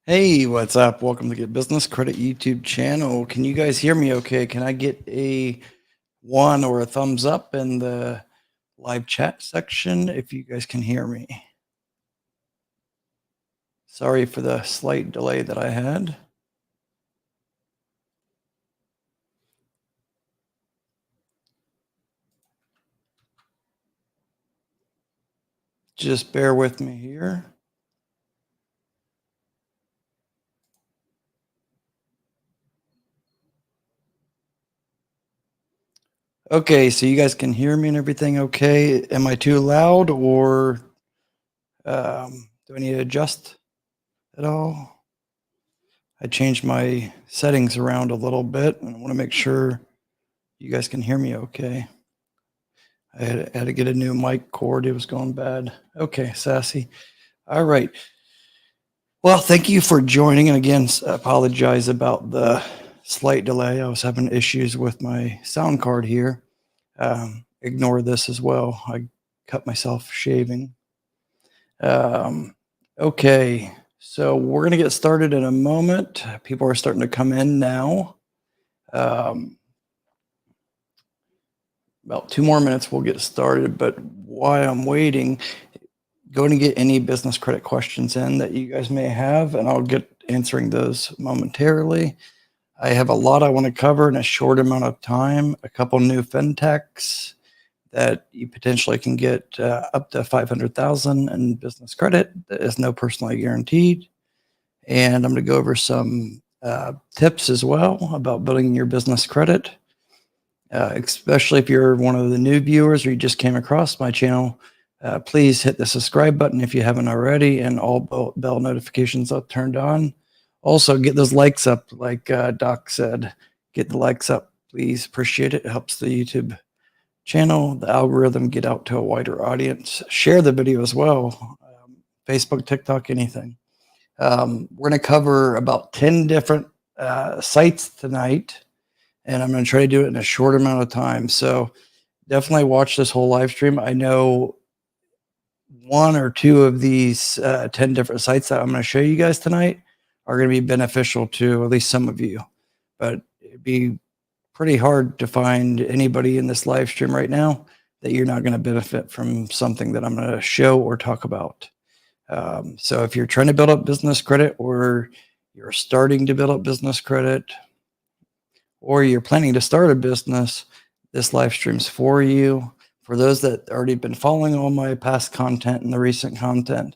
Hey, what's up? Welcome to Get Business Credit YouTube channel. Can you guys hear me okay? Can I get a one or a thumbs up in the live chat section if you guys can hear me? Sorry for the slight delay that I had. Just bear with me here. Okay, so you guys can hear me and everything okay? Am I too loud or do I need to adjust at all? I changed my settings around a little bit and I want to make sure you guys can hear me okay. I had to get a new mic cord. It was going bad. Okay, sassy. All right. Well, thank you for joining. And again, apologize about the slight delay. I was having issues with my sound card here. Ignore this as well. I cut myself shaving. Okay, so we're going to get started in a moment. People are starting to come in now. About 2 more minutes, we'll get started. But while I'm waiting, go and get any business credit questions in that you guys may have, and I'll get answering those momentarily. I have a lot I want to cover in a short amount of time. A couple new fintechs that you potentially can get up to 500,000 in business credit that is no personally guaranteed. And I'm going to go over some tips as well about building your business credit. Especially if you're one of the new viewers or you just came across my channel, please hit the subscribe button if you haven't already, and all bell notifications are turned on. Also, get those likes up, like Doc said. Get the likes up, please. Appreciate it. It helps the YouTube channel, the algorithm, get out to a wider audience. Share the video as well. Facebook, TikTok, anything. We're going to cover about 10 different sites tonight, and I'm going to try to do it in a short amount of time. So definitely watch this whole live stream. I know one or two of these 10 different sites that I'm going to show you guys tonight are going to be beneficial to at least some of you, but it'd be pretty hard to find anybody in this live stream right now that you're not going to benefit from something that I'm going to show or talk about. So if you're trying to build up business credit, or you're starting to build up business credit, or you're planning to start a business, this live stream's for you. For those that already been following all my past content and the recent content,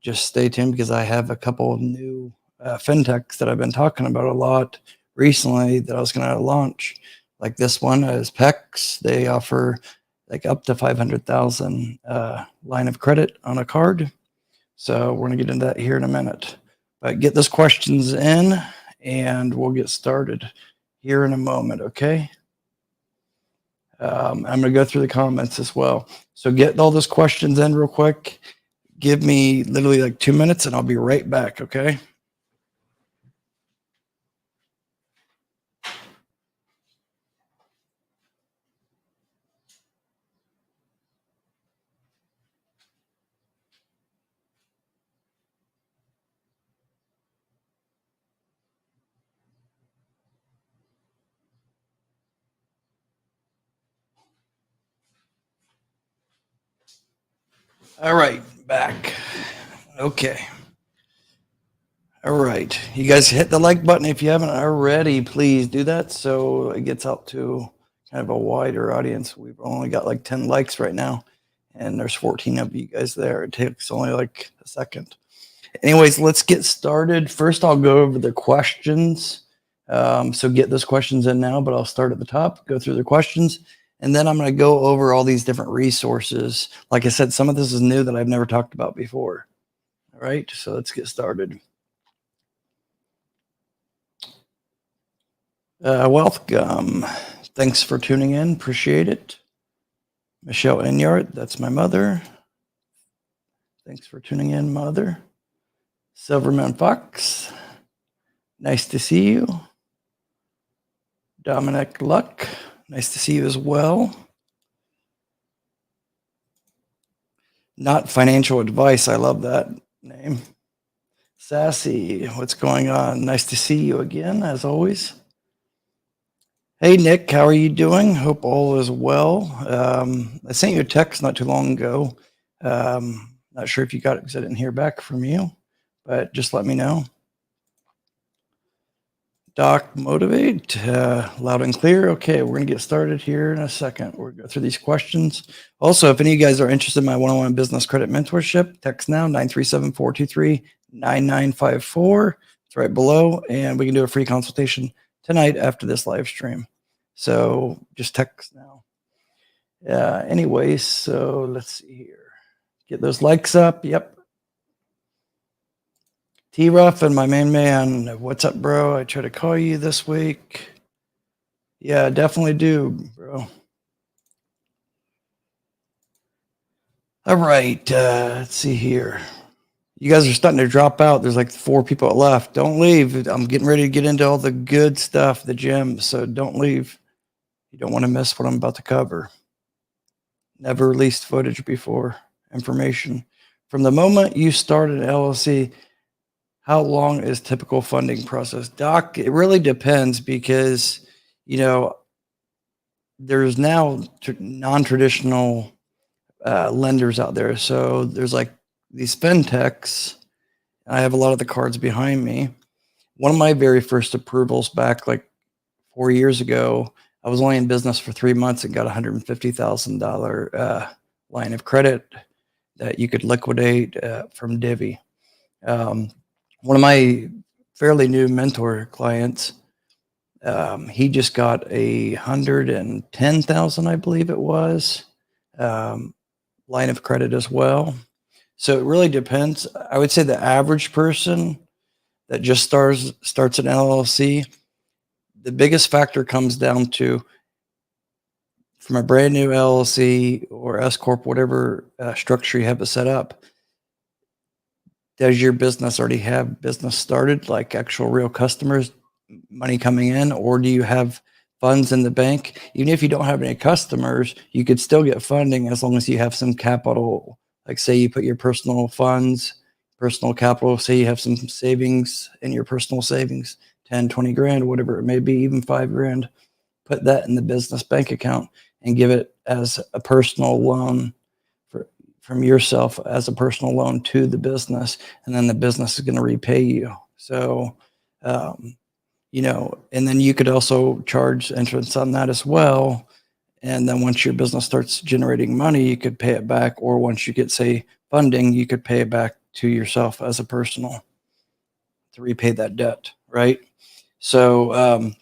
just stay tuned because I have a couple of new fintechs that I've been talking about a lot recently that I was going to launch. Like this one is PEX. They offer like up to 500,000 line of credit on a card. So we're going to get into that here in a minute. But get those questions in and we'll get started here in a moment, okay? I'm going to go through the comments as well. So get all those questions in real quick. Give me literally like 2 minutes and I'll be right back, okay? All right, back. Okay. All right. You guys hit the like button if you haven't already. Please do that so it gets out to kind of a wider audience. We've only got like 10 likes right now, and there's 14 of you guys there. It takes only like a second. Anyways, let's get started. First, I'll go over the questions. So get those questions in now, but I'll start at the top, go through the questions, and then I'm going to go over all these different resources. Like I said, some of this is new that I've never talked about before. All right, so let's get started. Welcome. Thanks for tuning in. Appreciate it. Michelle Enyart, that's my mother. Thanks for tuning in, mother. Silverman Fox, nice to see you. Dominic Luck, nice to see you as well. Not financial advice, I love that name. Sassy, what's going on? Nice to see you again, as always. Hey, Nick, how are you doing? Hope all is well. I sent you a text not too long ago. Not sure if you got it because I didn't hear back from you, but just let me know. Doc Motivate, loud and clear. Okay, we're going to get started here in a second. We're going to go through these questions. Also, if any of you guys are interested in my one-on-one business credit mentorship, text now 937-423-9954. It's right below, and we can do a free consultation tonight after this live stream. So just text now. Anyways, so let's see here. Get those likes up. Yep. T-Ruff and my main man, what's up, bro? I try to call you this week. Yeah, definitely do, bro. All right, let's see here. You guys are starting to drop out. There's like 4 people left. Don't leave. I'm getting ready to get into all the good stuff, the gems, so don't leave. You don't want to miss what I'm about to cover. Never released footage before. Information. From the moment you start an LLC, how long is typical funding process? Doc, it really depends because, there's now non-traditional lenders out there. So there's like these fintechs. I have a lot of the cards behind me. One of my very first approvals back like 4 years ago, I was only in business for 3 months and got a $150,000 line of credit that you could liquidate from Divvy. One of my fairly new mentor clients, he just got a 110,000, I believe it was, line of credit as well. So it really depends. I would say the average person that just starts an LLC, the biggest factor comes down to, from a brand new LLC or S Corp, whatever structure you have it set up, does your business already have business started, like actual real customers, money coming in, or do you have funds in the bank? Even if you don't have any customers, you could still get funding as long as you have some capital. Like say you put your personal funds, personal capital, say you have some savings in your personal savings, 10, 20 grand, whatever it may be, even 5 grand, put that in the business bank account and give it as a personal loan from yourself as a personal loan to the business, and then the business is going to repay you. So, and then you could also charge interest on that as well. And then once your business starts generating money, you could pay it back. Or once you get, say, funding, you could pay it back to yourself as a personal to repay that debt, right? So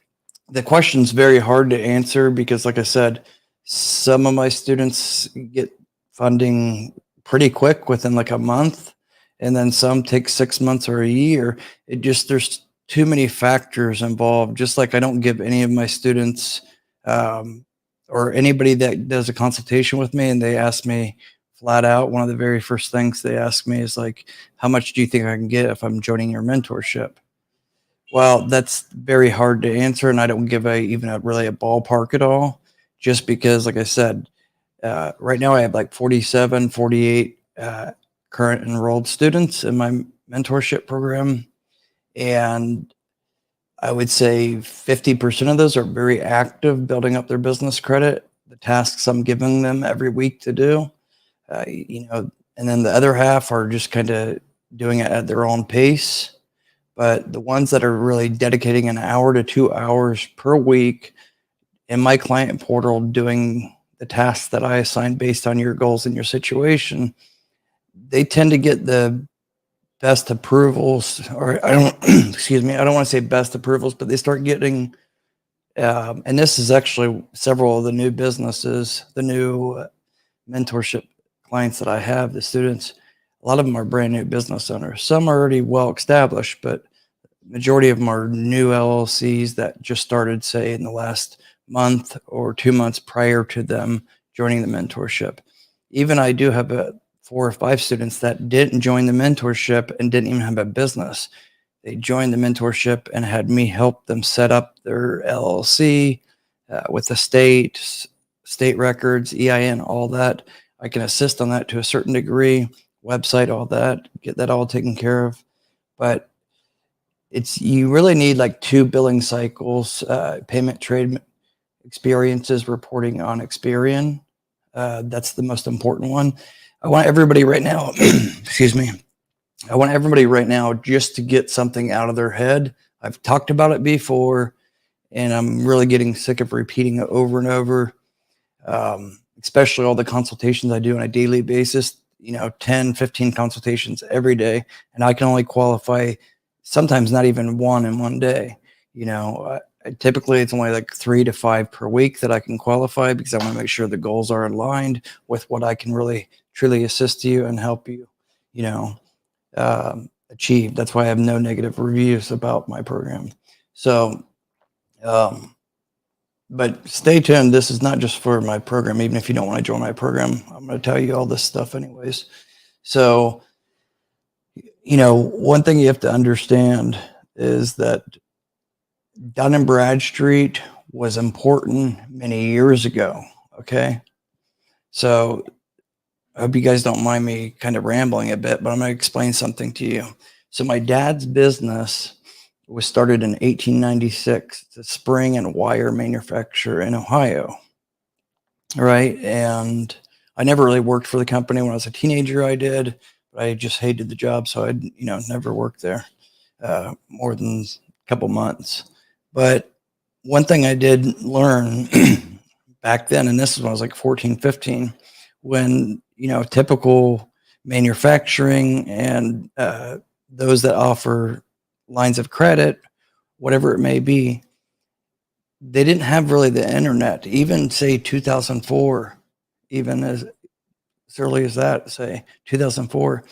the question's very hard to answer because, like I said, some of my students get funding pretty quick within like a month, and then some take 6 months or a year. There's too many factors involved. Just like I don't give any of my students or anybody that does a consultation with me and they ask me flat out, one of the very first things they ask me is like, how much do you think I can get if I'm joining your mentorship? Well, that's very hard to answer, and I don't give even really a ballpark at all, just because, like I said, right now I have like 47, 48 current enrolled students in my mentorship program, and I would say 50% of those are very active building up their business credit, the tasks I'm giving them every week to do, and then the other half are just kind of doing it at their own pace. But the ones that are really dedicating an hour to 2 hours per week in my client portal doing the tasks that I assign based on your goals and your situation, they tend to get the best approvals, or I don't, excuse me, I don't want to say best approvals, but they start getting, and this is actually several of the new businesses, the new mentorship clients that I have, the students, a lot of them are brand new business owners. Some are already well established, but majority of them are new LLCs that just started, say, in the last month or 2 months prior to them joining the mentorship. Even I do have 4 or 5 students that didn't join the mentorship and didn't even have a business. They joined the mentorship and had me help them set up their LLC with the state records, EIN, all that. I can assist on that to a certain degree, website, all that, get that all taken care of. but you really need like 2 billing cycles, payment trade experiences reporting on Experian. That's the most important one. I want everybody right now, excuse me. I want everybody right now just to get something out of their head. I've talked about it before, and I'm really getting sick of repeating it over and over. Especially all the consultations I do on a daily basis, 10, 15 consultations every day. And I can only qualify sometimes not even one in one day. Typically it's only like 3 to 5 per week that I can qualify, because I want to make sure the goals are aligned with what I can really truly assist you and help you, achieve. That's why I have no negative reviews about my program. So, but stay tuned. This is not just for my program. Even if you don't want to join my program, I'm going to tell you all this stuff anyways. So, one thing you have to understand is that Dun & Bradstreet was important many years ago. Okay. So I hope you guys don't mind me kind of rambling a bit, but I'm going to explain something to you. So my dad's business was started in 1896. It's a spring and wire manufacturer in Ohio. Right. And I never really worked for the company. When I was a teenager, I did, but I just hated the job. So I, never worked there more than a couple months. But one thing I did learn back then, and this is when I was like 14, 15, when, typical manufacturing and those that offer lines of credit, whatever it may be, they didn't have really the internet. Even say 2004, even as early as that, say 2004,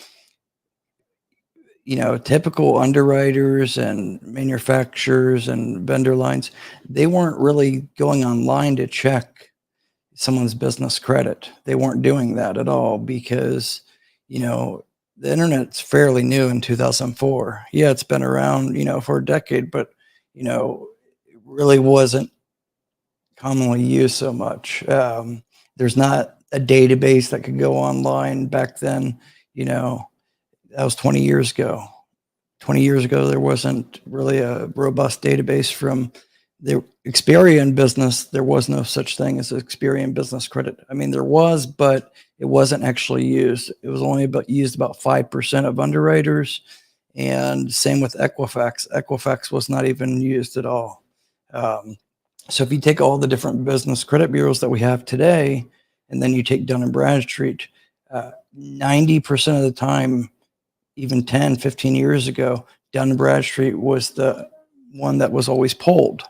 typical underwriters and manufacturers and vendor lines, they weren't really going online to check someone's business credit. They weren't doing that at all, because, the internet's fairly new in 2004. Yeah, it's been around, for a decade, but, it really wasn't commonly used so much. There's not a database that could go online back then. That was 20 years ago. 20 years ago, there wasn't really a robust database from the Experian business. There was no such thing as Experian Business Credit. I mean, there was, but it wasn't actually used. It was only used about 5% of underwriters. And same with Equifax. Equifax was not even used at all. So if you take all the different business credit bureaus that we have today, and then you take Dun & Bradstreet, 90% of the time, even 10, 15 years ago, Dun & Bradstreet was the one that was always pulled.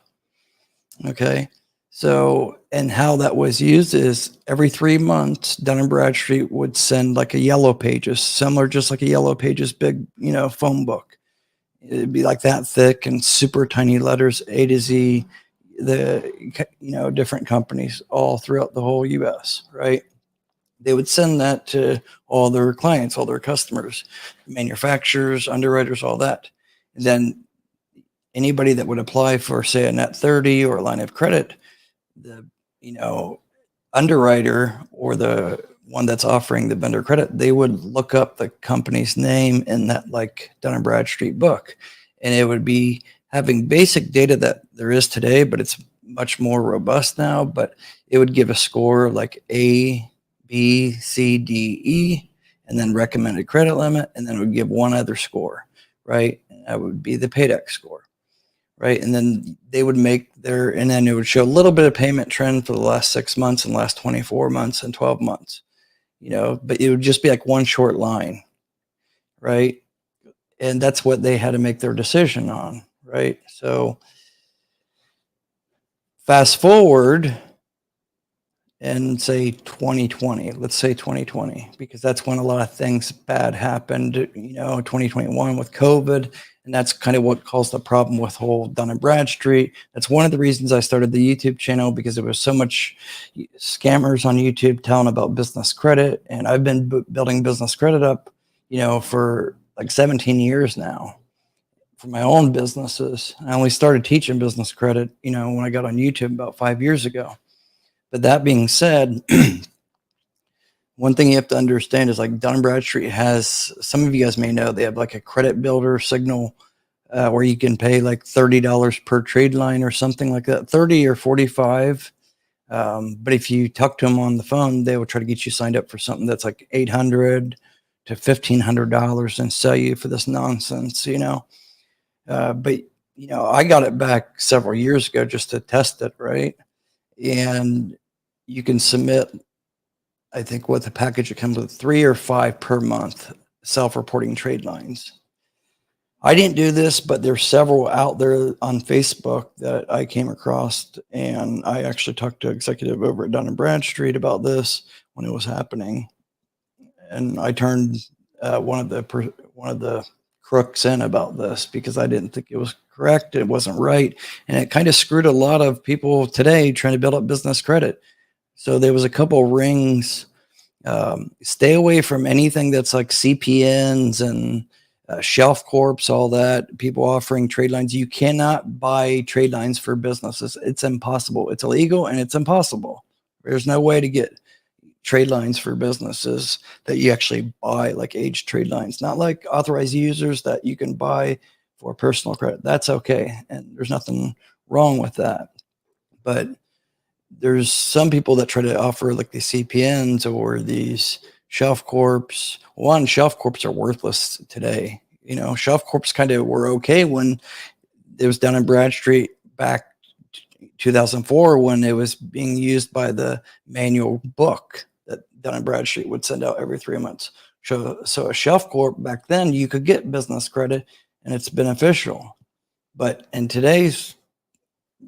Okay. So, and how that was used is every 3 months, Dun & Bradstreet would send like a Yellow Pages, similar, just like a Yellow Pages, big, phone book. It'd be like that thick and super tiny letters, A to Z, different companies all throughout the whole US, right? They would send that to all their clients, all their customers, manufacturers, underwriters, all that. And then anybody that would apply for, say, a net 30 or a line of credit, the, underwriter or the one that's offering the vendor credit, they would look up the company's name in that like Dun & Bradstreet book. And it would be having basic data that there is today, but it's much more robust now. But it would give a score like A, B, C, D, E, and then recommended credit limit, and then it would give one other score, right? And that would be the PAYDEX score, right? And then they would and then it would show a little bit of payment trend for the last 6 months and last 24 months and 12 months, but it would just be like one short line, right? And that's what they had to make their decision on, right? So fast forward and say 2020, let's say 2020, because that's when a lot of things bad happened, 2021 with COVID. And that's kind of what caused the problem with whole Dun & Bradstreet. That's one of the reasons I started the YouTube channel, because there was so much scammers on YouTube telling about business credit. And I've been building business credit up, for like 17 years now for my own businesses. I only started teaching business credit, when I got on YouTube about 5 years ago. But that being said, One thing you have to understand is like Dun& Bradstreet has, some of you guys may know, they have like a credit builder signal where you can pay like $30 per trade line or something like that, 30 or 45. But if you talk to them on the phone, they will try to get you signed up for something that's like $800 to $1,500 and sell you for this nonsense, you know. But you know, I got it back several years ago just to test it, right? And you can submit, I think with the package, it comes with 3 or 5 per month self-reporting trade lines. I didn't do this, but there's several out there on Facebook that I came across, and I actually talked to an executive over at Dun& Bradstreet about this when it was happening, and I turned one of the crooks in about this because I didn't think it was correct, it wasn't right, and it kind of screwed a lot of people today trying to build up business credit. So there was a couple rings. Stay away from anything that's like CPNs and shelf corps, all that. People offering trade lines. You cannot buy trade lines for businesses. It's impossible. It's illegal and it's impossible. There's no way to get trade lines for businesses that you actually buy, like aged trade lines, not like authorized users that you can buy for personal credit. That's okay. And there's nothing wrong with that. But there's some people that try to offer like the CPNs or these shelf corps. One, shelf corps are worthless today. You know, shelf corps kind of were okay when it was Dun& Bradstreet back 2004 when it was being used by the manual book that Dun& Bradstreet would send out every 3 months. So a shelf corp back then, you could get business credit and it's beneficial. But in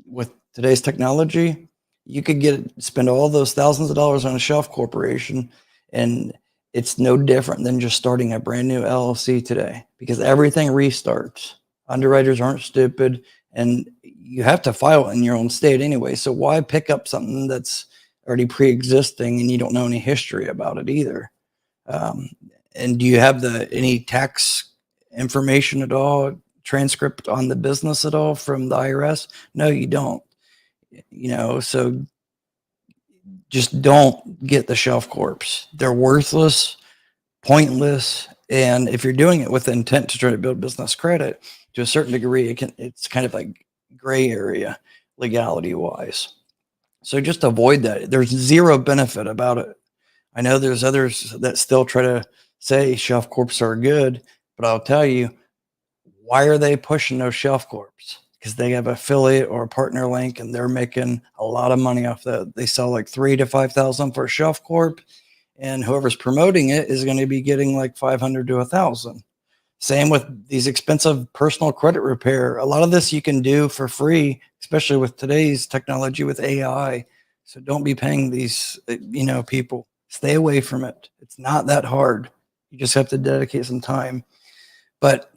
with today's technology, you could spend all those thousands of dollars on a shelf corporation, and it's no different than just starting a brand new LLC today because everything restarts. Underwriters aren't stupid, and you have to file in your own state anyway. So why pick up something that's already pre-existing and you don't know any history about it either? And do you have any tax information at all, transcript on the business at all from the IRS? No, you don't. You know, so just don't get the shelf corps. They're worthless, pointless, and if you're doing it with the intent to try to build business credit, to a certain degree, it's kind of like gray area legality wise. So just avoid that. There's zero benefit about it. I know there's others that still try to say shelf corps are good, but I'll tell you, why are they pushing those shelf corps? Because they have affiliate or a partner link and they're making a lot of money off that. They sell like 3,000 to 5,000 for a shelf corp, and whoever's promoting it is going to be getting like 500 to 1,000. Same with these expensive personal credit repair. A lot of this you can do for free, especially with today's technology with AI. So don't be paying these, people. Stay away from it. It's not that hard. You just have to dedicate some time. But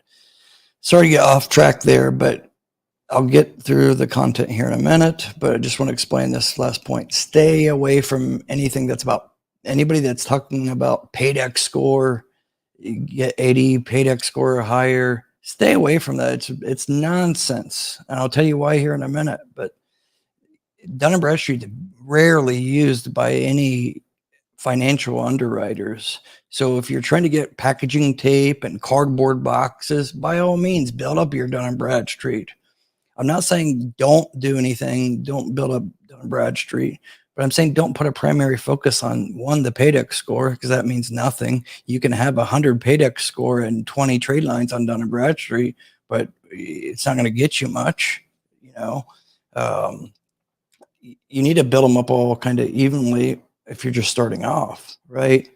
sorry to get off track there, but I'll get through the content here in a minute. But I just want to explain this last point. Stay away from anything that's about anybody that's talking about paydex score, you get 80 paydex score or higher. Stay away from that. It's nonsense. And I'll tell you why here in a minute. But Dun & Bradstreet is rarely used by any financial underwriters. So if you're trying to get packaging tape and cardboard boxes, by all means, build up your Dun & Bradstreet. I'm not saying don't do anything, don't build up Dun & Bradstreet, but I'm saying don't put a primary focus on the paydex score, because that means nothing. You can have 100 paydex score and 20 trade lines on Dun & Bradstreet, but it's not going to get you much, you know. You need to build them up all kind of evenly if you're just starting off, right?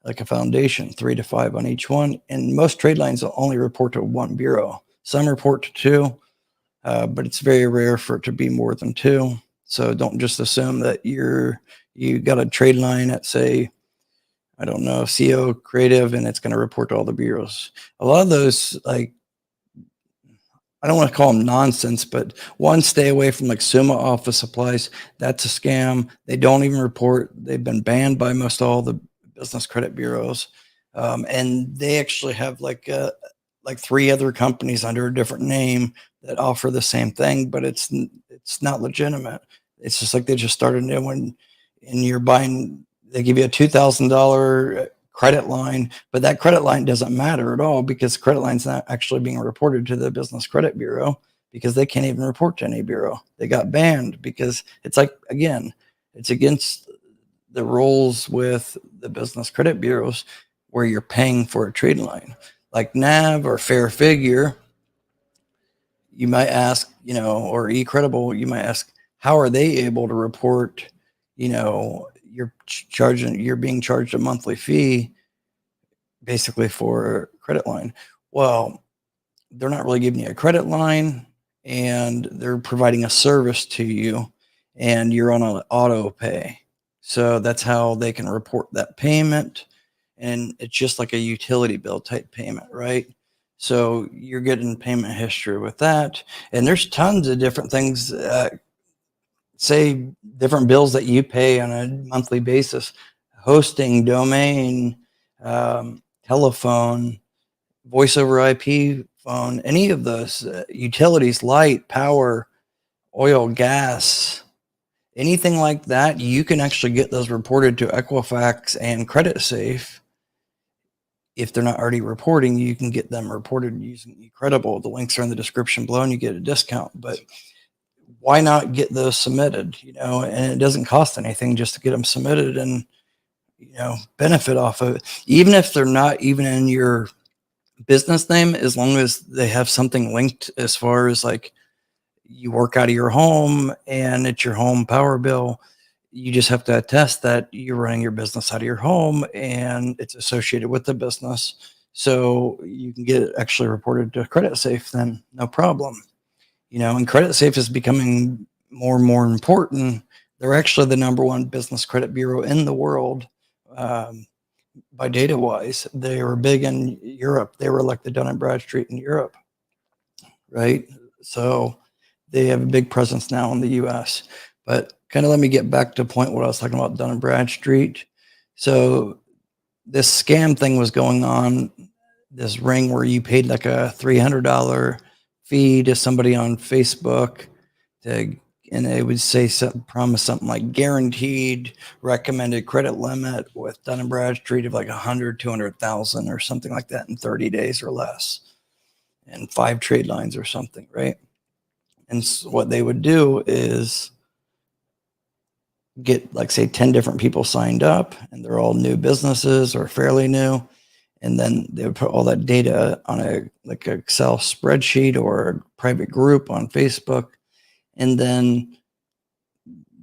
Like a foundation, 3 to 5 on each one. And most trade lines will only report to one bureau. Some report to 2, but it's very rare for it to be more than 2. So don't just assume that you got a trade line at, say, I don't know, CO Creative, and it's going to report to all the bureaus. A lot of those, like, I don't want to call them nonsense, but one, stay away from like Summa Office Supplies. That's a scam. They don't even report. They've been banned by most all the business credit bureaus. And they actually have like 3 other companies under a different name that offer the same thing, but it's not legitimate. It's just like they just started new one, and you're buying They give you a $2,000 credit line, but that credit line doesn't matter at all because credit line's not actually being reported to the Business Credit Bureau because they can't even report to any bureau. They got banned because it's like, again, it's against the rules with the business credit bureaus where you're paying for a trade line. Like NAV or Fair Figure, you might ask, or eCredible, you might ask, how are they able to report, you're being charged a monthly fee basically for a credit line. Well, they're not really giving you a credit line and they're providing a service to you and you're on an auto pay. So that's how they can report that payment. And it's just like a utility bill type payment, right? So you're getting payment history with that. And there's tons of different things, say different bills that you pay on a monthly basis, hosting, domain, telephone, voice over IP phone, any of those utilities, light, power, oil, gas, anything like that, you can actually get those reported to Equifax and Credit Safe. If they're not already reporting, you can get them reported using eCredible. The links are in the description below and you get a discount. But why not get those submitted? And it doesn't cost anything just to get them submitted and benefit off of it. Even if they're not even in your business name, as long as they have something linked as far as like you work out of your home and it's your home power bill, you just have to attest that you're running your business out of your home and it's associated with the business. So you can get it actually reported to Credit Safe, then no problem. And Credit Safe is becoming more and more important. They're actually the #1 business credit bureau in the world. By data wise, they were big in Europe. They were like the Dun & Bradstreet in Europe, right? So they have a big presence now in the US. But kind of let me get back to the point what I was talking about Dun & Bradstreet. So this scam thing was going on, this ring where you paid like a $300 fee to somebody on Facebook and they would say promise something like guaranteed recommended credit limit with Dun & Bradstreet of like 100, 200,000 or something like that in 30 days or less and 5 trade lines or something, right? And so what they would do is get like say 10 different people signed up and they're all new businesses or fairly new. And then they would put all that data on a like an Excel spreadsheet or a private group on Facebook. And then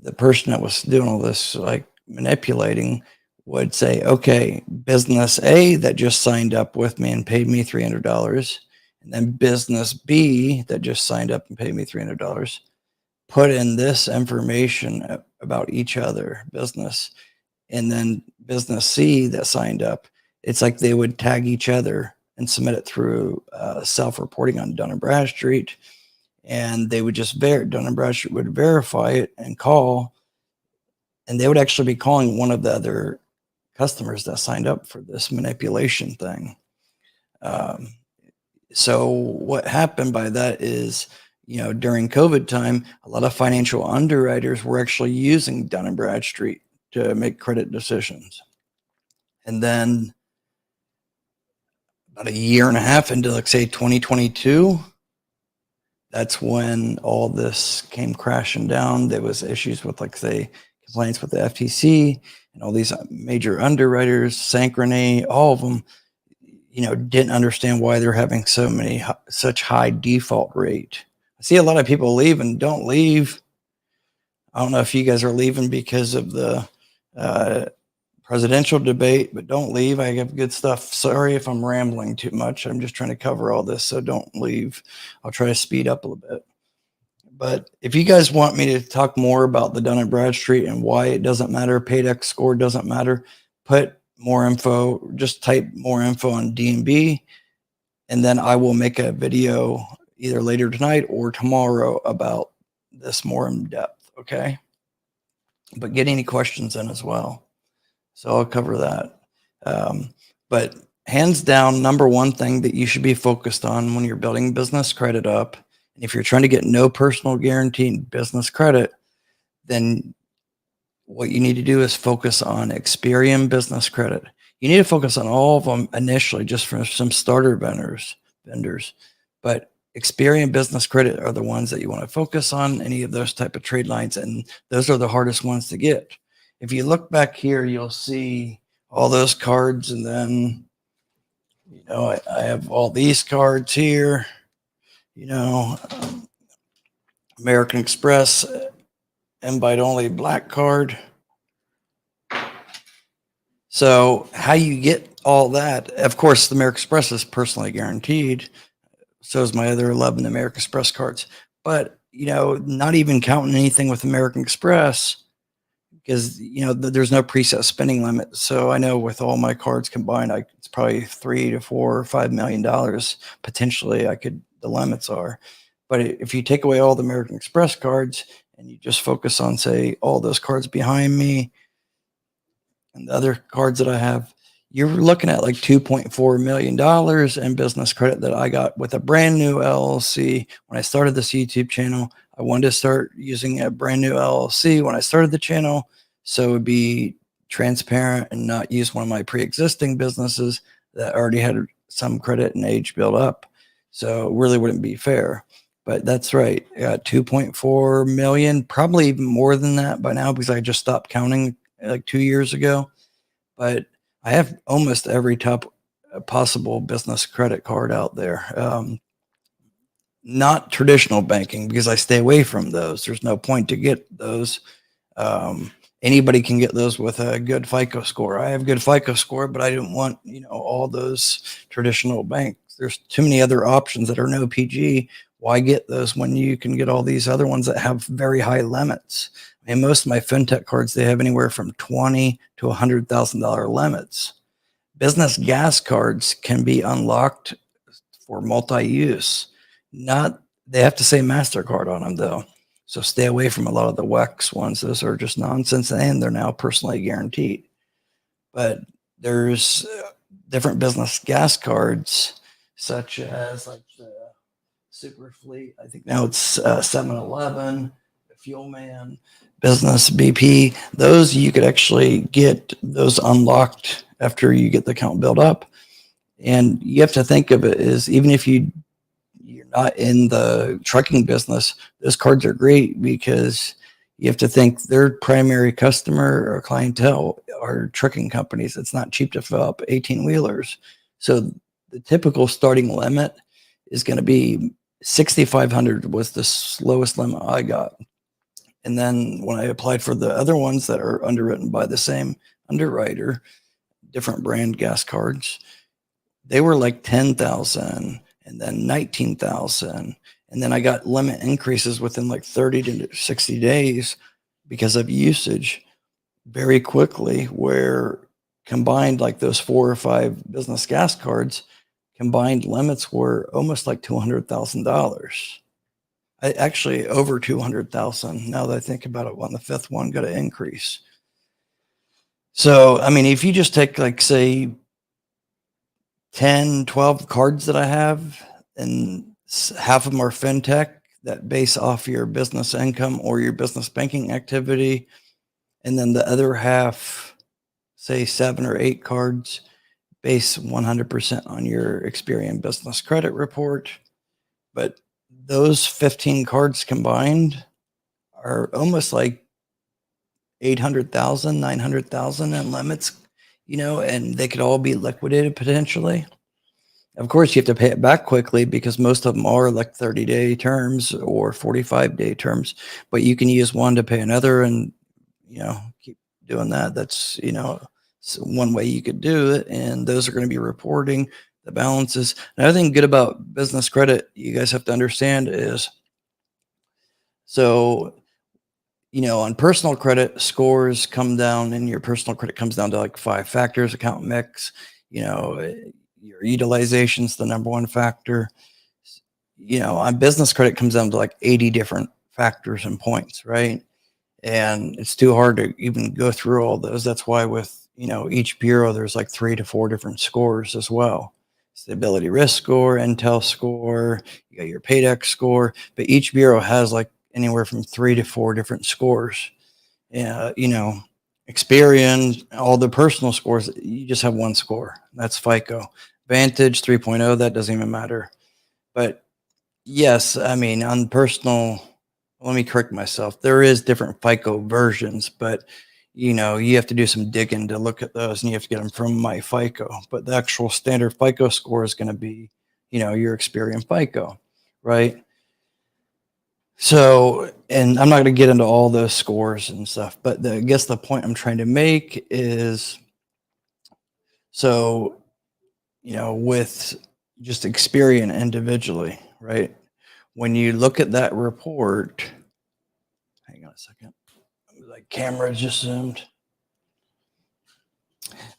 the person that was doing all this like manipulating would say, okay, business A that just signed up with me and paid me $300, and then business B that just signed up and paid me $300, put in this information about each other business, and then business C that signed up. It's like they would tag each other and submit it through self-reporting on Dun & Bradstreet. And they would just Dun & Bradstreet would verify it and call, and they would actually be calling one of the other customers that signed up for this manipulation thing. So what happened by that is, during COVID time, a lot of financial underwriters were actually using Dun & Bradstreet to make credit decisions. And then about a year and a half into, like, say, 2022, that's when all this came crashing down. There was issues with, like, say, complaints with the FTC and all these major underwriters, Synchrony, all of them, didn't understand why they're having such high default rate. I see a lot of people leave and don't leave. I don't know if you guys are leaving because of the presidential debate, but don't leave. I have good stuff. Sorry if I'm rambling too much. I'm just trying to cover all this, so don't leave. I'll try to speed up a little bit. But if you guys want me to talk more about the Dun & Bradstreet and why it doesn't matter, Paydex score doesn't matter, put more info, just type more info on DNB, and then I will make a video either later tonight or tomorrow about this more in depth, okay? But get any questions in as well. So I'll cover that. But hands down, #1 thing that you should be focused on when you're building business credit up, and if you're trying to get no personal guarantee in business credit, then what you need to do is focus on Experian Business Credit. You need to focus on all of them initially, just for some starter vendors. But Experian Business Credit are the ones that you want to focus on, any of those type of trade lines, and those are the hardest ones to get. If you look back here, you'll see all those cards, and then I have all these cards here. American Express, invite only black card. So how you get all that, of course, the American Express is personally guaranteed. So is my other 11 American Express cards. But, not even counting anything with American Express, because, there's no preset spending limit. So I know with all my cards combined, it's probably $3 to $4 or $5 million potentially the limits are. But if you take away all the American Express cards and you just focus on, say, all those cards behind me, and the other cards that I have, you're looking at like $2.4 million in business credit that I got with a brand new LLC. When I started this YouTube channel, I wanted to start using a brand new LLC when I started the channel, so it would be transparent and not use one of my pre-existing businesses that already had some credit and age built up. So it really wouldn't be fair. But that's right. I got 2.4 million, probably even more than that by now, because I just stopped counting like 2 years ago. But I have almost every top possible business credit card out there. Not traditional banking, because I stay away from those. There's no point to get those. Anybody can get those with a good FICO score. I have good FICO score, but I didn't want, all those traditional banks. There's too many other options that are no PG. Why get those when you can get all these other ones that have very high limits? And most of my fintech cards, they have anywhere from $20,000 to $100,000 limits. Business gas cards can be unlocked for multi-use. They have to say MasterCard on them though. So stay away from a lot of the WEX ones. Those are just nonsense, and they're now personally guaranteed. But there's different business gas cards, such as like the Super Fleet. I think now it's 7-Eleven, Fuel Man, Business BP. Those you could actually get those unlocked after you get the account built up. And you have to think of it as, even if you're not in the trucking business, those cards are great, because you have to think their primary customer or clientele are trucking companies. It's not cheap to fill up 18-wheelers. So the typical starting limit is going to be 6,500 was the slowest limit I got. And then when I applied for the other ones that are underwritten by the same underwriter, different brand gas cards, they were like 10,000 and then 19,000. And then I got limit increases within like 30 to 60 days because of usage very quickly, where combined, like those 4 or 5 business gas cards, combined limits were almost like $200,000. Actually over 200,000. Now that I think about it, on the 5th one got an increase. So, I mean, if you just take like, say, 10, 12 cards that I have, and half of them are fintech that base off your business income or your business banking activity, and then the other half, say 7 or 8 cards, base 100% on your Experian Business Credit report. But those 15 cards combined are almost like 800,000, 900,000 in limits, and they could all be liquidated potentially. Of course, you have to pay it back quickly, because most of them are like 30-day terms or 45-day terms, but you can use one to pay another, and, keep doing that. That's, one way you could do it. And those are going to be reporting the balances. Another thing good about business credit, you guys have to understand is, so, on personal credit, scores come down, and your personal credit comes down to like 5 factors: account mix, your utilization's the number 1 factor. On business credit, comes down to like 80 different factors and points, right? And it's too hard to even go through all those. That's why with, each bureau, there's like 3 to 4 different scores as well. Stability risk score, Intel score, you got your Paydex score, but each bureau has like anywhere from 3 to 4 different scores. You know, Experian, all the personal scores, you just have one score. That's FICO. Vantage 3.0, that doesn't even matter. But yes, I mean, on personal, let me correct myself. There is different FICO versions, but you have to do some digging to look at those, and you have to get them from my FICO. But the actual standard FICO score is going to be, your Experian FICO, right? So, and I'm not going to get into all those scores and stuff, but I guess the point I'm trying to make is, so, with just Experian individually, right? When you look at that report, hang on a second, like camera just zoomed.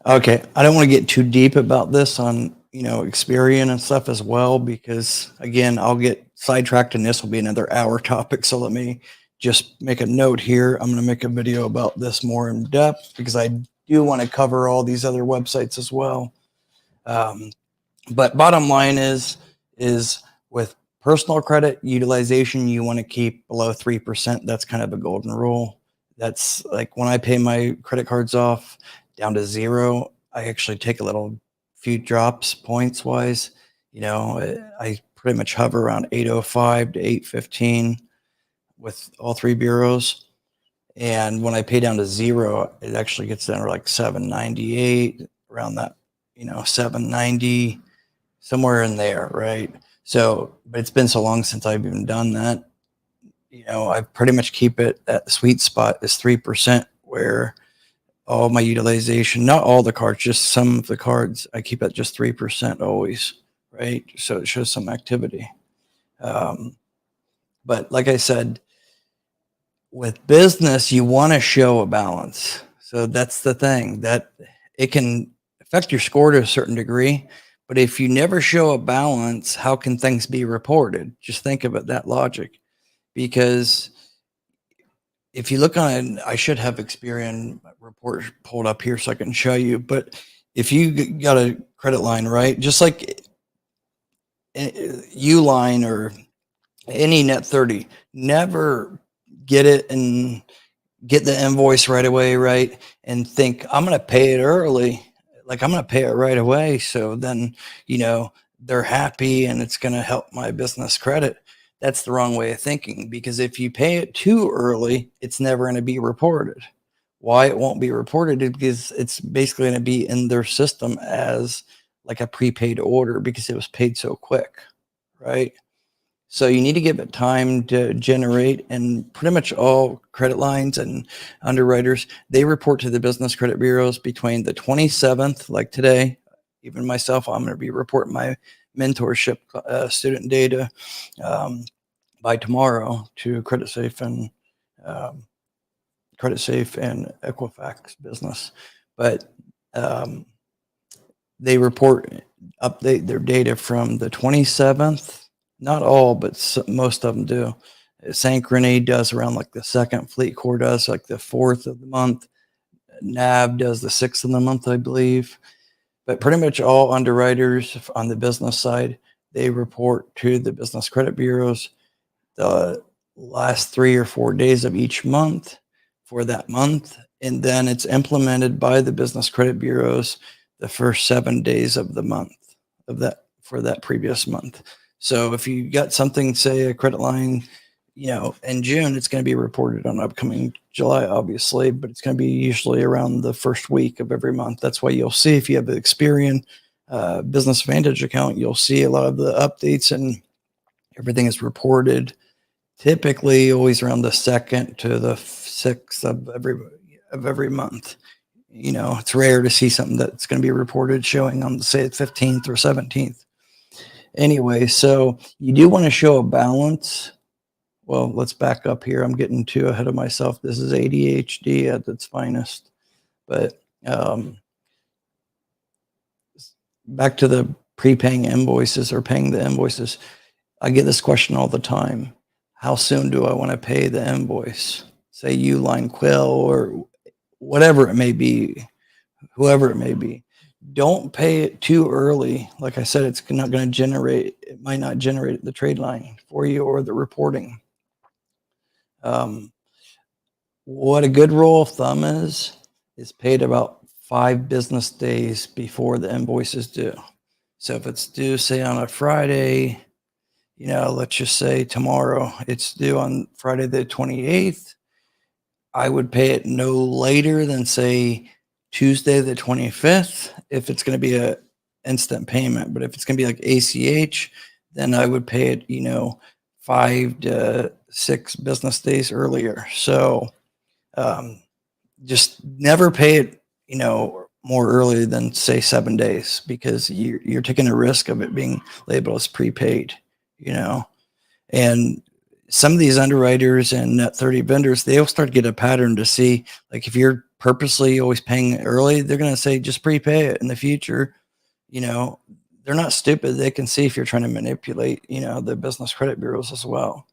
Okay, I don't want to get too deep about this on, Experian and stuff as well, because again, I'll get sidetracked and this will be another hour topic. So let me just make a note here. I'm going to make a video about this more in depth because I do want to cover all these other websites as well. But bottom line is with personal credit utilization, you want to keep below 3%. That's kind of a golden rule. That's like when I pay my credit cards off down to zero, I actually take a little few drops points wise. I pretty much hover around 805 to 815 with all three bureaus. And when I pay down to zero, it actually gets down to like 798, around that, 790, somewhere in there, right? So, but it's been so long since I've even done that. I pretty much keep it at the sweet spot is 3%, where all my utilization, not all the cards, just some of the cards, I keep at just 3% always, right? So it shows some activity. But like I said, with business, you want to show a balance. So that's the thing, that it can affect your score to a certain degree. But if you never show a balance, how can things be reported? Just think about that logic. Because if you look on, I should have Experian report pulled up here so I can show you. But if you got a credit line, right, just like Uline or any net 30, never get it and get the invoice right away, right? And think, I'm going to pay it early. Like, I'm going to pay it right away. So then, they're happy and it's going to help my business credit. That's the wrong way of thinking, because if you pay it too early, it's never going to be reported. Why it won't be reported is because it's basically going to be in their system as like a prepaid order because it was paid so quick, right? So you need to give it time to generate, and pretty much all credit lines and underwriters, they report to the business credit bureaus between the 27th, like today. Even myself, I'm going to be reporting my mentorship student data by tomorrow to CreditSafe and Equifax business. But they update their data from the 27th. Not all, but most of them do. Synchrony does around like the second. Fleet Core does like the 4th of the month. NAV does the 6th of the month, I believe. But pretty much all underwriters on the business side, they report to the business credit bureaus the last 3 or 4 days of each month for that month. And then it's implemented by the business credit bureaus the first 7 days of the month of that for that previous month. So if you got something, say a credit line, in June, it's going to be reported on upcoming July, obviously, but it's going to be usually around the first week of every month. That's why you'll see, if you have the Experian Business Advantage account, you'll see a lot of the updates and everything is reported typically always around the 2nd to the 6th of every month. It's rare to see something that's going to be reported showing on, say, the 15th or 17th. Anyway, so you do want to show a balance. Well, let's back up here. I'm getting too ahead of myself. This is ADHD at its finest. But back to the prepaying invoices or paying the invoices. I get this question all the time. How soon do I want to pay the invoice? Say Uline, Quill, or whatever it may be, whoever it may be. Don't pay it too early. Like I said, it's not going to generate, it might not generate the trade line for you or the reporting. What a good rule of thumb is paid about 5 business days before the invoice is due. So if it's due, say, on a Friday, let's just say tomorrow, it's due on Friday the 28th. I would pay it no later than, say, Tuesday the 25th if it's going to be a instant payment. But if it's going to be like ACH, then I would pay it, 5 to 6 business days earlier. So um, just never pay it, more early than, say, 7 days, because you're taking a risk of it being labeled as prepaid, you know. And some of these underwriters and net 30 vendors, they'll start to get a pattern to see, like, if you're purposely always paying early, they're going to say just prepay it in the future. You know, they're not stupid. They can see if you're trying to manipulate, the business credit bureaus as well.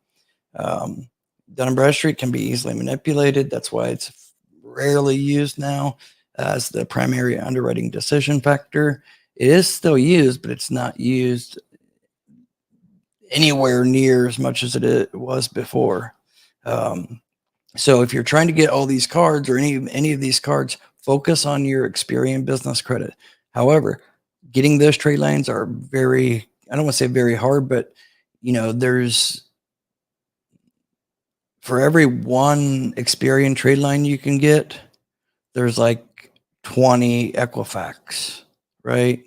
Um, Dun& Bradstreet can be easily manipulated. That's why it's rarely used now as the primary underwriting decision factor. It is still used, but it's not used anywhere near as much as it was before. So if you're trying to get all these cards or any of these cards, focus on your Experian Business Credit. However, getting those trade lines are very, I don't want to say very hard, but there's, for every one Experian trade line you can get, there's like 20 Equifax, right?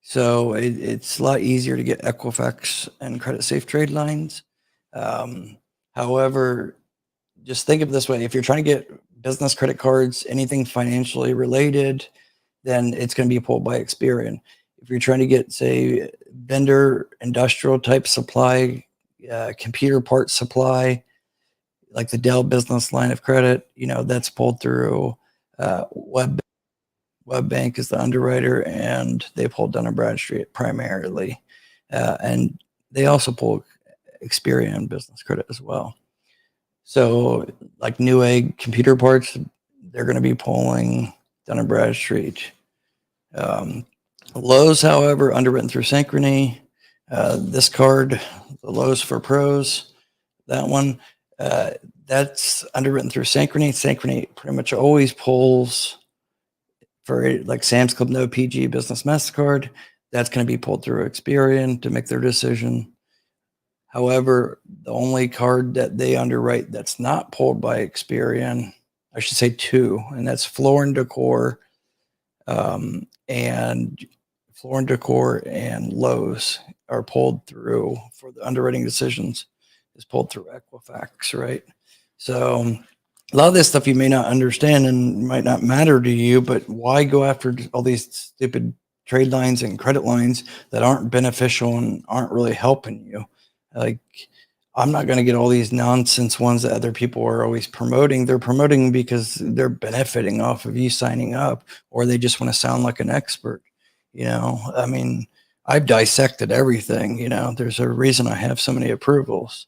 So it's a lot easier to get Equifax and credit safe trade lines. However, just think of it this way: if you're trying to get business credit cards, anything financially related, then it's going to be pulled by Experian. If you're trying to get, say, vendor industrial type supply, computer parts supply, like the Dell business line of credit, that's pulled through WebBank is the underwriter, and they pull Dun& Bradstreet primarily. And they also pull Experian Business Credit as well. So like Newegg computer parts, they're going to be pulling Dun & Bradstreet. Lowe's, however, underwritten through Synchrony. This card, the Lowe's for Pros, that one, that's underwritten through Synchrony. Synchrony pretty much always pulls for, like, Sam's Club No PG Business MasterCard. That's going to be pulled through Experian to make their decision. However, the only card that they underwrite that's not pulled by Experian, I should say two, and that's Floor and Decor, and Floor and Decor and Lowe's are pulled through for the underwriting decisions, is pulled through Equifax, right? So a lot of this stuff you may not understand and might not matter to you, but why go after all these stupid trade lines and credit lines that aren't beneficial and aren't really helping you? Like, I'm not going to get all these nonsense ones that other people are always promoting. They're promoting because they're benefiting off of you signing up, or they just want to sound like an expert. I mean, I've dissected everything. There's a reason I have so many approvals.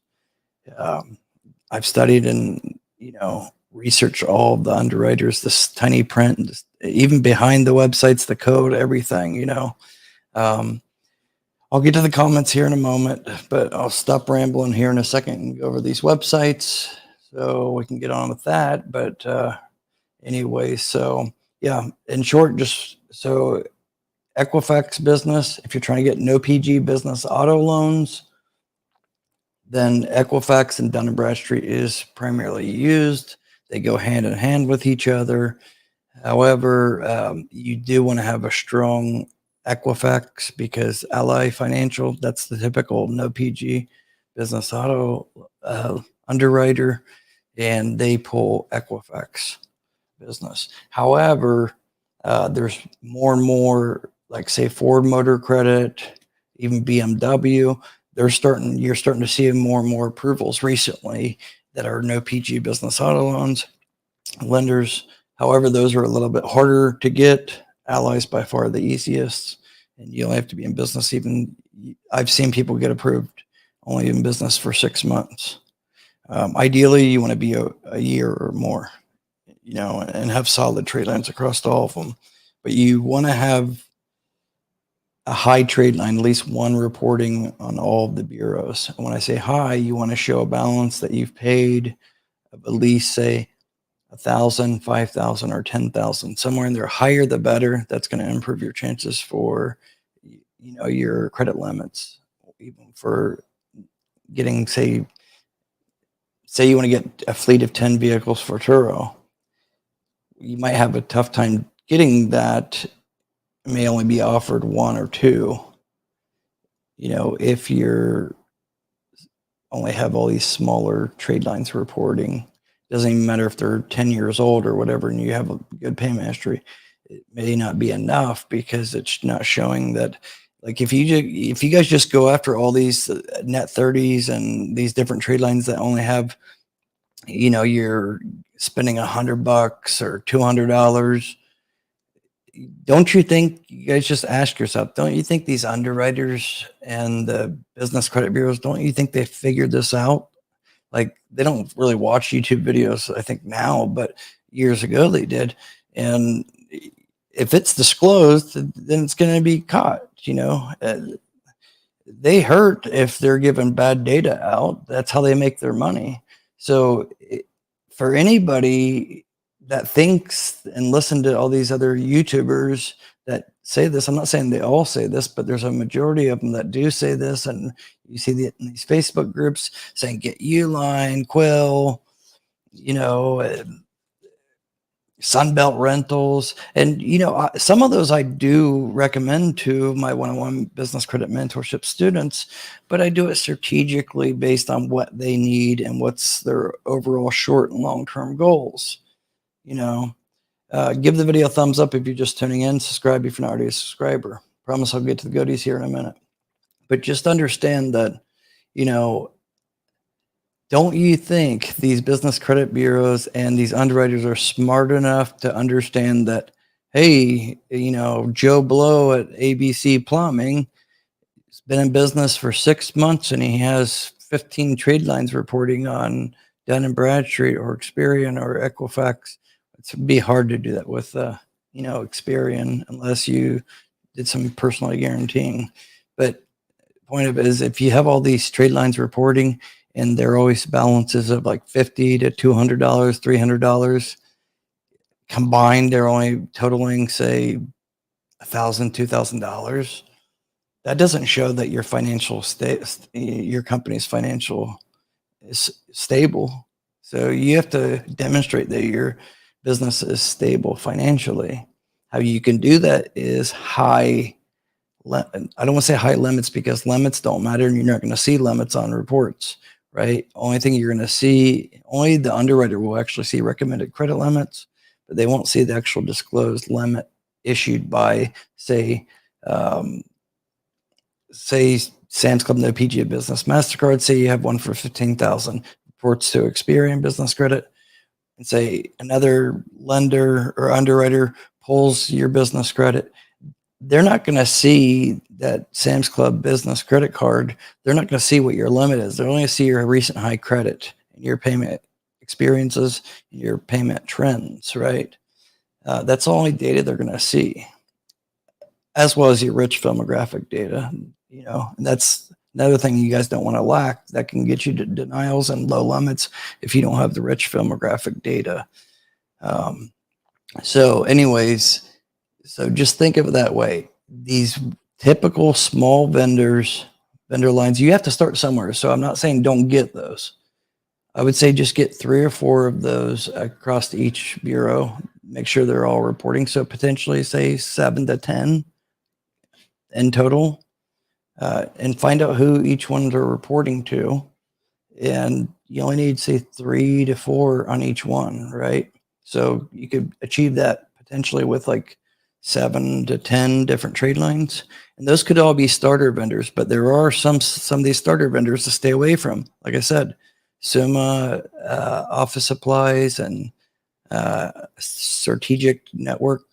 I've studied and, researched all of the underwriters, this tiny print, even behind the websites, the code, everything. I'll get to the comments here in a moment, but I'll stop rambling here in a second and go over these websites so we can get on with that. But anyway, so yeah, in short, just so Equifax business, if you're trying to get no PG business auto loans, then Equifax and Dun & Bradstreet is primarily used. They go hand in hand with each other. However, you do want to have a strong Equifax, because Ally Financial, that's the typical no PG business auto underwriter, and they pull Equifax business. However, there's more and more, like, say, Ford Motor Credit, even BMW. You're starting to see more and more approvals recently that are no PG business auto loans lenders. However, those are a little bit harder to get. Ally's by far the easiest, and you only have to be in business. Even I've seen people get approved only in business for 6 months. Ideally, you want to be a year or more, and have solid trade lines across all of them. But you want to have a high trade line, at least one reporting on all of the bureaus. And when I say high, you want to show a balance that you've paid of at least, say, 1,000, 5,000, or 10,000, somewhere in there. Higher the better. That's going to improve your chances for, your credit limits, even for getting, say you want to get a fleet of 10 vehicles for Turo. You might have a tough time getting that. It may only be offered one or two. If you're only have all these smaller trade lines reporting, doesn't even matter if they're 10 years old or whatever, and you have a good payment history, it may not be enough because it's not showing that. Like if you guys just go after all these net 30s and these different trade lines that only have, you're spending $100 or $200, don't you think, you guys just ask yourself, don't you think these underwriters and the business credit bureaus, don't you think they figured this out? Like they don't really watch YouTube videos, I think now, but years ago they did. And if it's disclosed, then it's going to be caught, they hurt if they're giving bad data out. That's how they make their money. So for anybody that thinks and listen to all these other YouTubers that say this, I'm not saying they all say this, but there's a majority of them that do say this. And you see in these Facebook groups saying, get Uline, Quill, Sunbelt Rentals. And, some of those I do recommend to my one-on-one business credit mentorship students, but I do it strategically based on what they need and what's their overall short and long-term goals. Give the video a thumbs up if you're just tuning in. Subscribe if you're not already a subscriber. Promise I'll get to the goodies here in a minute. But just understand that, don't you think these business credit bureaus and these underwriters are smart enough to understand that, hey, Joe Blow at ABC Plumbing has been in business for 6 months and he has 15 trade lines reporting on Dun & Bradstreet or Experian or Equifax? It'd be hard to do that with, Experian unless you did some personal guaranteeing. But the point of it is, if you have all these trade lines reporting and they're always balances of like $50 to $200, $300 combined, they're only totaling, say, $1,000, $2,000. That doesn't show that your your company's financial is stable. So you have to demonstrate that your business is stable financially. How you can do that is I don't want to say high limits, because limits don't matter and you're not going to see limits on reports, right? Only thing you're going to see, only the underwriter will actually see recommended credit limits, but they won't see the actual disclosed limit issued by, say Sam's Club, no PGA Business, MasterCard. Say you have one for 15,000, reports to Experian Business Credit, and say another lender or underwriter pulls your business credit. They're not going to see that Sam's Club business credit card. They're not going to see what your limit is. They're only going to see your recent high credit and your payment experiences and your payment trends, right? That's the only data they're going to see, as well as your rich filmographic data, and that's another thing you guys don't want to lack. That can get you to denials and low limits if you don't have the rich filmographic data. So just think of it that way. These typical small vendor lines, you have to start somewhere. So I'm not saying don't get those. I would say just get 3 or 4 of those across each bureau. Make sure they're all reporting. So potentially say 7 to 10 in total, and find out who each one they're reporting to. And you only need, say, 3 to 4 on each one, right? So you could achieve that potentially with like 7 to 10 different trade lines. And those could all be starter vendors, but there are some of these starter vendors to stay away from. Like I said, Summa, Office Supplies, and Strategic Network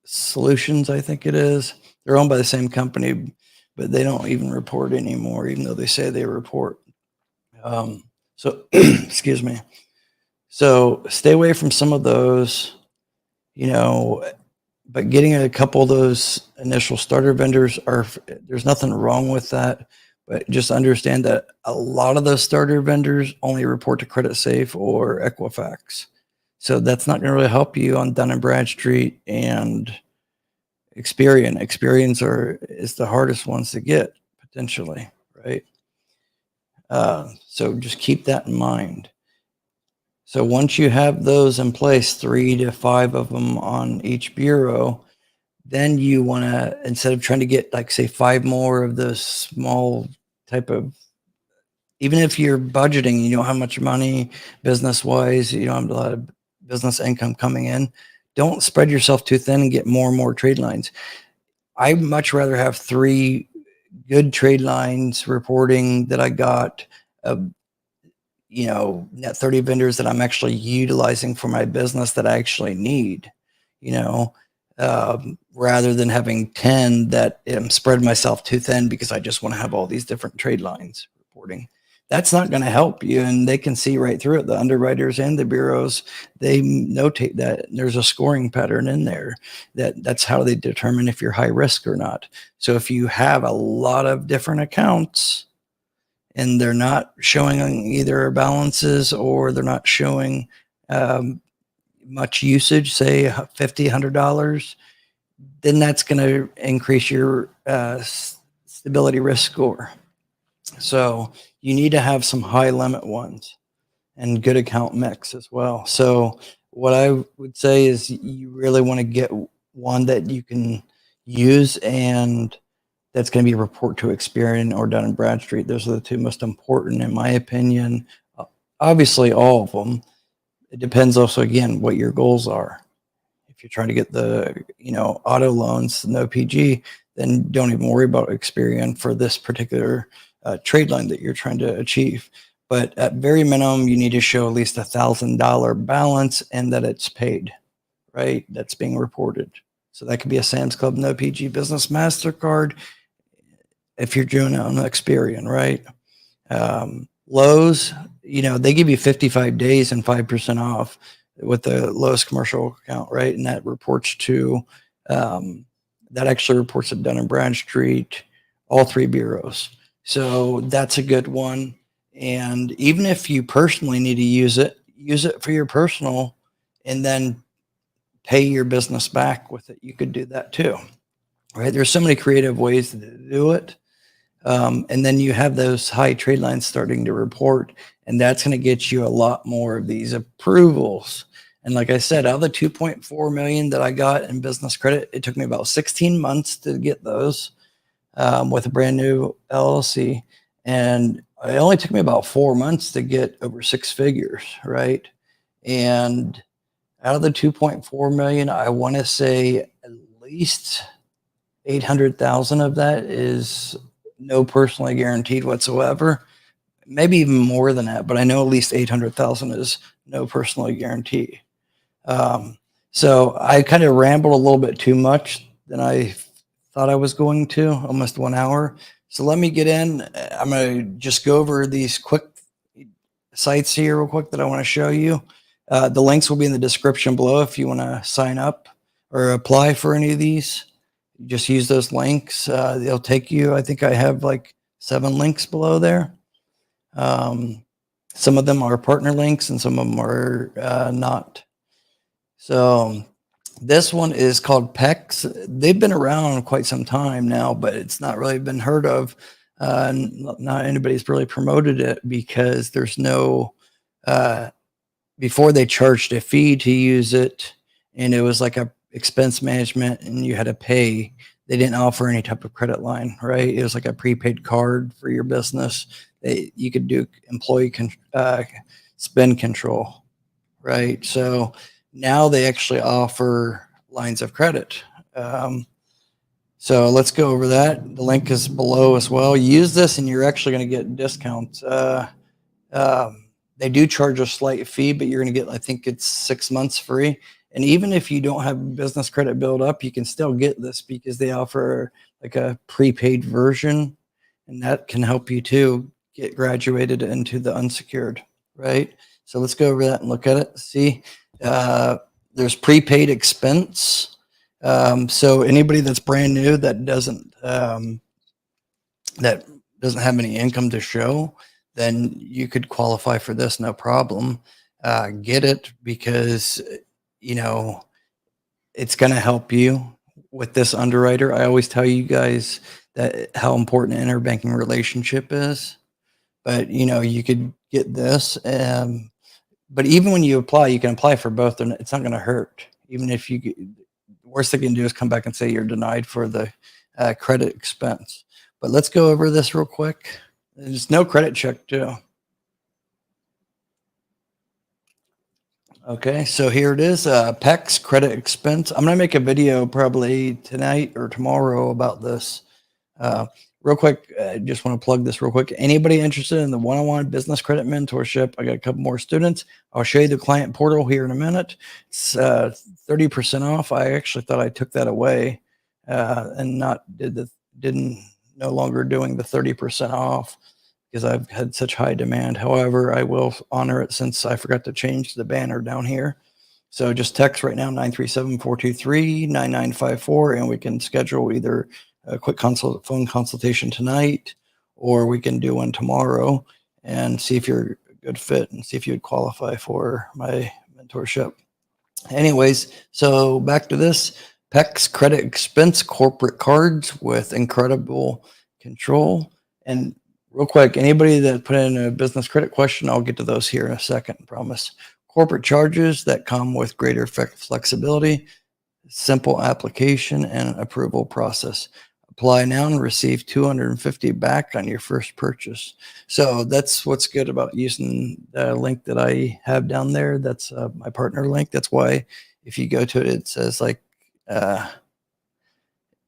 Solutions, I think it is. They're owned by the same company, but they don't even report anymore, even though they say they report. So, excuse me. So stay away from some of those, but getting a couple of those initial starter vendors there's nothing wrong with that. But just understand that a lot of those starter vendors only report to Credit Safe or Equifax. So that's not going to really help you on Dun and Bradstreet and Experian. Is the hardest ones to get potentially, right? So just keep that in mind. So once you have those in place, 3 to 5 of them on each bureau, then you want to, instead of trying to get like say 5 more of those small type of, even if you're budgeting, you don't have much money business wise, you don't have a lot of business income coming in, don't spread yourself too thin and get more and more trade lines. I'd much rather have 3 good trade lines reporting that I got, net 30 vendors that I'm actually utilizing for my business that I actually need, you know, rather than having 10 that I'm spread myself too thin because I just want to have all these different trade lines reporting. That's not going to help you. And they can see right through it. The underwriters and the bureaus, they notate that there's a scoring pattern in there that's how they determine if you're high risk or not. So if you have a lot of different accounts, and they're not showing either balances or they're not showing much usage, say $50, $100, then that's going to increase your stability risk score. So you need to have some high limit ones and good account mix as well. So what I would say is you really want to get one that you can use and that's going to be a report to Experian or Dun and Bradstreet. Those are the 2 most important, in my opinion. Obviously, all of them. It depends also, again, what your goals are. If you're trying to get the, auto loans, no PG, then don't even worry about Experian for this particular trade line that you're trying to achieve. But at very minimum, you need to show at least $1,000 balance and that it's paid, right? That's being reported. So that could be a Sam's Club, no PG business MasterCard, if you're doing it on Experian, right? Lowe's, they give you 55 days and 5% off with the Lowe's commercial account, right? And that reports to, that actually reports to Dun and Bradstreet, all 3 bureaus. So that's a good one. And even if you personally need to use it for your personal and then pay your business back with it. You could do that too, right? There's so many creative ways to do it. And then you have those high trade lines starting to report, and that's going to get you a lot more of these approvals. And like I said, out of the 2.4 million that I got in business credit, it took me about 16 months to get those with a brand new LLC. And it only took me about 4 months to get over 6 figures, right? And out of the 2.4 million, I want to say at least 800,000 of that is no personally guaranteed whatsoever. Maybe even more than that, but I know at least 800,000 is no personally guarantee. So I kind of rambled a little bit too much than I thought I was going to, almost 1 hour. So let me get in. I'm going to just go over these quick sites here real quick that I want to show you. The links will be in the description below if you want to sign up or apply for any of these. Just use those links. They'll take you, I think I have like 7 links below there. Some of them are partner links and some of them are not. So this one is called PEX. They've been around quite some time now, but it's not really been heard of. Not anybody's really promoted it because there's no, before they charged a fee to use it, and it was like a expense management and you had to pay. They didn't offer any type of credit line, right? It was like a prepaid card for your business. You could do employee spend control, right? So now they actually offer lines of credit. So let's go over that. The link is below as well. Use this and you're actually going to get discounts. They do charge a slight fee, but you're going to get, I think it's 6 months free. And even if you don't have business credit built up, you can still get this because they offer like a prepaid version, and that can help you too get graduated into the unsecured, right? So let's go over that and look at it. See, there's prepaid expense. So anybody that's brand new that doesn't have any income to show, then you could qualify for this, no problem. Get it because, you know, it's going to help you with this underwriter. I always tell you guys that how important an interbanking relationship is, but you could get this. But even when you apply, you can apply for both, and it's not going to hurt. Even if the worst they can do is come back and say you're denied for the credit expense. But let's go over this real quick. There's no credit check too. Okay, so here it is, PEX credit expense. I'm gonna make a video probably tonight or tomorrow about this. Uh, Real quick, I just want to plug this real quick. Anybody interested in the one-on-one business credit mentorship? I got a couple more students. I'll show you the client portal here in a minute. It's 30% off. I actually thought I took that away and didn't no longer doing the 30% off because I've had such high demand. However, I will honor it since I forgot to change the banner down here. So just text right now 937-423-9954 and we can schedule either a quick phone consultation tonight, or we can do one tomorrow and see if you're a good fit and see if you would qualify for my mentorship. Anyways, so back to this. PEX credit expense corporate cards with incredible control. And real quick, anybody that put in a business credit question, I'll get to those here in a second, promise. Corporate charges that come with greater flexibility, simple application and approval process. Apply now and receive 250 back on your first purchase. So that's what's good about using the link that I have down there. That's my partner link. That's why if you go to it, it says like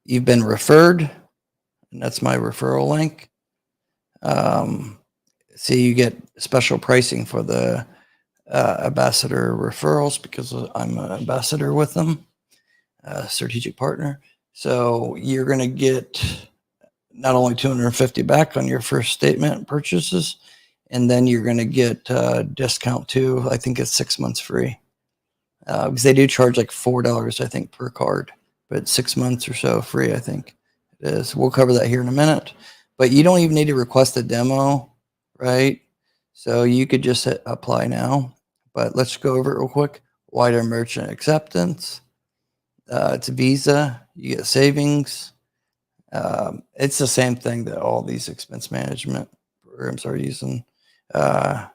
you've been referred, and that's my referral link. See, you get special pricing for the ambassador referrals because I'm an ambassador with them, strategic partner. So you're going to get not only 250 back on your first statement purchases, and then you're going to get discount too. I think it's 6 months free because they do charge like $4, I think, per card, but 6 months or so free, I think it is. We'll cover that here in a minute, but you don't even need to request a demo, right? So you could just hit apply now, but let's go over it real quick. Wider merchant acceptance. It's a Visa. You get savings. It's the same thing that all these expense management programs are using. Fintech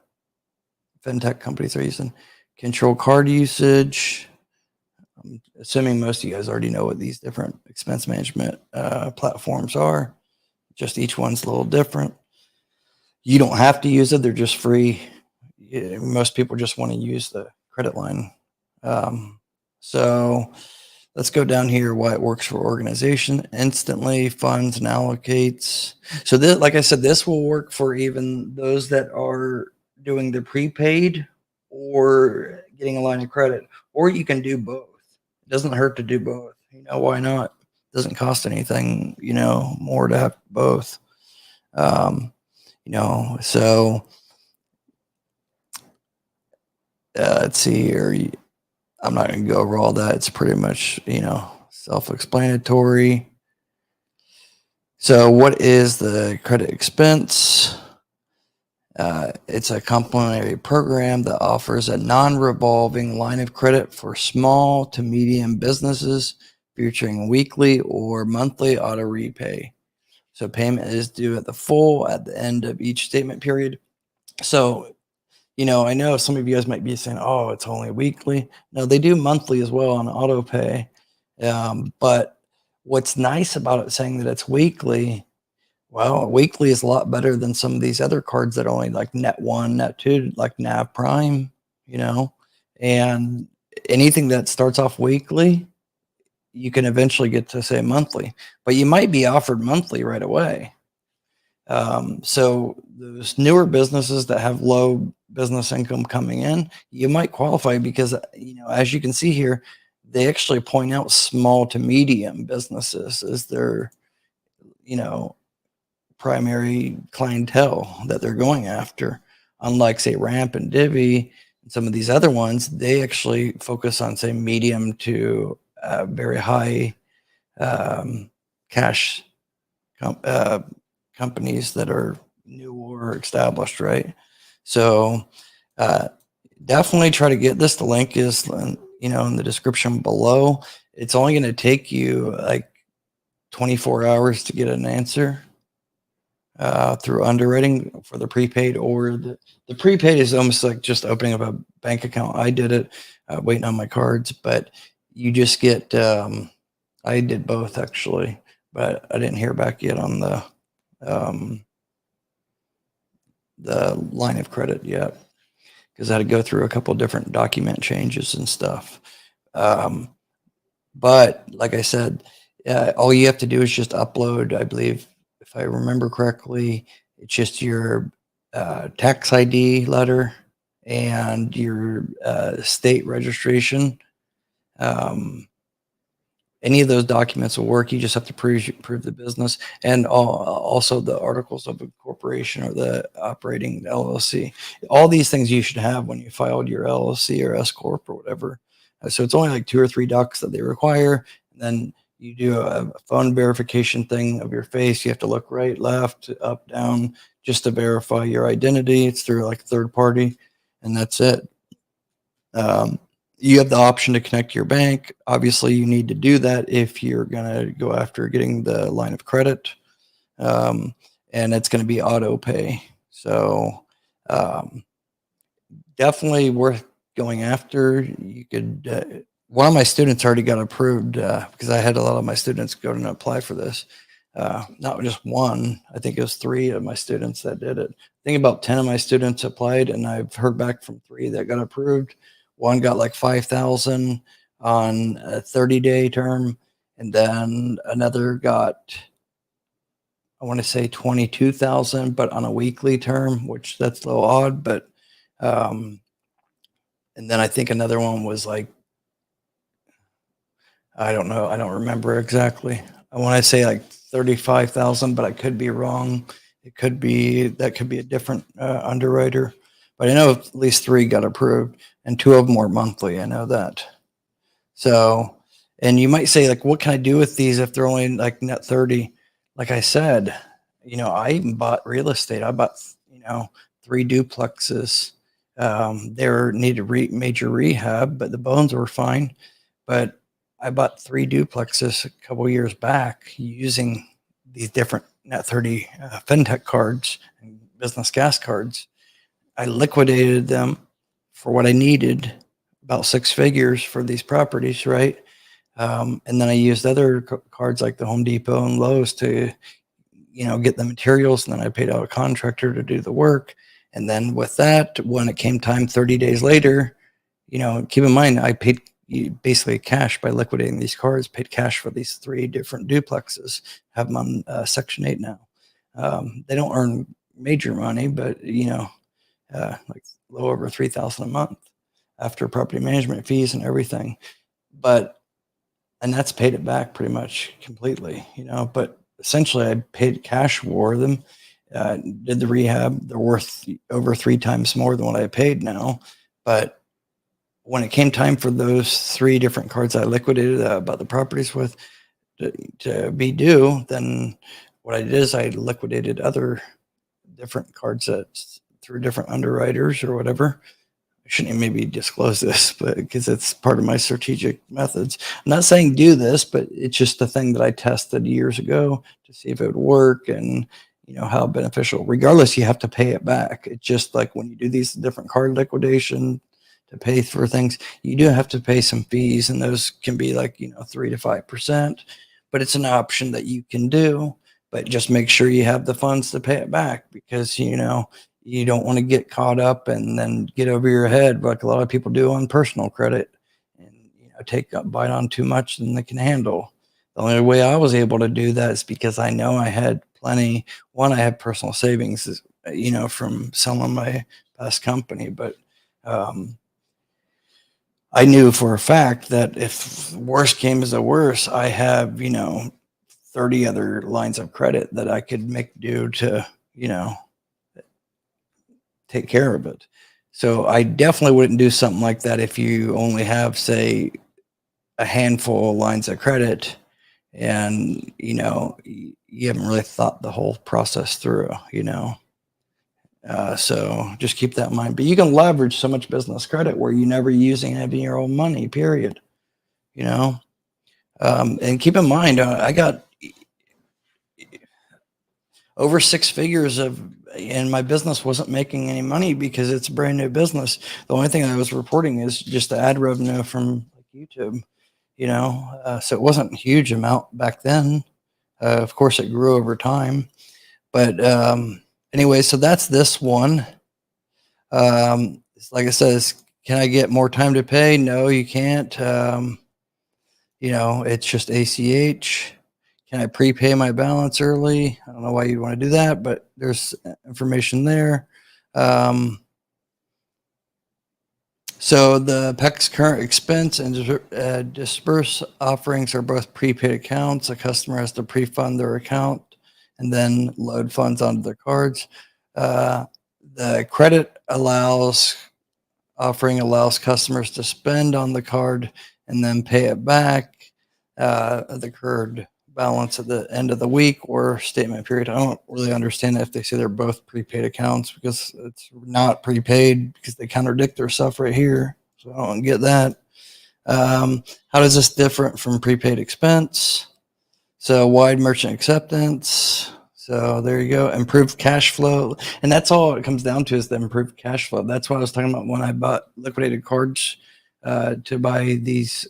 companies are using. Control card usage. I'm assuming most of you guys already know what these different expense management platforms are. Just each one's a little different. You don't have to use it. They're just free. Most people just want to use the credit line. So let's go down here. Why it works for organization. Instantly funds and allocates. So this, like I said, this will work for even those that are doing the prepaid or getting a line of credit, or you can do both. It doesn't hurt to do both. Why not? It doesn't cost anything, more to have both. So let's see here. I'm not going to go over all that. It's pretty much, self-explanatory. So what is the credit expense? It's a complimentary program that offers a non-revolving line of credit for small to medium businesses featuring weekly or monthly auto repay. So payment is due at the end of each statement period. So, I know some of you guys might be saying, oh, it's only weekly. No, they do monthly as well on auto pay. But what's nice about it saying that it's weekly, well, weekly is a lot better than some of these other cards that are only like net one, net two, like Nav Prime, and anything that starts off weekly, you can eventually get to say monthly, but you might be offered monthly right away. So those newer businesses that have low business income coming in, you might qualify because, as you can see here, they actually point out small to medium businesses as their, primary clientele that they're going after. Unlike, say, Ramp and Divvy and some of these other ones, they actually focus on, say, medium to very high cash companies that are new or established, right? So Definitely try to get this. The link is, in the description below. It's only going to take you like 24 hours to get an answer through underwriting for the prepaid, or the prepaid is almost like just opening up a bank account. I did it, waiting on my cards, but you just get, I did both actually, but I didn't hear back yet on um, the line of credit yet, because I had to go through a couple different document changes and stuff. Um, but like I said, all you have to do is just upload, I believe, if I remember correctly, it's just your tax ID letter and your state registration. Um, any of those documents will work. You just have to prove the business, and also the articles of incorporation or the operating LLC. All these things you should have when you filed your LLC or S corp or whatever. So it's only like 2 or 3 docs that they require. And then you do a phone verification thing of your face. You have to look right, left, up, down, just to verify your identity. It's through like a third party, and that's it. Um, you have the option to connect to your bank. Obviously, you need to do that if you're going to go after getting the line of credit, um, and it's going to be auto pay. So um, definitely worth going after. You could. One of my students already got approved because I had a lot of my students go and apply for this. Not just one, I think it was 3 of my students that did it. I think about 10 of my students applied, and I've heard back from 3 that got approved. One got like 5,000 on a 30-day term, and then another got, I want to say 22,000, but on a weekly term, which that's a little odd. But um, and then I think another one was like, I don't know. I don't remember exactly. I want to say like 35,000, but I could be wrong. That could be a different underwriter, but I know at least 3 got approved, and 2 of them were monthly. I know that. So, and you might say like, what can I do with these if they're only like net 30? Like I said, I even bought real estate. I bought, 3 duplexes. They needed major rehab, but the bones were fine. But I bought 3 duplexes a couple years back using these different net 30 fintech cards and business gas cards. I liquidated them for what I needed, about 6 figures for these properties, right? And then I used other cards like the Home Depot and Lowe's to, get the materials. And then I paid out a contractor to do the work. And then with that, when it came time 30 days later, keep in mind, I paid basically cash by liquidating these cards, paid cash for these 3 different duplexes, have them on Section 8 now. They don't earn major money, but, like a little over 3,000 a month after property management fees and everything. And that's paid it back pretty much completely, but essentially I paid cash for them, did the rehab. They're worth over 3 times more than what I paid now. But when it came time for those 3 different cards I liquidated, about the properties with, to be due, then what I did is I liquidated other different cards through different underwriters or whatever. I shouldn't maybe disclose this, but because it's part of my strategic methods. I'm not saying do this, but it's just a thing that I tested years ago to see if it would work, and how beneficial. Regardless, you have to pay it back. It's just like when you do these different card liquidation to pay for things, you do have to pay some fees, and those can be like 3 to 5%. But it's an option that you can do. But just make sure you have the funds to pay it back, because you don't want to get caught up and then get over your head like a lot of people do on personal credit, and take up bite on too much than they can handle. The only way I was able to do that is because I know I had plenty. One, I had personal savings, from selling my past company, but I knew for a fact that if worst came as a worst, I have 30 other lines of credit that I could make do to take care of it. So I definitely wouldn't do something like that if you only have, say, a handful of lines of credit, and you haven't really thought the whole process through. So just keep that in mind. But you can leverage so much business credit where you're never using any of your own money, period. You know, and keep in mind, I got over 6 figures and my business wasn't making any money because it's a brand new business. The only thing I was reporting is just the ad revenue from YouTube, so it wasn't a huge amount back then. Of course, it grew over time. But anyway, so that's this one. Like I said, can I get more time to pay? No, you can't. It's just ACH. Can I prepay my balance early? I don't know why you'd want to do that, but there's information there. So the PEC's current expense and disperse offerings are both prepaid accounts. A customer has to pre-fund their account and then load funds onto their cards. The credit offering allows customers to spend on the card and then pay it back the current balance at the end of the week or statement period. I don't really understand if they say they're both prepaid accounts, because it's not prepaid, because they contradict their stuff right here. So I don't get that. How does this different from prepaid expense? So wide merchant acceptance. So there you go. Improved cash flow. And that's all it comes down to, is the improved cash flow. That's what I was talking about when I bought liquidated cards to buy these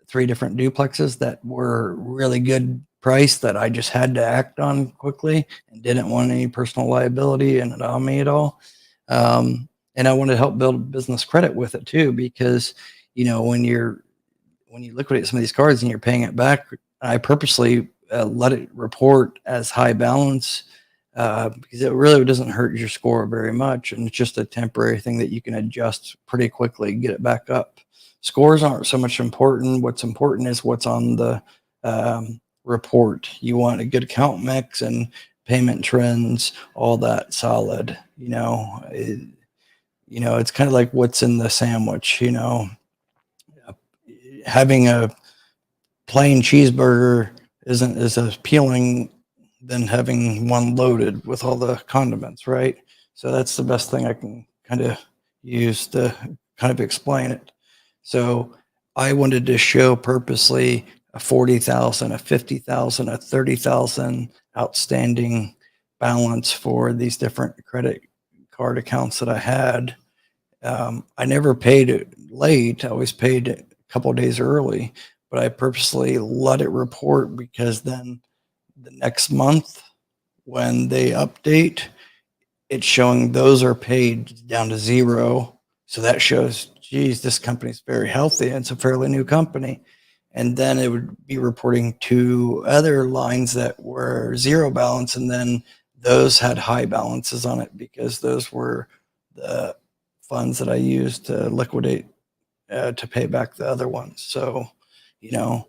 3 different duplexes that were really good price that I just had to act on quickly and didn't want any personal liability and it on me at all. And I wanted to help build business credit with it too, because when you liquidate some of these cards and you're paying it back, I purposely let it report as high balance because it really doesn't hurt your score very much, and it's just a temporary thing that you can adjust pretty quickly, get it back up. Scores aren't so much important. What's important is what's on the report. You want a good account mix and payment trends, all that solid. It's kind of like what's in the sandwich. Having a plain cheeseburger isn't as appealing than having one loaded with all the condiments, right? So that's the best thing I can kind of use to kind of explain it. So I wanted to show purposely a 40,000, a 50,000, a 30,000 outstanding balance for these different credit card accounts that I had. I never paid it late. I always paid a couple of days early, but I purposely let it report, because then the next month when they update, it's showing those are paid down to 0. So that shows, geez, this company's very healthy and it's a fairly new company. And then it would be reporting 2 other lines that were 0 balance, and then those had high balances on it because those were the funds that I used to liquidate to pay back the other ones. So, I'm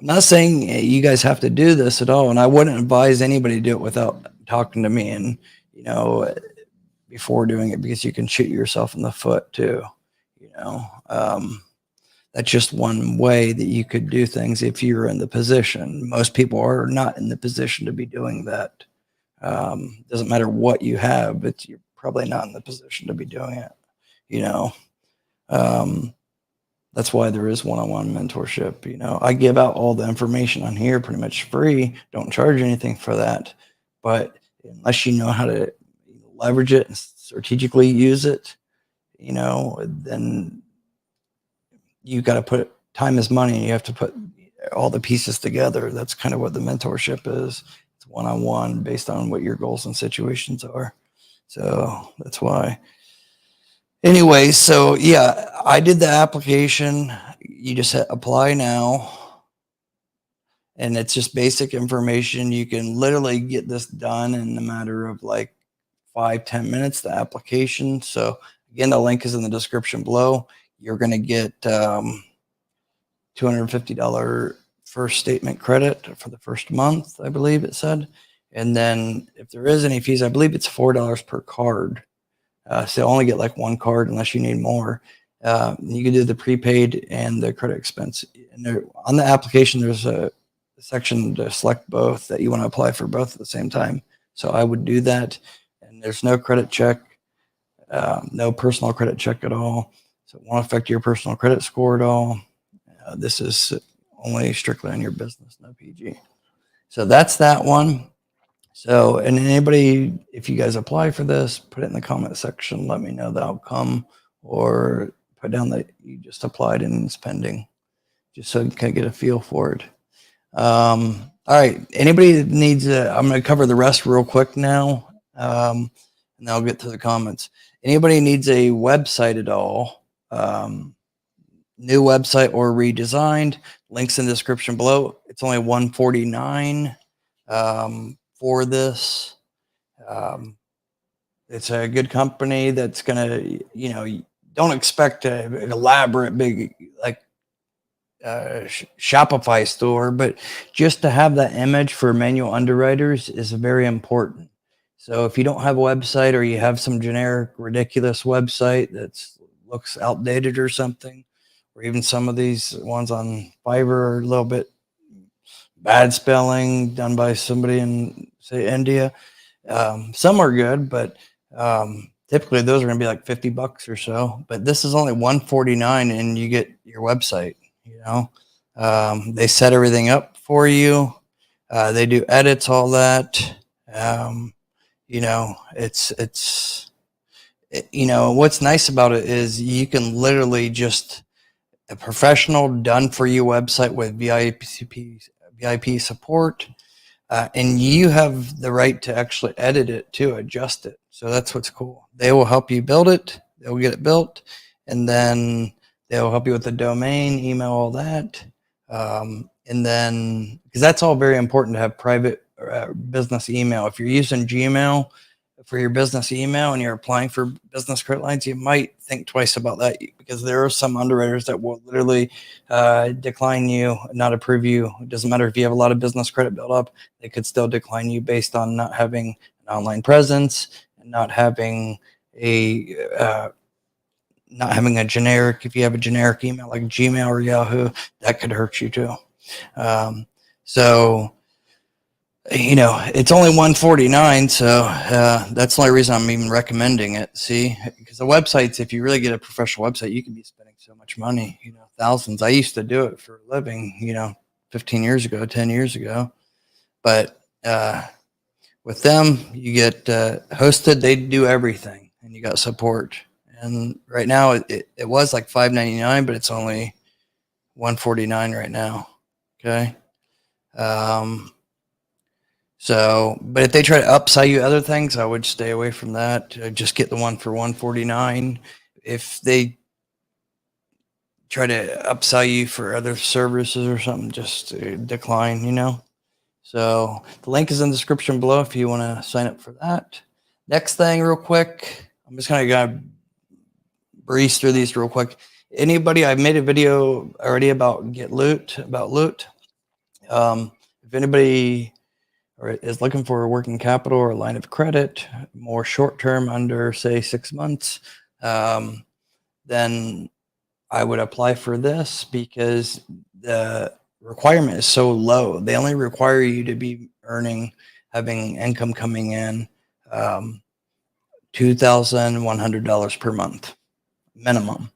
not saying you guys have to do this at all, and I wouldn't advise anybody to do it without talking to me and, before doing it, because you can shoot yourself in the foot too. That's just one way that you could do things if you're in the position. Most people are not in the position to be doing that. Doesn't matter what you have, but you're probably not in the position to be doing it. That's why there is one-on-one mentorship. I give out all the information on here pretty much free. Don't charge anything for that. But unless you know how to leverage it and strategically use it, then you got to put time is money, and you have to put all the pieces together. That's kind of what the mentorship is. It's one-on-one based on what your goals and situations are. So that's why. Anyway, so yeah, I did the application. You just hit apply now, and it's just basic information. You can literally get this done in a matter of like 5-10 minutes, the application. So again, the link is in the description below. You're going to get $250 first statement credit for the first month, I believe it said. And then if there is any fees, I believe it's $4 per card. So only get like 1 card unless you need more. You can do the prepaid and the credit expense. And on the application, there's a section to select both, that you want to apply for both at the same time. So I would do that. And there's no credit check. no personal credit check at all. So it won't affect your personal credit score at all. This is only strictly on your business, no PG. So that's that one. So, and anybody, if you guys apply for this, put it in the comment section. Let me know the outcome, or put down that you just applied and it's pending, just so you can get a feel for it. All right. Anybody that needs I'm going to cover the rest real quick now, and then I'll get to the comments. Anybody needs a website at all, new website or redesigned, links in the description below. It's only $149 for this. It's a good company that's going to, don't expect an elaborate big, like, Shopify store, but just to have that image for manual underwriters is very important. So if you don't have a website, or you have some generic ridiculous website that looks outdated or something, or even some of these ones on Fiverr are a little bit bad spelling, done by somebody in, say, India. Some are good, but typically those are going to be like $50 or so. But this is only $149, and you get your website. They set everything up for you. They do edits, all that. What's nice about it is you can literally just a professional done for you website with VIP support. And you have the right to actually edit it too, adjust it. So that's what's cool. They will help you build it. They'll get it built, and then they'll help you with the domain, email, all that. And then, because that's all very important to have private business email. If you're using Gmail for your business email and you're applying for business credit lines, you might think twice about that, because there are some underwriters that will literally decline you, not approve you. It doesn't matter if you have a lot of business credit built up, they could still decline you based on not having an online presence and not having a generic. If you have a generic email like Gmail or Yahoo, that could hurt you too. So it's only $149, so that's the only reason I'm even recommending it. See, because the websites, if you really get a professional website, you can be spending so much money, thousands. I used to do it for a living, 15 years ago, 10 years ago. But with them, you get hosted. They do everything, and you got support. And right now, it was like $5.99, but it's only $149 right now. Okay. So, but if they try to upsell you other things, I would stay away from that. Just get the one for $149. If they try to upsell you for other services or something, just decline, So the link is in the description below if you want to sign up for that. Next thing, real quick, I'm just kind of breeze through these real quick. I've made a video already about loot. If anybody is looking for a working capital or a line of credit, more short term, under say 6 months, then I would apply for this, because the requirement is so low. They only require you to be having income coming in $2,100 per month minimum,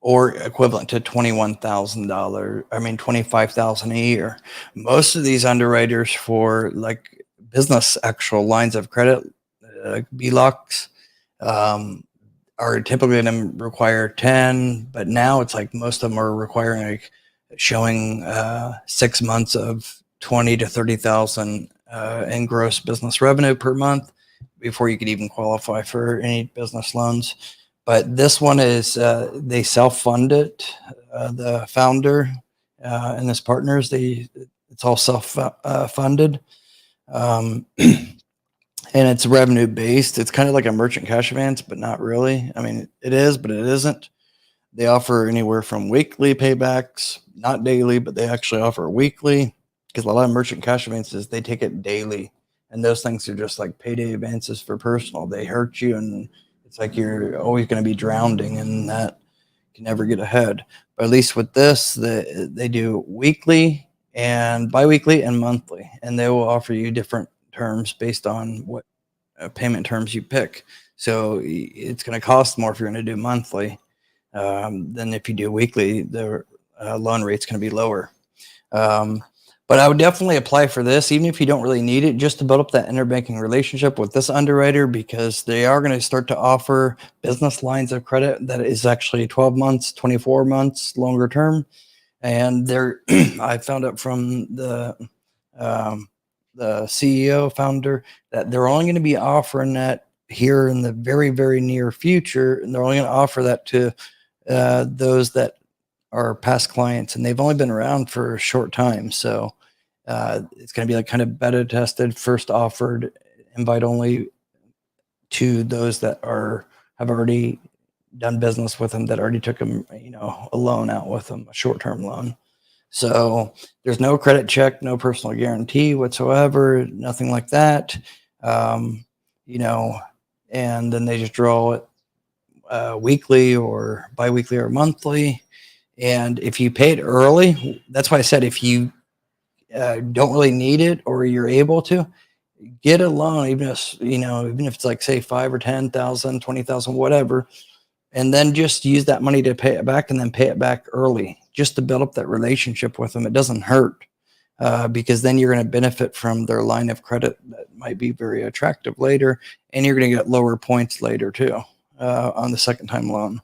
or equivalent to $25,000 a year. Most of these underwriters for like business actual lines of credit, BLOCs, are typically going to require 10, but now it's like most of them are requiring like showing 6 months of 20 to 30,000 in gross business revenue per month before you could even qualify for any business loans. But this one is they self-fund it. The founder and his partners, it's all self-funded. And it's revenue based. It's kind of like a merchant cash advance, but not really. I mean, it is, but it isn't. They offer anywhere from weekly paybacks, not daily, but they actually offer weekly, because a lot of merchant cash advances, they take it daily. And those things are just like payday advances for personal. They hurt you, and it's like you're always going to be drowning, and that can never get ahead. But at least with this, they do weekly and biweekly and monthly, and they will offer you different terms based on what payment terms you pick. So it's going to cost more if you're going to do monthly than if you do weekly. The loan rate's going to be lower. But I would definitely apply for this, even if you don't really need it, just to build up that interbanking relationship with this underwriter, because they are going to start to offer business lines of credit that is actually 12 months, 24 months longer term. And they're, I found out from the CEO founder that they're only going to be offering that here in the very, very near future. And they're only going to offer that to those that are past clients, and they've only been around for a short time. So it's going to be like kind of beta tested, first offered, invite only to those that have already done business with them, that already took them, a loan out with them, a short-term loan. So there's no credit check, no personal guarantee whatsoever, nothing like that. And then they just draw it weekly or biweekly or monthly. And if you pay it early, that's why I said if you don't really need it or you're able to, get a loan, even if it's like say 5 or 10,000, 20,000, whatever, and then just use that money to pay it back, and then pay it back early, just to build up that relationship with them. It doesn't hurt because then you're going to benefit from their line of credit that might be very attractive later, and you're going to get lower points later too on the second time loan.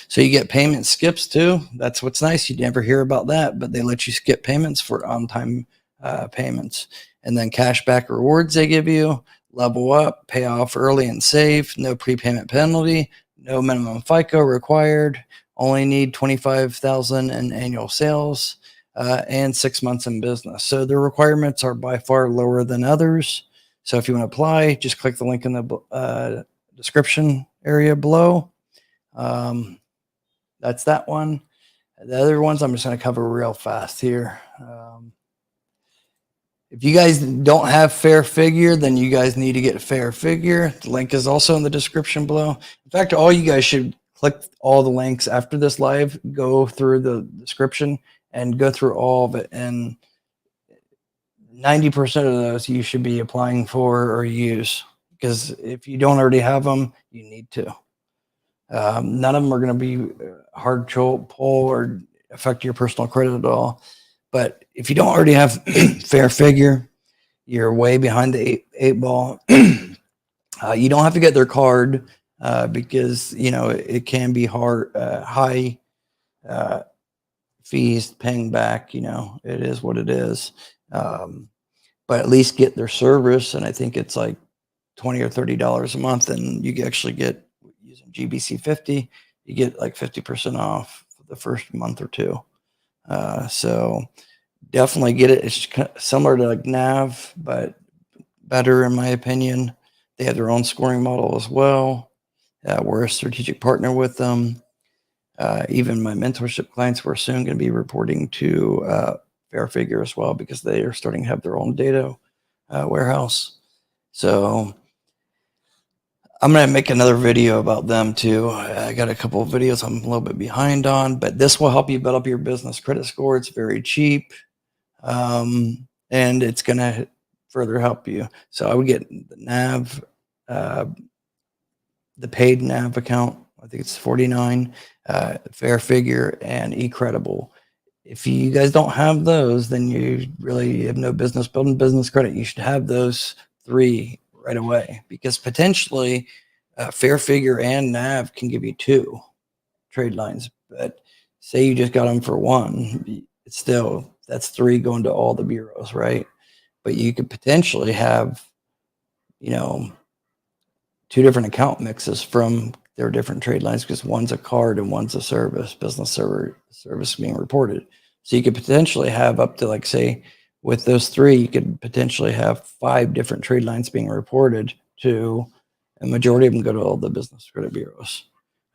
So you get payment skips too. That's what's nice. You never hear about that, but they let you skip payments for on-time payments. And then cashback rewards they give you, level up, pay off early and save, no prepayment penalty, no minimum FICO required, only need 25,000 in annual sales, and 6 months in business. So the requirements are by far lower than others. So if you want to apply, just click the link in the description area below. That's that one. The other ones I'm just going to cover real fast here. If you guys don't have Fair Figure, then you guys need to get Fair Figure. The link is also in the description below. In fact, all you guys should click all the links after this live, go through the description and go through all of it. And 90% of those you should be applying for or use, because if you don't already have them, you need to. None of them are going to be hard to pull or affect your personal credit at all. But if you don't already have Fair Figure, you're way behind the eight ball. You don't have to get their card because it can be high fees paying back. It is what it is. But at least get their service, and I think it's like $20 or $30 a month, and you can actually get, using GBC 50, you get like 50% off for the first month or two. So definitely get it. It's similar to like NAV, but better in my opinion. They have their own scoring model as well. We're a strategic partner with them. Even my mentorship clients, we're soon going to be reporting to Fair Figure as well, because they are starting to have their own data warehouse. So I'm going to make another video about them too. I got a couple of videos I'm a little bit behind on, but this will help you build up your business credit score. It's very cheap, and it's going to further help you. So I would get the NAV, the paid NAV account. I think it's 49, Fair Figure, and eCredible. If you guys don't have those, then you really have no business building business credit. You should have those 3 right away, because potentially Fair Figure and NAV can give you 2 trade lines. But say you just got them for 1, it's still, that's 3 going to all the bureaus, right? But you could potentially have, 2 different account mixes from their different trade lines, because one's a card and one's a service, business service being reported. So you could potentially have up to, like, say, with those 3, you could potentially have 5 different trade lines being reported to, a majority of them go to all the business credit bureaus.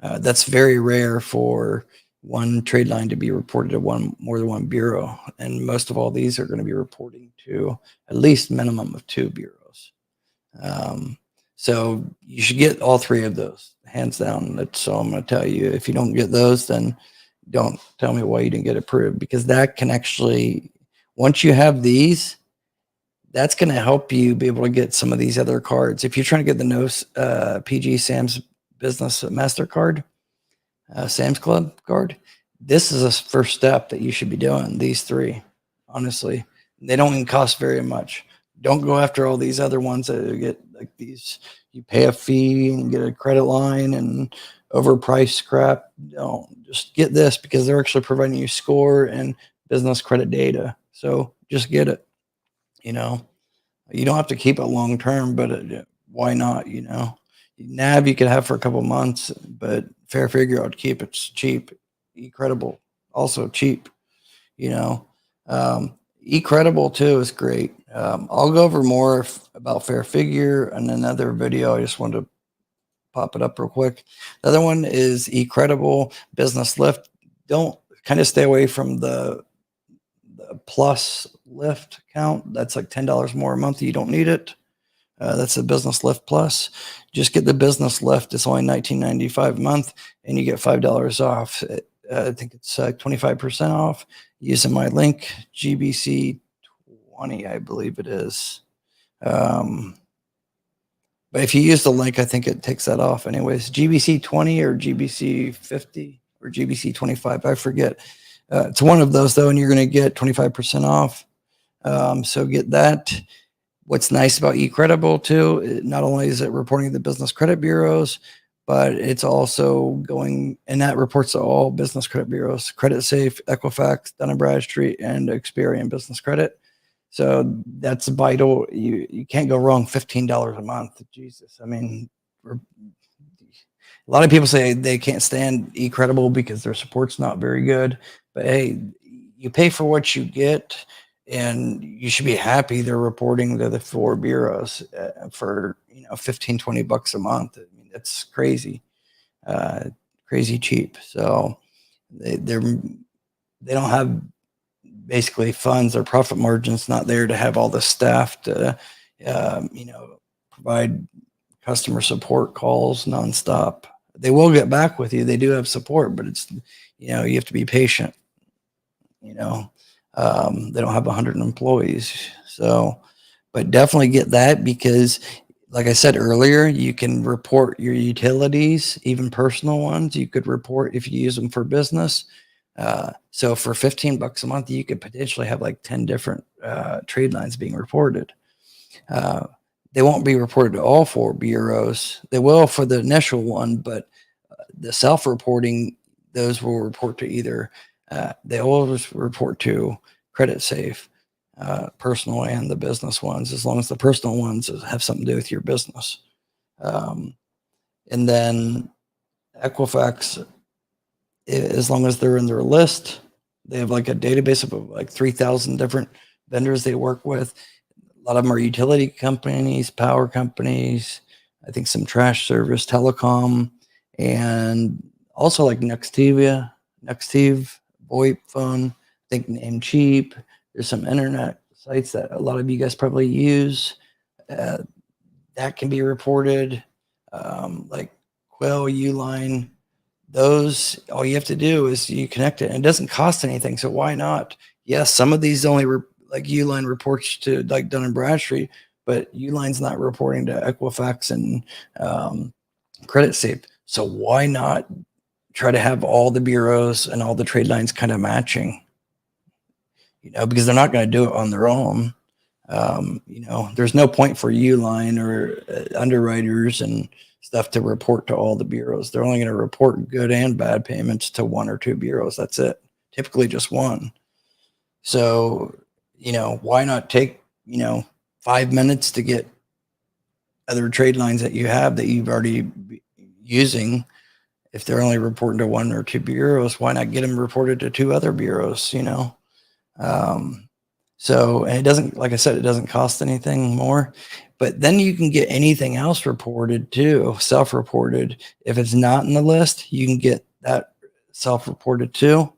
That's very rare for one trade line to be reported to more than one bureau. And most of all these are going to be reporting to at least minimum of 2 bureaus. So you should get all 3 of those, hands down. That's all I'm going to tell you. If you don't get those, then don't tell me why you didn't get approved, because that can actually, once you have these, That's going to help you be able to get some of these other cards. If you're trying to get the no PG Sam's Business MasterCard, Sam's Club card, this is a first step that you should be doing. These three, honestly, they don't even cost very much. Don't go after all these other ones that get like these. You pay a fee and get a credit line and overpriced crap. Don't just get this because they're actually providing you score and business credit data. So just get it. You know, you don't have to keep it long term, but why not? NAV you could have for a couple months, but fair figure I'd keep. It's cheap. Ecredible also cheap. You know, Ecredible too is great. I'll go over more about fair figure in another video. I just wanted to pop it up real quick. The other one is Ecredible Business Lift. Don't kind of stay away from the plus lift count. That's like $10 more a month. You don't need it. That's the Business Lift Plus. Just get the Business Lift. It's only $19.95 a month, and you get $5 off. I think it's 25% off using my link, GBC20, I believe it is. But if you use the link, I think it takes that off anyways. GBC20 or GBC50 or GBC25, I forget. It's one of those, though, and you're going to get 25% off. So get that. What's nice about Ecredible, too, not only is it reporting the business credit bureaus, but it's also going, and that reports to all business credit bureaus, Credit Safe, Equifax, Dun & Bradstreet, and Experian Business Credit. So that's vital. You can't go wrong. $15 a month. Jesus. I mean, a lot of people say they can't stand Ecredible because their support's not very good. But hey, you pay for what you get, and you should be happy they're reporting to the 4 bureaus for $15-20 a month. I mean, that's crazy, crazy cheap. So they don't have basically funds or profit margins not there to have all the staff to provide customer support calls nonstop. They will get back with you. They do have support, but it's you have to be patient. They don't have 100 employees. So, but definitely get that because, like I said earlier, you can report your utilities, even personal ones. You could report if you use them for business. So for $15 a month, you could potentially have like 10 different trade lines being reported. They won't be reported to all 4 bureaus. They will for the initial one, but the self-reporting, those will report to either they always report to Credit Safe, personal and the business ones, as long as the personal ones have something to do with your business. And then Equifax, as long as they're in their list, they have like a database of like 3,000 different vendors they work with. A lot of them are utility companies, power companies, I think some trash service, telecom, and also like Nextiv, VoIP phone, I think Namecheap. There's some internet sites that a lot of you guys probably use that can be reported, like Quell, Uline. Those, all you have to do is you connect it, and it doesn't cost anything. So why not? Yes, some of these only like Uline reports to like Dun & Bradstreet, but Uline's not reporting to Equifax and Credit Safe. So why not try to have all the bureaus and all the trade lines kind of matching? Because they're not going to do it on their own. There's no point for Uline or underwriters and stuff to report to all the bureaus. They're only going to report good and bad payments to 1 or 2 bureaus. That's it. Typically just one. So, why not take, 5 minutes to get other trade lines that you have that you've already using. If they're only reporting to 1 or 2 bureaus, why not get them reported to 2 other bureaus, So, and it doesn't, like I said, it doesn't cost anything more, but then you can get anything else reported too, self-reported. If it's not in the list, you can get that self-reported too.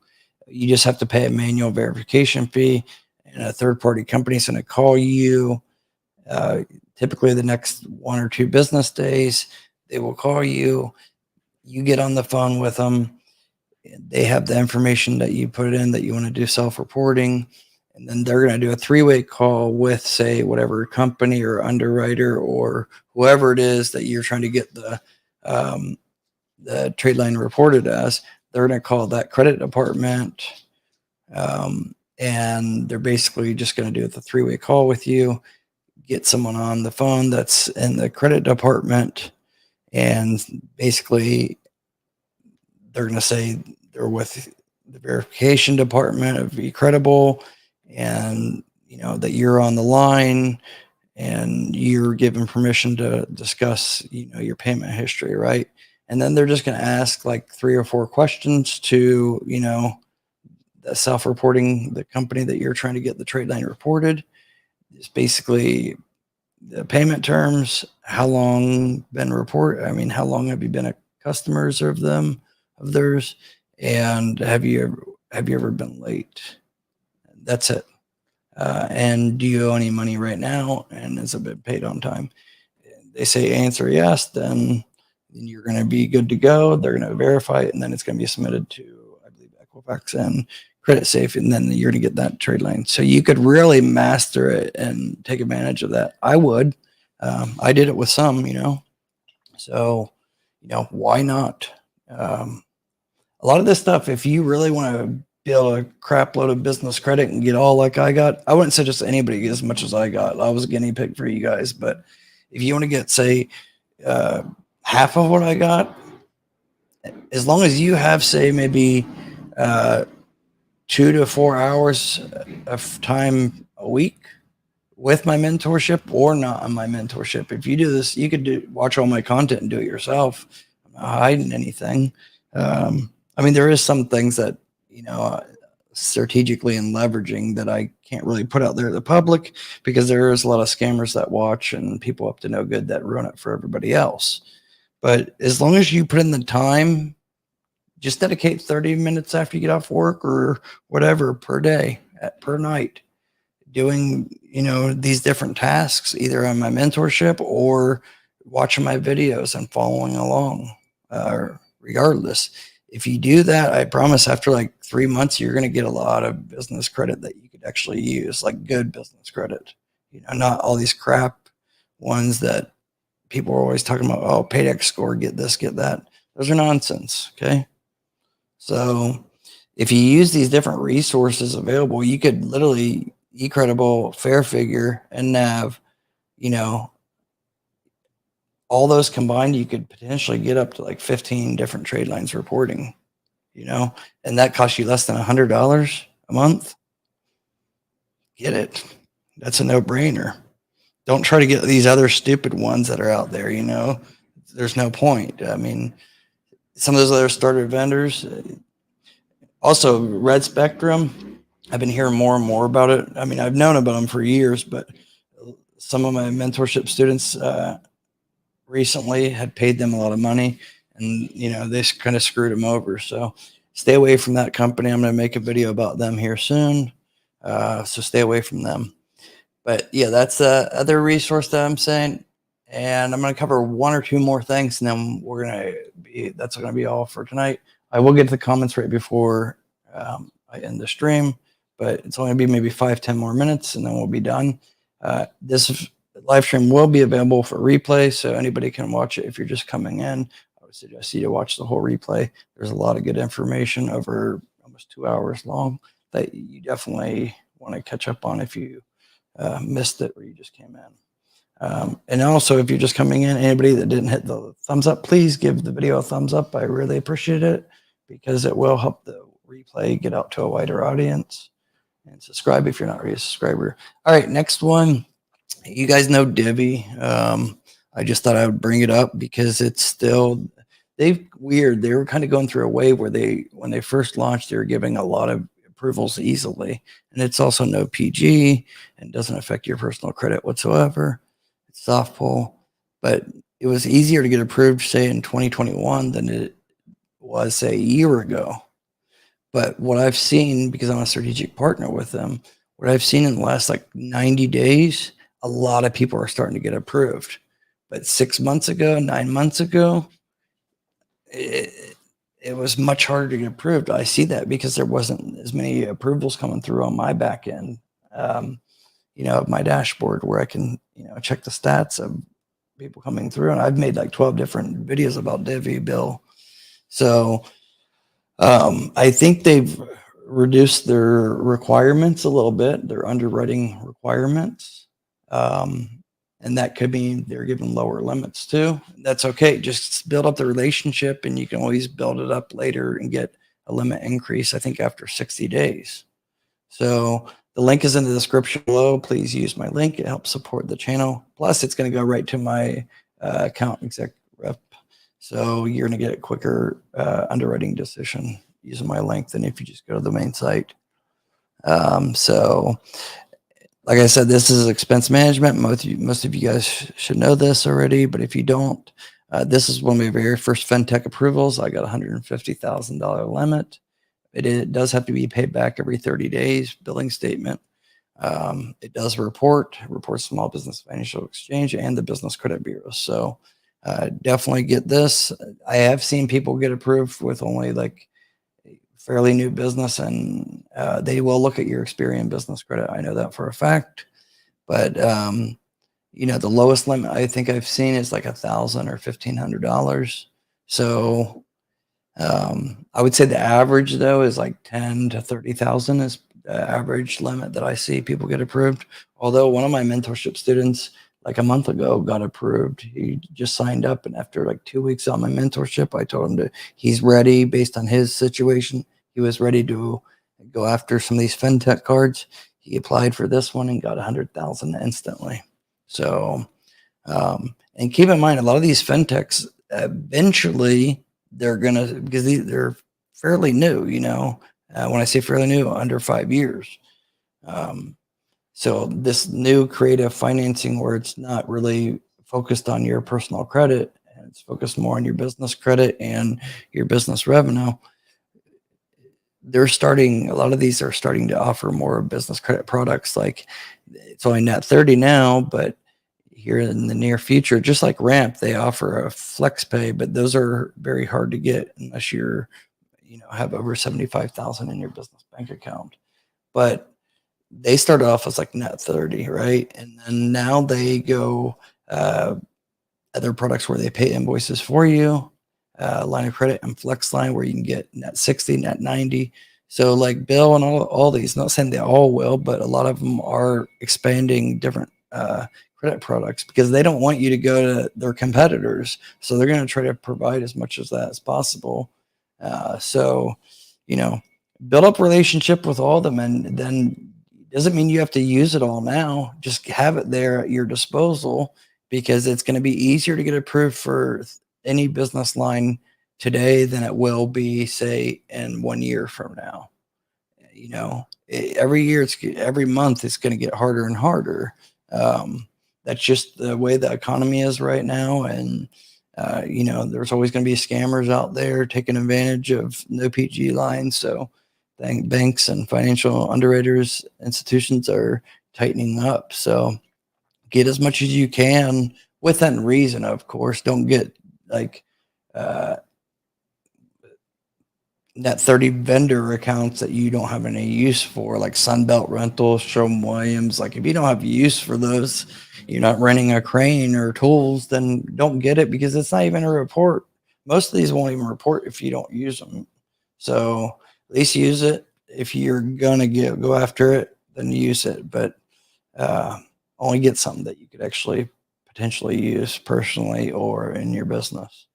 You just have to pay a manual verification fee, and a third-party company is going to call you. Typically the next 1 or 2 business days, they will call you. You get on the phone with them. They have the information that you put in that you want to do self-reporting, and then they're going to do a three-way call with, say, whatever company or underwriter or whoever it is that you're trying to get the trade line reported as. They're going to call that credit department, and they're basically just going to do the three-way call with you, get someone on the phone that's in the credit department, and basically they're going to say they're with the verification department of Be Credible, and that you're on the line and you're given permission to discuss your payment history, right? And then they're just going to ask like 3 or 4 questions to the self-reporting, the company that you're trying to get the trade line reported. It's basically the payment terms, how long how long have you been a customers of theirs, and have you ever been late? That's it. And do you owe any money right now, and has it been paid on time? They say answer yes, then you're going to be good to go. They're going to verify it, and then it's going to be submitted to, I believe, Equifax and Credit Safe, and then you're going to get that trade line. So you could really master it and take advantage of that. I would. I did it with some, so why not? A lot of this stuff, if you really want to build a crap load of business credit and get all like I got, I wouldn't suggest anybody get as much as I got. I was a guinea pig for you guys, but if you want to get, say, half of what I got, as long as you have, say, maybe 2 to 4 hours of time a week with my mentorship or not on my mentorship. If you do this, you could watch all my content and do it yourself. I'm not hiding anything. There is some things that, strategically and leveraging that I can't really put out there to the public, because there is a lot of scammers that watch and people up to no good that ruin it for everybody else. But as long as you put in the time, just dedicate 30 minutes after you get off work or whatever per day, per night, doing, these different tasks, either on my mentorship or watching my videos and following along. Regardless, if you do that, I promise after like 3 months, you're going to get a lot of business credit that you could actually use, like good business credit, not all these crap ones that people are always talking about. Oh, Paydex score, get this, get that. Those are nonsense. Okay. So if you use these different resources available, you could literally eCredible, Fair Figure, and Nav, all those combined, you could potentially get up to like 15 different trade lines reporting, and that costs you less than $100 a month. Get it. That's a no-brainer. Don't try to get these other stupid ones that are out there, there's no point. Some of those other starter vendors, also Red Spectrum, I've been hearing more and more about it. I've known about them for years, but some of my mentorship students recently had paid them a lot of money, and they kind of screwed them over. So stay away from that company. I'm going to make a video about them here soon, so stay away from them. But yeah, that's the other resource that I'm saying, and I'm going to cover 1 or 2 more things, and then that's going to be all for tonight. I will get to the comments right before I end the stream, but it's only going to be maybe 5-10 more minutes, and then we'll be done. This live stream will be available for replay, so anybody can watch it. If you're just coming in, I would suggest you to watch the whole replay. There's a lot of good information over almost 2 hours long that you definitely want to catch up on if you missed it or you just came in. And also, if you're just coming in, anybody that didn't hit the thumbs up, please give the video a thumbs up. I really appreciate it, because it will help the replay get out to a wider audience. And subscribe if you're not already a subscriber. All right, next one. You guys know Divvy. I just thought I would bring it up because it's still, they were kind of going through a wave where when they first launched, they were giving a lot of approvals easily. And it's also no PG and doesn't affect your personal credit whatsoever. It's soft pull, but it was easier to get approved, say, in 2021 than it was, say, a year ago. But what I've seen, because I'm a strategic partner with them, what I've seen in the last like 90 days, a lot of people are starting to get approved. But 6 months ago, 9 months ago, it it was much harder to get approved. I see that because there wasn't as many approvals coming through on my back end, of my dashboard where I can, check the stats of people coming through. And I've made like 12 different videos about Divvy Bill. So I think they've reduced their requirements a little bit, their underwriting requirements. And that could mean they're giving lower limits too. That's okay. Just build up the relationship and you can always build it up later and get a limit increase, I think, after 60 days. So the link is in the description below. Please use my link. It helps support the channel. Plus, it's going to go right to my account exec rep. So you're going to get a quicker underwriting decision using my link than if you just go to the main site. So like I said, this is expense management. Most of you guys should know this already, but if you don't, this is one of my very first FinTech approvals. I got a $150,000 limit. It does have to be paid back every 30 days, billing statement. It does reports Small Business Financial Exchange and the Business Credit Bureau. So definitely get this. I have seen people get approved with only like fairly new business, and they will look at your Experian Business Credit. I know that for a fact. But the lowest limit I think I've seen is like $1,000 or $1,500. So I would say the average though is like 10 to 30,000 is the average limit that I see people get approved. Although one of my mentorship students like a month ago got approved. He just signed up, and after like 2 weeks on my mentorship, I told him he's ready based on his situation. He was ready to go after some of these FinTech cards. He applied for this one and got 100,000 instantly. So, and keep in mind, a lot of these FinTechs eventually they're gonna, because they're fairly new. When I say fairly new, under 5 years. So this new creative financing where it's not really focused on your personal credit and it's focused more on your business credit and your business revenue, a lot of these are starting to offer more business credit products. Like it's only net 30 now, but here in the near future, just like Ramp, they offer a flex pay, but those are very hard to get unless you're, have over 75,000 in your business bank account. But they started off as like net 30, right? And then now they go other products where they pay invoices for you, line of credit and flex line where you can get net 60, net 90. So like Bill and all these, not saying they all will, but a lot of them are expanding different credit products because they don't want you to go to their competitors. So they're going to try to provide as much as that as possible. So, build up relationship with all of them, and then doesn't mean you have to use it all now. Just have it there at your disposal because it's going to be easier to get approved for any business line today than it will be, say, in 1 year from now. Every year, every month, it's going to get harder and harder. That's just the way the economy is right now. And, there's always going to be scammers out there taking advantage of no PG lines. So banks and financial underwriters institutions are tightening up. So get as much as you can within reason, of course. Don't get like net 30 vendor accounts that you don't have any use for, like Sunbelt Rentals, Sherwin-Williams. Like if you don't have use for those, you're not renting a crane or tools, then don't get it because it's not even a report. Most of these won't even report if you don't use them. So at least use it. If you're gonna go after it, then use it. But only get something that you could actually potentially use personally or in your business.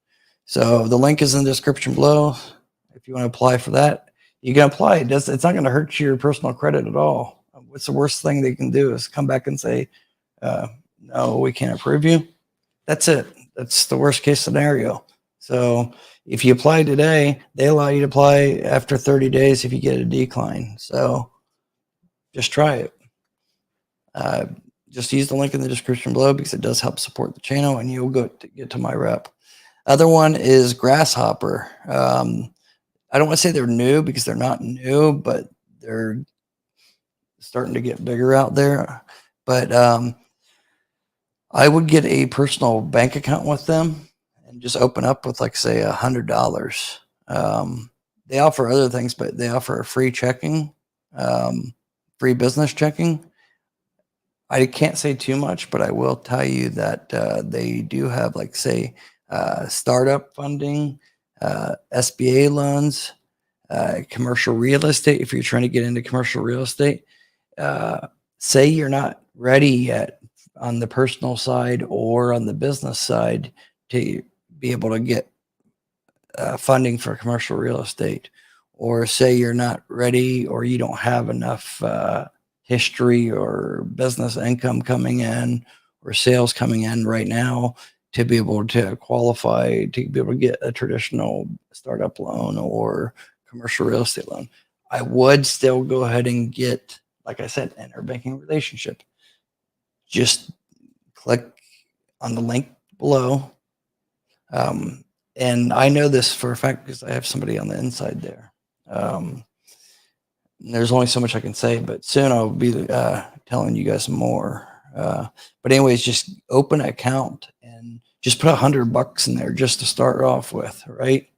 So the link is in the description below. If you want to apply for that, you can apply. It's not going to hurt your personal credit at all. What's the worst thing they can do is come back and say, no, we can't approve you. That's it. That's the worst case scenario. So if you apply today, they allow you to apply after 30 days if you get a decline. So just try it. Just use the link in the description below because it does help support the channel and you'll get to my rep. Other one is Grasshopper. I don't want to say they're new because they're not new, but they're starting to get bigger out there. But I would get a personal bank account with them and just open up with like say $100. They offer other things, but they offer a free checking, um, free business checking. I can't say too much, but I will tell you that they do have, like, say, startup funding, SBA loans, commercial real estate. If you're trying to get into commercial real estate, uh, say you're not ready yet on the personal side or on the business side to be able to get funding for commercial real estate, or say you're not ready or you don't have enough history or business income coming in or sales coming in right now to be able to qualify to be able to get a traditional startup loan or commercial real estate loan. I would still go ahead and get, like I said, an interbanking relationship. Just click on the link below. Um, and I know this for a fact because I have somebody on the inside there. There's only so much I can say, but soon I'll be telling you guys more. But anyways, just open an account and just put $100 in there just to start off with, right?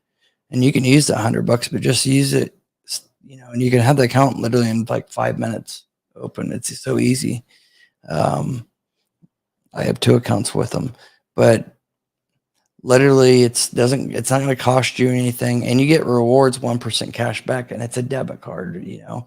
And you can use that $100, but just use it, and you can have the account literally in like 5 minutes open. It's so easy. I have 2 accounts with them, but literally it's not going to cost you anything, and you get rewards 1% cash back, and it's a debit card. A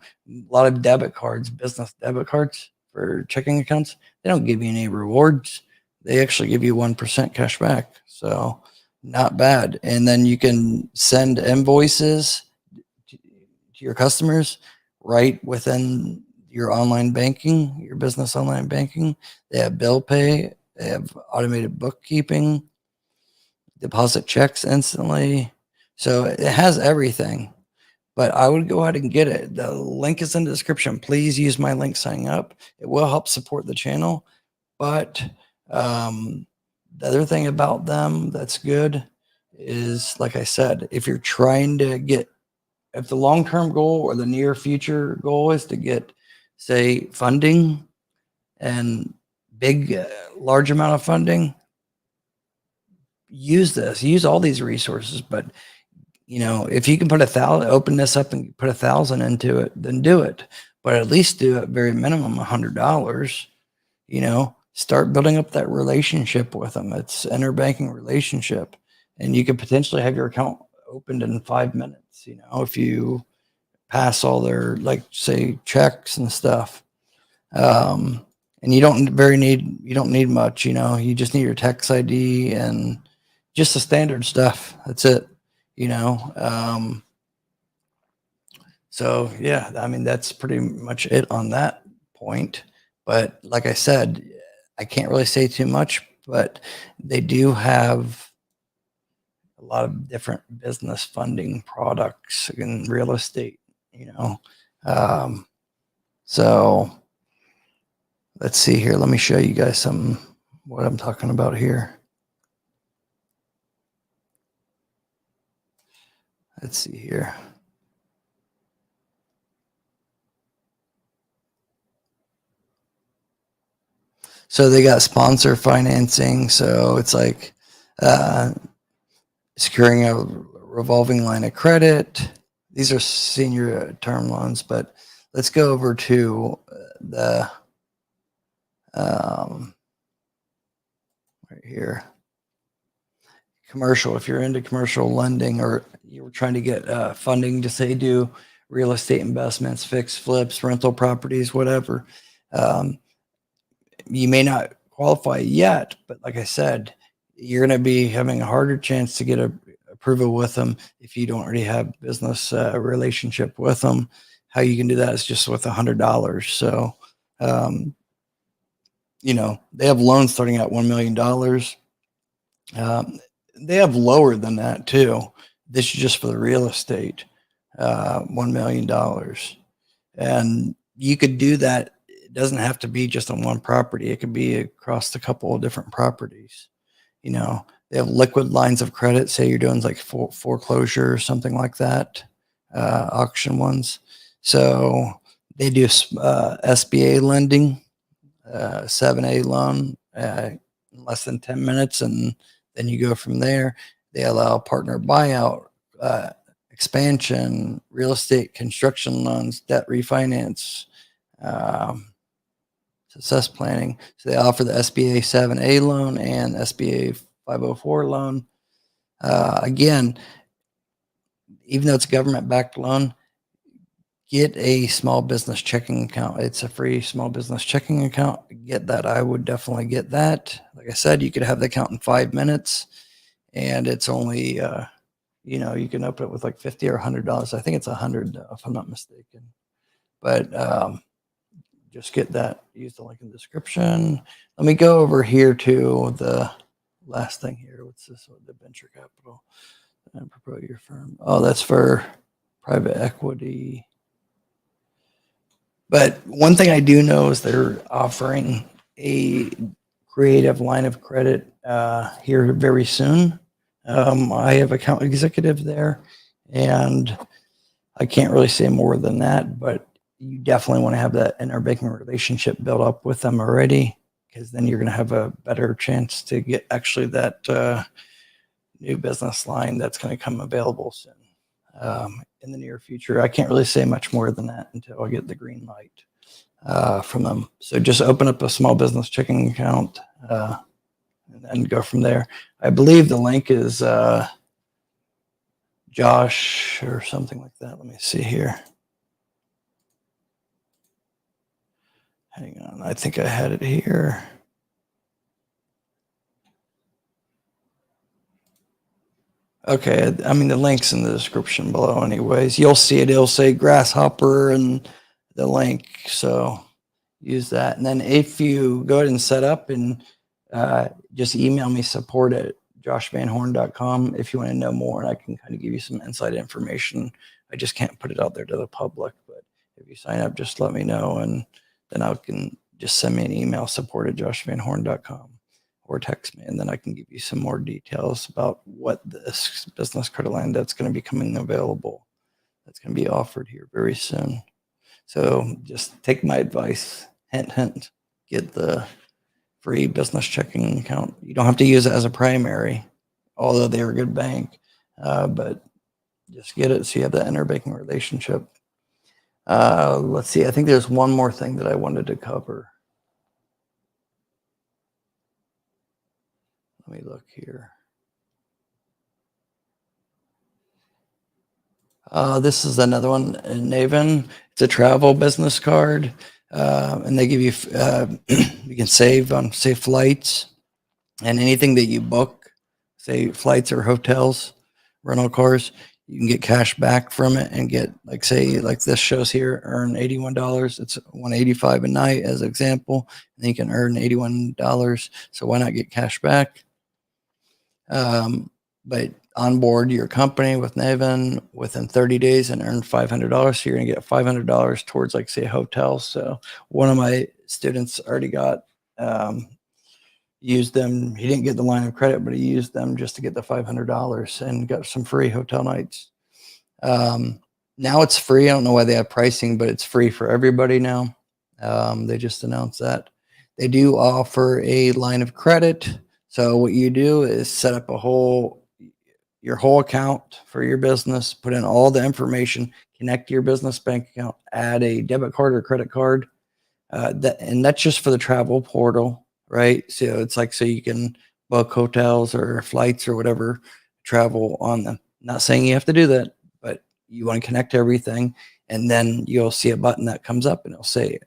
lot of debit cards, business debit cards for checking accounts, they don't give you any rewards. They actually give you 1% cash back, so not bad. And then you can send invoices to your customers right within your online banking, your business online banking. They have bill pay, they have automated bookkeeping, deposit checks instantly. So it has everything, but I would go ahead and get it. The link is in the description. Please use my link signing up. It will help support the channel. But the other thing about them that's good is, like I said, if you're trying to get, if the long-term goal or the near future goal is to get, say, funding and large amount of funding, use all these resources. But if you can put 1,000, open this up and put 1,000 into it, then do it. But at least do at very minimum $100. Start building up that relationship with them. It's interbanking relationship, and you could potentially have your account opened in 5 minutes. If you pass all their, like, say, checks and stuff. And you don't need much. You just need your tax ID and just the standard stuff. That's it. So yeah, I mean, that's pretty much it on that point. But like I said, I can't really say too much, but they do have a lot of different business funding products in real estate, so let's see here. Let me show you guys what I'm talking about here. Let's see here. So they got sponsor financing. So it's like securing a revolving line of credit. These are senior term loans, but let's go over to the right here. Commercial. If you're into commercial lending, or you're trying to get funding to, say, do real estate investments, fix flips, rental properties, whatever, you may not qualify yet, but like I said, you're going to be having a harder chance to get approval with them if you don't already have business relationship with them. How you can do that is just with $100. So, they have loans starting at $1 million. They have lower than that too. This is just for the real estate, $1 million. And you could do that. It doesn't have to be just on one property. It could be across a couple of different properties. They have liquid lines of credit. Say you're doing like foreclosure or something like that, auction ones. So they do SBA lending, 7A loan, in less than 10 minutes. And then you go from there. They allow partner buyout expansion, real estate, construction loans, debt refinance, success planning. So they offer the SBA 7A loan and SBA 504 loan. Again, even though it's a government-backed loan, get a small business checking account. It's a free small business checking account. Get that. I would definitely get that. Like I said, you could have the account in 5 minutes, and it's only, you can open it with like $50 or $100. I think it's $100 if I'm not mistaken. But just get that. Use the link in the description. Let me go over here to the last thing here. What's this one? The venture capital and promote your firm. Oh, that's for private equity. But one thing I do know is they're offering a creative line of credit here very soon. I have account executive there, and I can't really say more than that, but you definitely want to have that interbanking relationship built up with them already, because then you're going to have a better chance to get actually that new business line that's going to come available soon in the near future. I can't really say much more than that until I get the green light from them. So just open up a small business checking account and then go from there. I believe the link is Josh or something like that. Let me see here. Hang on. I think I had it here. Okay. I mean, the link's in the description below anyways. You'll see it. It'll say Grasshopper and the link. So use that. And then if you go ahead and set up and just email me support@joshvanhorn.com if you want to know more, and I can kind of give you some inside information. I just can't put it out there to the public, but if you sign up, just let me know, and then I can just send me an email, support@joshvanhorn.com, or text me, and then I can give you some more details about what this business credit line that's going to be coming available, that's going to be offered here very soon. So just take my advice. Hint, hint. Get the free business checking account. You don't have to use it as a primary, although they're a good bank, but just get it so you have that interbanking relationship. Let's see. I think there's one more thing that I wanted to cover. Let me look here. This is another one, Naven. It's a travel business card, and they give you you can save on flights and anything that you book, say flights or hotels, rental cars. You can get cash back from it and get, like, say, like this shows here, earn $81. It's $185 a night as an example, and you can earn $81. So why not get cash back? But onboard your company with Naven within 30 days and earn $500. So you're going to get $500 towards, like, say, hotels. So one of my students already got, used them. He didn't get the line of credit, but he used them just to get the $500 and got some free hotel nights. Now it's free. I don't know why they have pricing, but it's free for everybody now. They just announced that. They do offer a line of credit. So what you do is set up your whole account for your business, put in all the information, connect to your business bank account, add a debit card or credit card. And that's just for the travel portal, right? So it's like, so you can book hotels or flights or whatever, travel on them. Not saying you have to do that, but you want to connect to everything. And then you'll see a button that comes up and it'll say,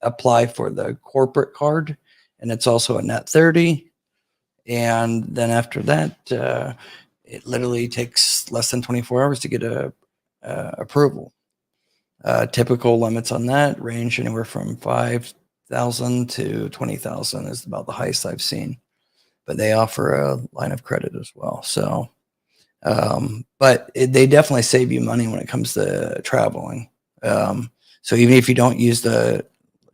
apply for the corporate card. And it's also a net 30. And then after that, it literally takes less than 24 hours to get a approval. Typical limits on that range anywhere from 5,000 to 20,000 is about the highest I've seen. But they offer a line of credit as well. So, but they definitely save you money when it comes to traveling. So even if you don't use the,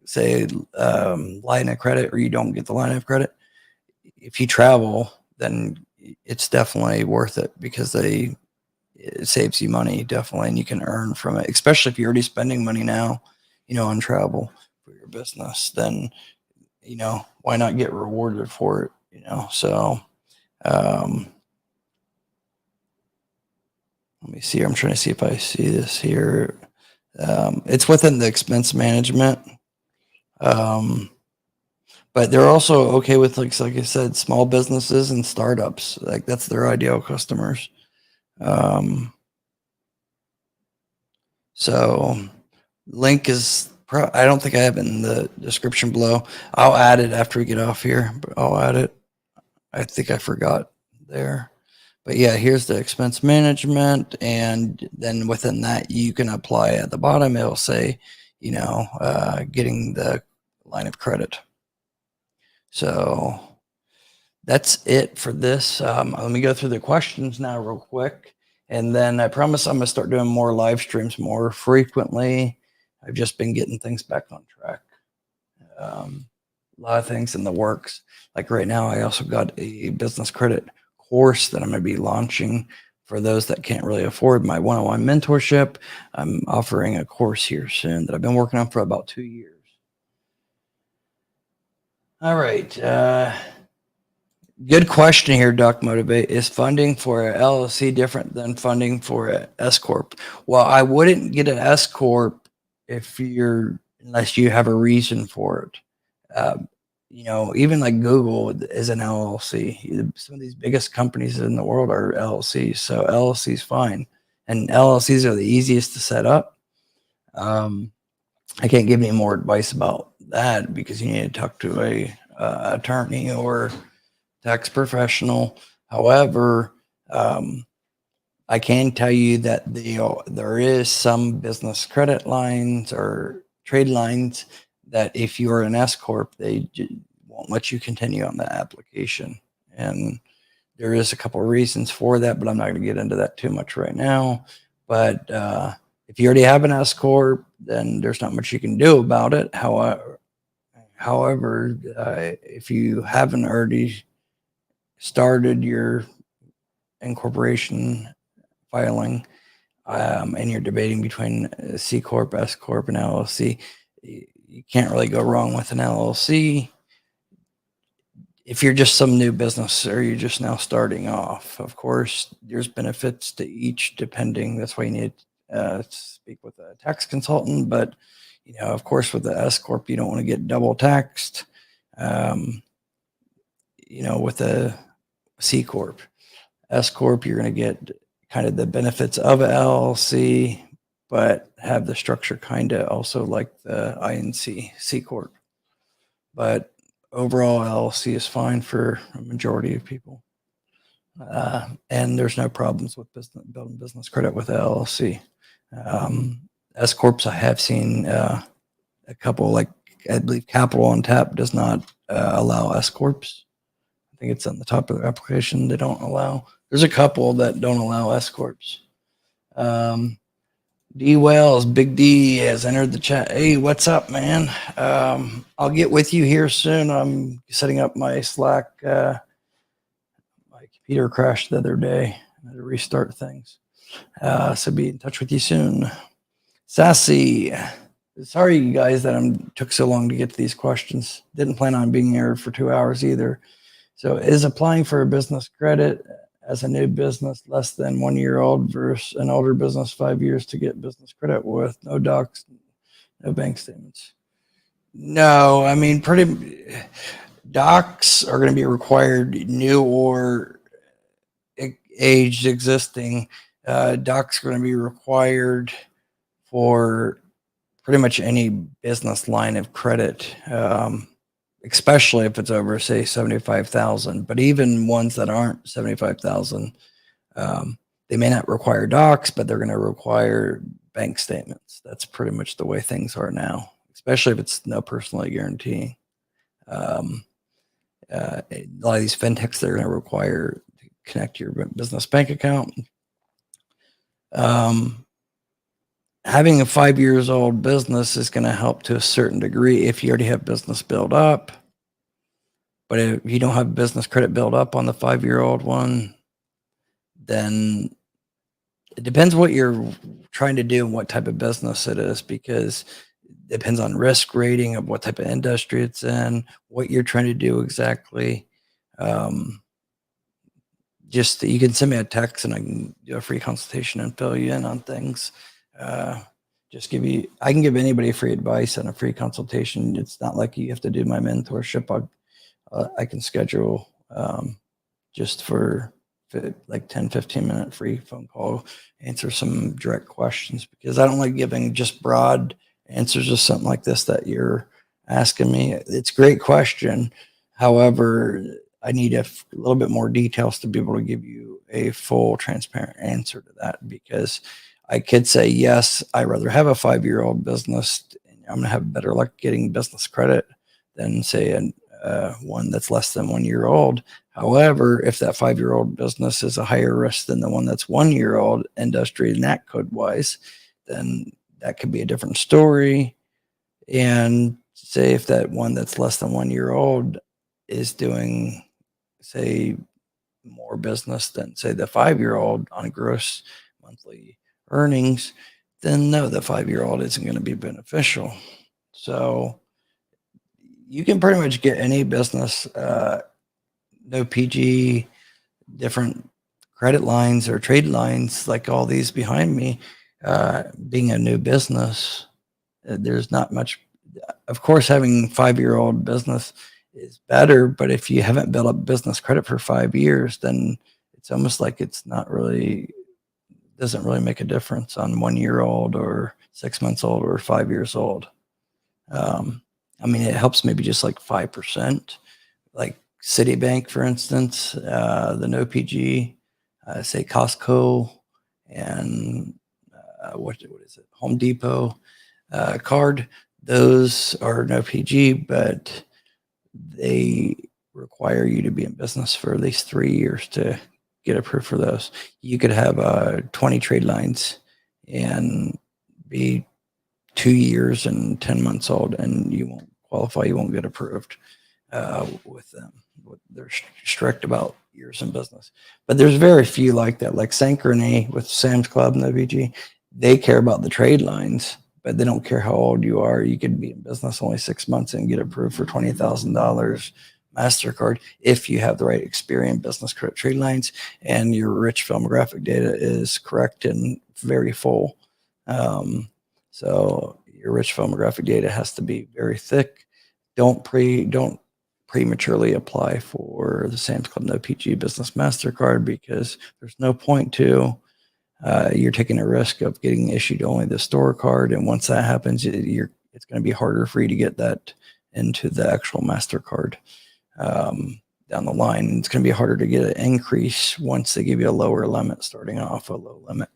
say, line of credit, or you don't get the line of credit, if you travel, then it's definitely worth it, because it saves you money, definitely, and you can earn from it, especially if you're already spending money now, on travel for your business. Then, why not get rewarded for it? So, Let me see. I'm trying to see if I see this here. It's within the expense management. But they're also okay with, like I said, small businesses and startups. Like that's their ideal customers. Um, so link is, I don't think I have it in the description below. I'll add it after we get off here, but I'll add it. I think I forgot there. But yeah, here's the expense management. And then within that, you can apply at the bottom. It'll say, getting the line of credit. So that's it for this. Let me go through the questions now real quick. And then I promise I'm going to start doing more live streams more frequently. I've just been getting things back on track. A lot of things in the works. Like right now, I also got a business credit course that I'm going to be launching for those that can't really afford my one-on-one mentorship. I'm offering a course here soon that I've been working on for about 2 years. All right. Good question here, Doc Motivate. Is funding for a LLC different than funding for a S corp? Well, I wouldn't get an S corp unless you have a reason for it. Even like Google is an LLC. Some of these biggest companies in the world are LLCs, so LLC is fine, and LLCs are the easiest to set up. I can't give any more advice about that because you need to talk to a attorney or tax professional. However, I can tell you that there is some business credit lines or trade lines that if you are an S corp, they won't let you continue on the application. And there is a couple of reasons for that, but I'm not going to get into that too much right now. But if you already have an S corp, then there's not much you can do about it. However, if you haven't already started your incorporation filing, and you're debating between C corp, S corp, and LLC, you can't really go wrong with an LLC. If you're just some new business or you're just now starting off, of course, there's benefits to each depending. That's why you need to speak with a tax consultant. But of course, with the S corp, you don't want to get double taxed. With a C corp. S corp, you're going to get kind of the benefits of a LLC, but have the structure kind of also like the INC C corp. But overall, LLC is fine for a majority of people, and there's no problems with building business credit with LLC. S corps, I have seen a couple, like I believe Capital on Tap does not allow S corps. I think it's on the top of the application. They don't allow. There's a couple that don't allow S corps. D Wells, Big D has entered the chat. Hey, what's up, man? I'll get with you here soon. I'm setting up my Slack. My computer crashed the other day. I had to restart things. So be in touch with you soon. Sassy. Sorry, you guys, that I took so long to get to these questions. Didn't plan on being here for 2 hours either. So is applying for a business credit as a new business less than 1 year old versus an older business 5 years to get business credit with no docs, no bank statements? No, I mean, docs are going to be required new or aged existing. Docs are going to be required for pretty much any business line of credit. Especially if it's over, say, 75,000. But even ones that aren't 75,000, they may not require docs, but they're going to require bank statements. That's pretty much the way things are now, especially if it's no personal guarantee. A lot of these fintechs, they're going to require to connect your business bank account. Having a 5 years old business is going to help to a certain degree if you already have business built up. But if you don't have business credit built up on the 5-year-old one, then it depends what you're trying to do and what type of business it is, because it depends on risk rating of what type of industry it's in, what you're trying to do exactly. just you can send me a text and I can do a free consultation and fill you in on things. Uh, just give you, I can give anybody free advice and a free consultation. It's not like you have to do my mentorship. I can schedule just for like 10-15 minute free phone call, answer some direct questions, because I don't like giving just broad answers to something like this that you're asking me. It's a great question. However, I need a little bit more details to be able to give you a full transparent answer to that, because I could say, yes, I'd rather have a 5-year-old business and I'm going to have better luck getting business credit than say one that's less than 1 year old. However, if that 5-year-old business is a higher risk than the one that's 1 year old, industry and NAC code wise, then that could be a different story. And say if that one that's less than 1 year old is doing, say, more business than, say, the 5-year old on gross monthly earnings, then no, the 5-year old isn't going to be beneficial. So you can pretty much get any business, no PG, different credit lines or trade lines, like all these behind me, being a new business. There's not much. Of course, having 5-year-old business is better, but if you haven't built up business credit for 5 years, then it's almost like it's not really, doesn't really make a difference on 1 year old or 6 months old or 5 years old. I mean, it helps maybe just like 5%, like Citibank, for instance, the no PG, say Costco, and what is it, Home Depot card. Those are no PG, but they require you to be in business for at least 3 years to get approved for those. You could have 20 trade lines and be 2 years and 10 months old, and you won't qualify. You won't get approved with them. They're strict about years in business, but there's very few like that. Like Synchrony with Sam's Club and the VG, they care about the trade lines, but they don't care how old you are. You could be in business only 6 months and get approved for $20,000 MasterCard if you have the right Experian Business Credit trade lines and your rich filmographic data is correct and very full. So your rich filmographic data has to be very thick. Don't prematurely apply for the Sam's Club No PG Business MasterCard, because there's no point to. You're taking a risk of getting issued only the store card, and once that happens, it's going to be harder for you to get that into the actual MasterCard down the line. It's going to be harder to get an increase once they give you a lower limit, starting off a low limit.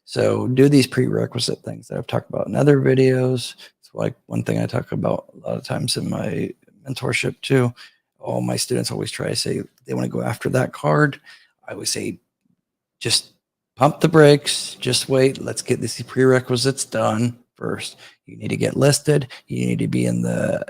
So do these prerequisite things that I've talked about in other videos. It's like one thing I talk about a lot of times in my mentorship too. All my students always try to say they want to go after that card. I always say, just pump the brakes, just wait. Let's get these prerequisites done first. You need to get listed. You need to be in the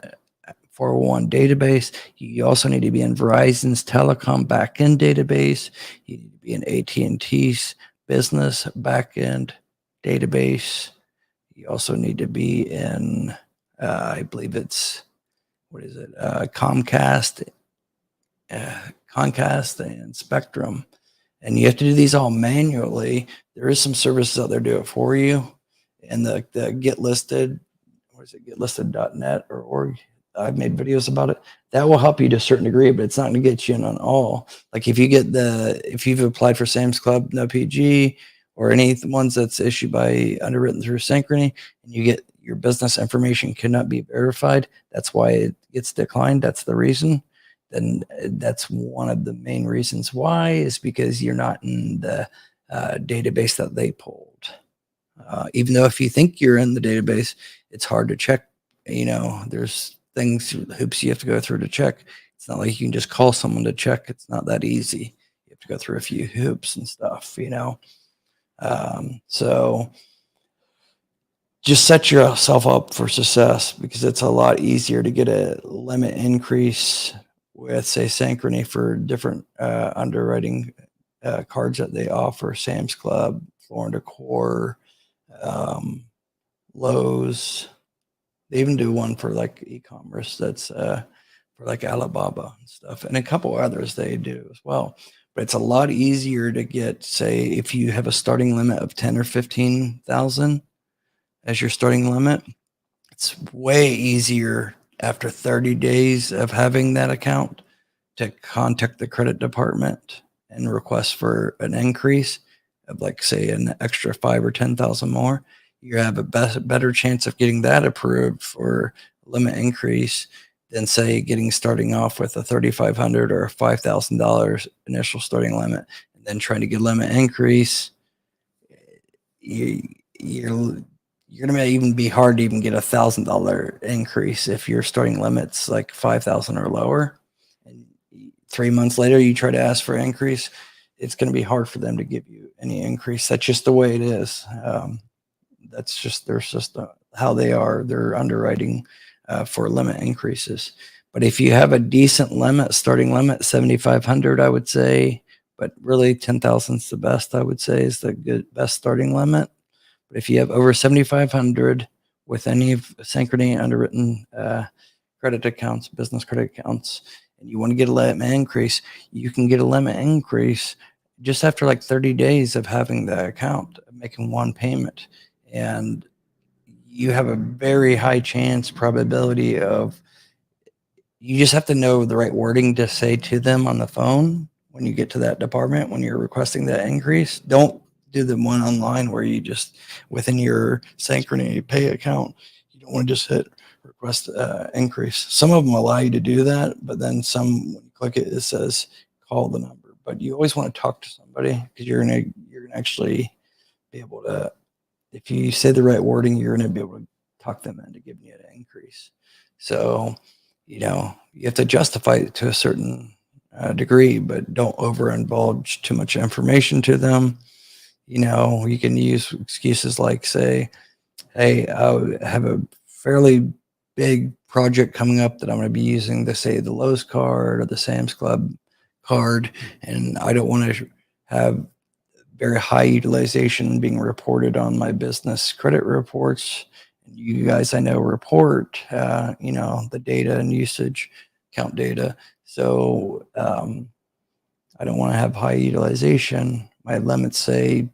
401 database. You also need to be in Verizon's telecom backend database. You need to be in AT&T's business backend database. You also need to be in, I believe it's, what is it, Comcast and Spectrum. And you have to do these all manually. There is some services out there do it for you. And the get listed, what is it, getlisted.net or org. I've made videos about it. That will help you to a certain degree, but it's not going to get you in on all. Like if you've applied for Sam's Club, no PG, or any ones that's issued by underwritten through Synchrony, and you get your business information cannot be verified, that's why it gets declined. That's the reason. Then that's one of the main reasons why, is because you're not in the database that they pulled. Even though if you think you're in the database, it's hard to check. There's hoops you have to go through to check. It's not like you can just call someone to check. It's not that easy. You have to go through a few hoops and stuff, so just set yourself up for success, because it's a lot easier to get a limit increase with, say, Synchrony for different underwriting cards that they offer. Sam's Club, Florida Core, Lowe's. They even do one for like e-commerce that's for like Alibaba and stuff, and a couple others they do as well. But it's a lot easier to get, say, if you have a starting limit of 10 or 15,000 as your starting limit, it's way easier after 30 days of having that account to contact the credit department and request for an increase of, like, say, an extra 5 or 10,000 more. You have a better chance of getting that approved for limit increase than, say, starting off with a $3,500 or a $5,000 initial starting limit and then trying to get limit increase. You, you're you're gonna even be hard to even get $1,000 increase if your starting limit's like 5,000 or lower. And 3 months later, you try to ask for an increase, it's gonna be hard for them to give you any increase. That's just the way it is. That's just their system, how they are. Their underwriting for limit increases. But if you have a decent limit, starting limit 7,500, I would say, but really 10,000 is the best. I would say is the best starting limit. But if you have over 7,500 with any of Synchrony underwritten credit accounts, business credit accounts, and you want to get a limit increase, you can get a limit increase just after like 30 days of having the account, making one payment. And you have a very high chance probability of, you just have to know the right wording to say to them on the phone when you get to that department, when you're requesting that increase. Don't do the one online where you just, within your Synchrony Pay account, you don't want to just hit request increase. Some of them allow you to do that, but then some, when you click it, it says call the number. But you always want to talk to somebody, because you're gonna actually be able to, if you say the right wording, you're going to be able to talk them into giving you an increase. So, you have to justify it to a certain degree, but don't overindulge too much information to them. You can use excuses like, say, hey, I have a fairly big project coming up that I'm going to be using, say, the Lowe's card or the Sam's Club card, and I don't want to have very high utilization being reported on my business credit reports. You guys, I know, report, the data and usage account data. So I don't want to have high utilization. My limits say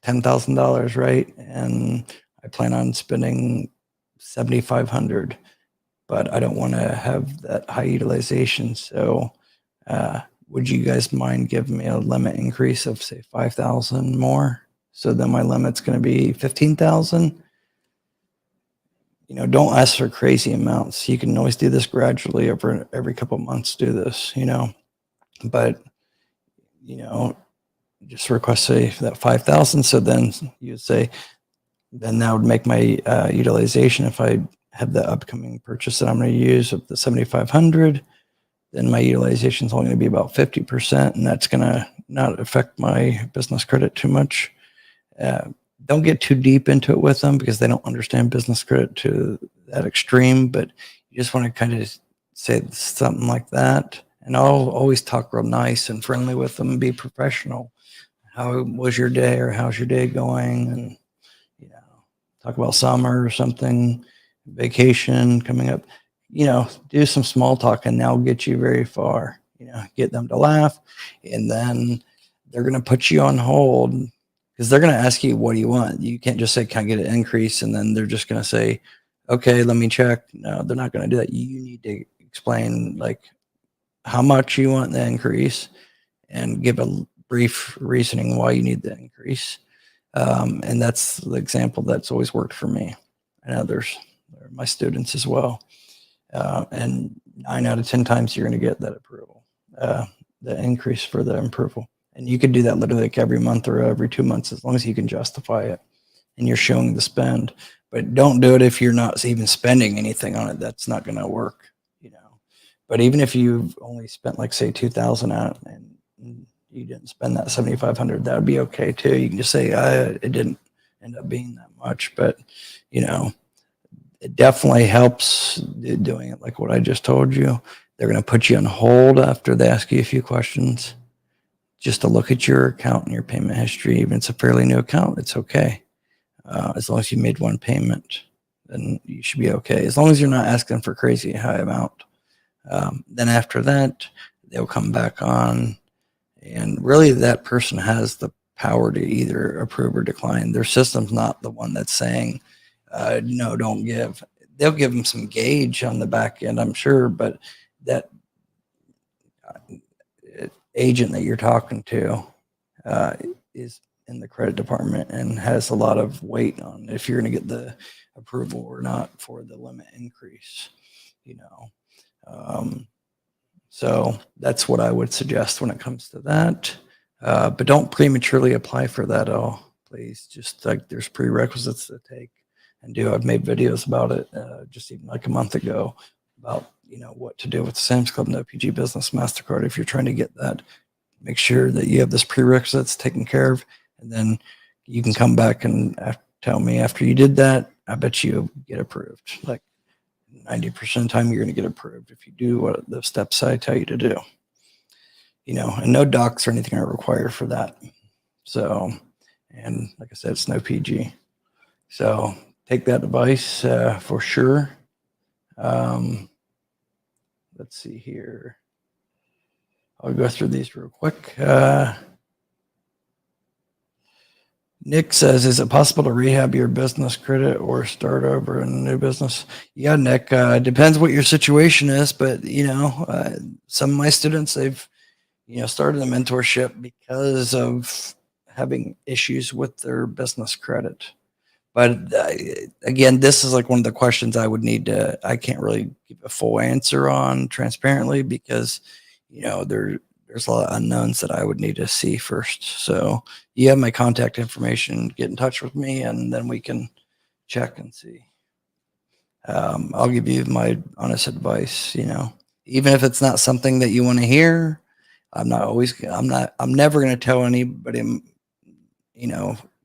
$10,000, right? And I plan on spending 7,500, but I don't want to have that high utilization. So would you guys mind giving me a limit increase of, say, 5,000 more? So then my limit's going to be 15,000. Don't ask for crazy amounts. You can always do this gradually over every couple of months. Do this, but just request, say, that 5,000. So then you'd say, then that would make my utilization, if I have the upcoming purchase that I'm going to use of the 7,500. Then my utilization is only going to be about 50%, and that's going to not affect my business credit too much. Don't get too deep into it with them, because they don't understand business credit to that extreme, but you just want to kind of say something like that. And I'll always talk real nice and friendly with them and be professional. How was your day, or how's your day going? And, talk about summer or something, vacation coming up. Do some small talk, and that'll get you very far. Get them to laugh, and then they're going to put you on hold, because they're going to ask you, what do you want? You can't just say, can I get an increase? And then they're just going to say, okay, let me check. No, they're not going to do that. You need to explain, like, how much you want the increase, and give a brief reasoning why you need the increase. And that's the example that's always worked for me and others, my students as well. And 9 out of 10 times you're going to get that approval, the increase for the approval. And you could do that literally like every month or every 2 months, as long as you can justify it and you're showing the spend. But don't do it if you're not even spending anything on it. That's not going to work, But even if you've only spent, like, say, 2,000 out and you didn't spend that 7,500, that would be okay too. You can just say, it didn't end up being that much, but it definitely helps doing it like what I just told you. They're going to put you on hold after they ask you a few questions, just to look at your account and your payment history. Even if it's a fairly new account, it's okay. As long as you made one payment, then you should be okay. As long as you're not asking for crazy high amount. Then after that, they'll come back on And really that person has the power to either approve or decline. Their system's not the one that's saying, no, don't give. They'll give them some gauge on the back end, I'm sure, but that agent that you're talking to is in the credit department and has a lot of weight on if you're going to get the approval or not for the limit increase, you know. So that's what I would suggest when it comes to that. But don't prematurely apply for that at all, please. Just like there's prerequisites to take and do. I've made videos about it just even like a month ago about, what to do with the Sam's Club and OPG Business MasterCard if you're trying to get that. Make sure that you have this prerequisites taken care of, and then you can come back and tell me after you did that, I bet you get approved. Like 90% of the time you're going to get approved if you do what the steps I tell you to do. And no docs or anything are required for that. So, and like I said, it's no PG. So take that advice for sure. Let's see here. I'll go through these real quick. Nick says, is it possible to rehab your business credit or start over in a new business? Yeah, Nick, depends what your situation is, but some of my students, they've, started a mentorship because of having issues with their business credit. But again, this is like one of the questions I can't really give a full answer on transparently because, there's a lot of unknowns that I would need to see first. So you have my contact information, get in touch with me, and then we can check and see. I'll give you my honest advice, even if it's not something that you want to hear. I'm never going to tell anybody, when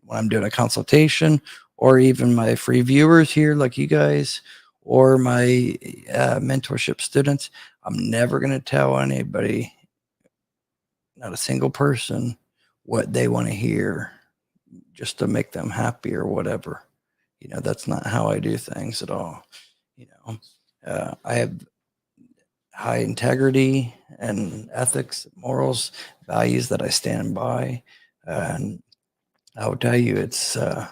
I'm doing a consultation, or even my free viewers here, like you guys, or my mentorship students. I'm never going to tell anybody, not a single person, what they want to hear just to make them happy or whatever. That's not how I do things at all. I have high integrity and ethics, morals, values that I stand by. And I will tell you, it's, I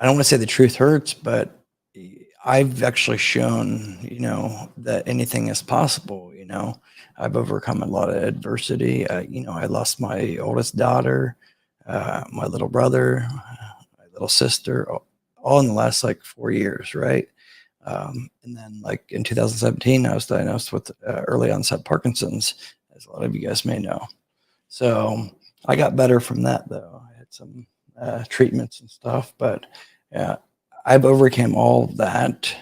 don't want to say the truth hurts, but I've actually shown, that anything is possible. I've overcome a lot of adversity. I lost my oldest daughter, my little brother, my little sister, all in the last like 4 years, right? And then like in 2017, I was diagnosed with early onset Parkinson's, as a lot of you guys may know. So I got better from that though. I had some treatments and stuff, but I've overcame all of that,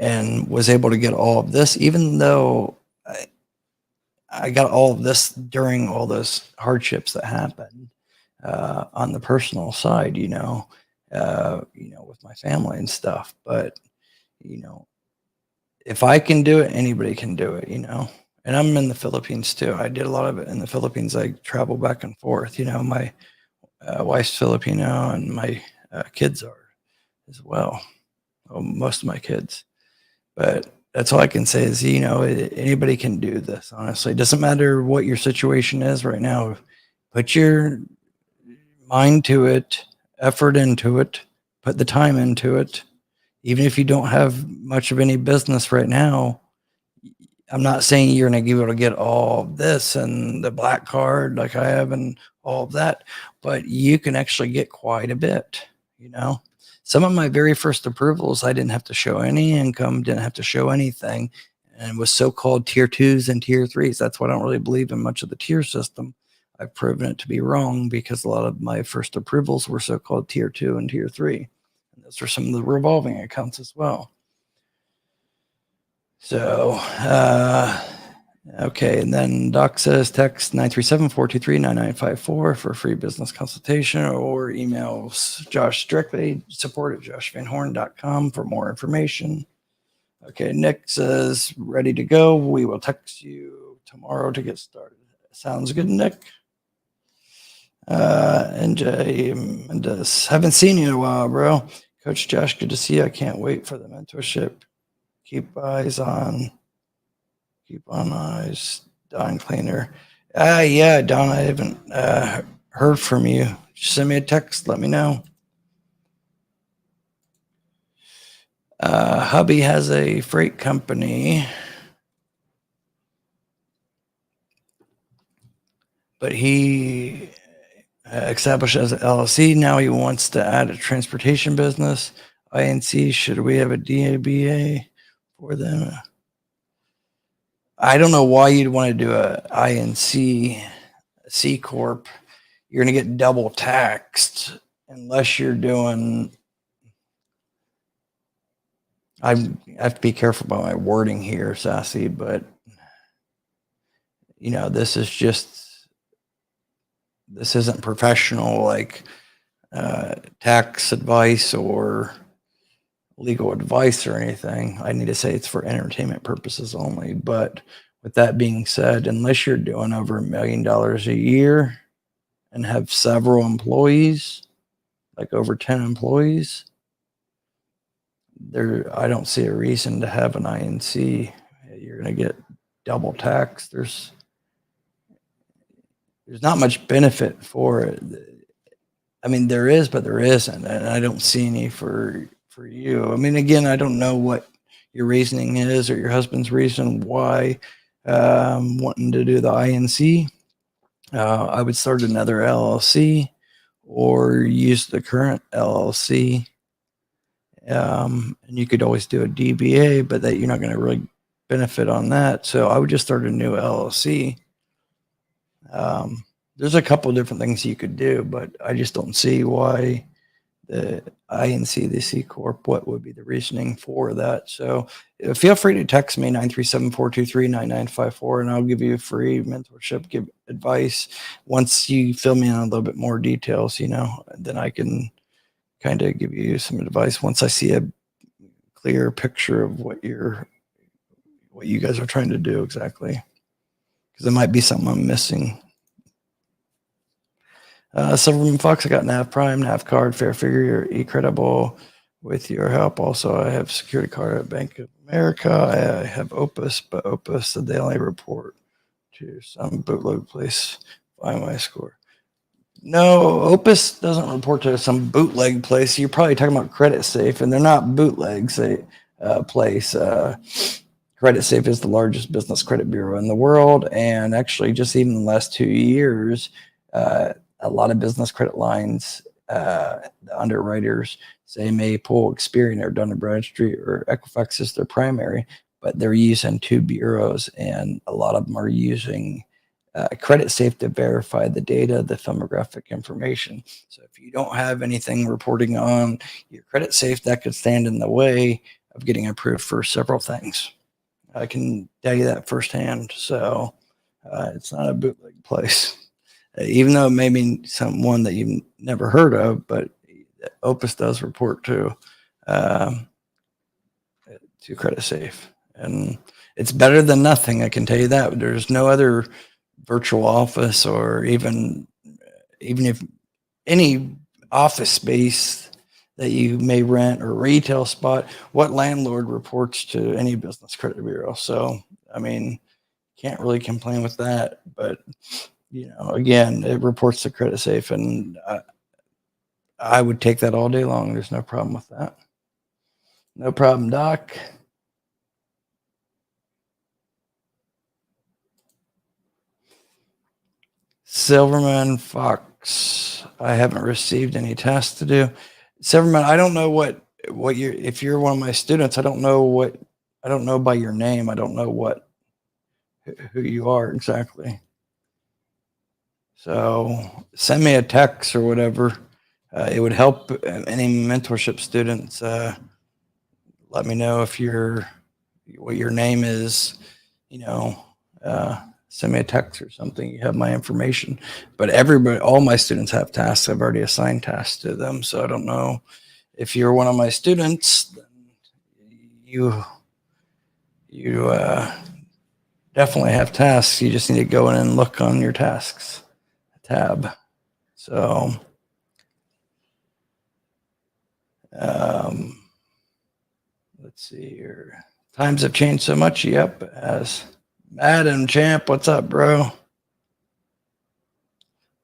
and was able to get all of this, even though I got all of this during all those hardships that happened on the personal side, with my family and stuff. But, if I can do it, anybody can do it, and I'm in the Philippines too. I did a lot of it in the Philippines. I travel back and forth, my wife's Filipino and my kids are as well. Most of my kids. But that's all I can say is, anybody can do this, honestly. It doesn't matter what your situation is right now. Put your mind to it, effort into it, put the time into it. Even if you don't have much of any business right now, I'm not saying you're going to be able to get all of this and the black card like I have and all of that, but you can actually get quite a bit, Some of my very first approvals, I didn't have to show any income, didn't have to show anything, and was so-called tier 2s and tier 3s. That's why I don't really believe in much of the tier system. I've proven it to be wrong because a lot of my first approvals were so-called tier 2 and tier 3. And those are some of the revolving accounts as well. So, okay. And then Doc says text 937-423-9954 for a free business consultation, or emails Josh directly, support@joshvanhorn.com for more information. Okay. Nick says ready to go. We will text you tomorrow to get started. Sounds good, Nick. NJ Mendes, haven't seen you in a while, bro. Coach Josh, good to see you. I can't wait for the mentorship. Keep Keep on eyes. Don Cleaner. Yeah, Don, I haven't heard from you. Just send me a text. Let me know. Hubby has a freight company, but he established as an LLC. Now he wants to add a transportation business. INC, should we have a DABA for them? I don't know why you'd want to do a INC, C Corp. You're going to get double taxed unless you're doing. I have to be careful about my wording here, Sassy, but this isn't professional like tax advice or legal advice or anything. I need to say it's for entertainment purposes only. But with that being said, unless you're doing over $1 million a year and have several employees, like over 10 employees, I don't see a reason to have an INC. You're going to get double tax. There's not much benefit for it. I mean, there is, but there isn't, and I don't see any for you. I mean, again, I don't know what your reasoning is or your husband's reason why wanting to do the INC. I would start another LLC or use the current LLC. And you could always do a DBA, but that you're not going to really benefit on that. So I would just start a new LLC. There's a couple of different things you could do, but I just don't see why the INC, the C Corp, what would be the reasoning for that. So feel free to text me 937-423-9954 and I'll give you free mentorship, give advice. Once you fill me in a little bit more details, then I can kind of give you some advice once I see a clear picture of what you guys are trying to do exactly. Because there might be something I'm missing. Silverman Fox, I got NAV Prime, NAV Card, Fair Figure, eCredible. With your help, also, I have security card at Bank of America. I have Opus, but Opus said they only report to some bootleg place by my score. No, Opus doesn't report to some bootleg place. You're probably talking about Credit Safe, and they're not bootlegs. Place. Credit Safe is the largest business credit bureau in the world, and actually, just even the last 2 years, a lot of business credit lines, the underwriters say may pull Experian or Dun & Bradstreet or Equifax as their primary, but they're using 2 bureaus, and a lot of them are using Credit Safe to verify the data, the firmographic information. So if you don't have anything reporting on your Credit Safe, that could stand in the way of getting approved for several things. I can tell you that firsthand. So it's not a bootleg place. Even though it may be someone that you've never heard of, but Opus does report to Credit Safe, and it's better than nothing. I can tell you that. There's no other virtual office, or even if any office space that you may rent or retail spot, what landlord reports to any business credit bureau? So, I mean, can't really complain with that, but again, it reports to Credit Safe, and I would take that all day long. There's no problem with that. No problem, Doc. Silverman Fox, I haven't received any tasks to do. Silverman, I don't know what if you're one of my students, I don't know by your name. I don't know who you are exactly. So send me a text or whatever. It would help any mentorship students. Let me know what your name is. Send me a text or something. You have my information. But all my students have tasks. I've already assigned tasks to them. So I don't know if you're one of my students. Then you definitely have tasks. You just need to go in and look on your tasks tab. So, let's see here. Times have changed so much. Yep, as Madam Champ, what's up, bro?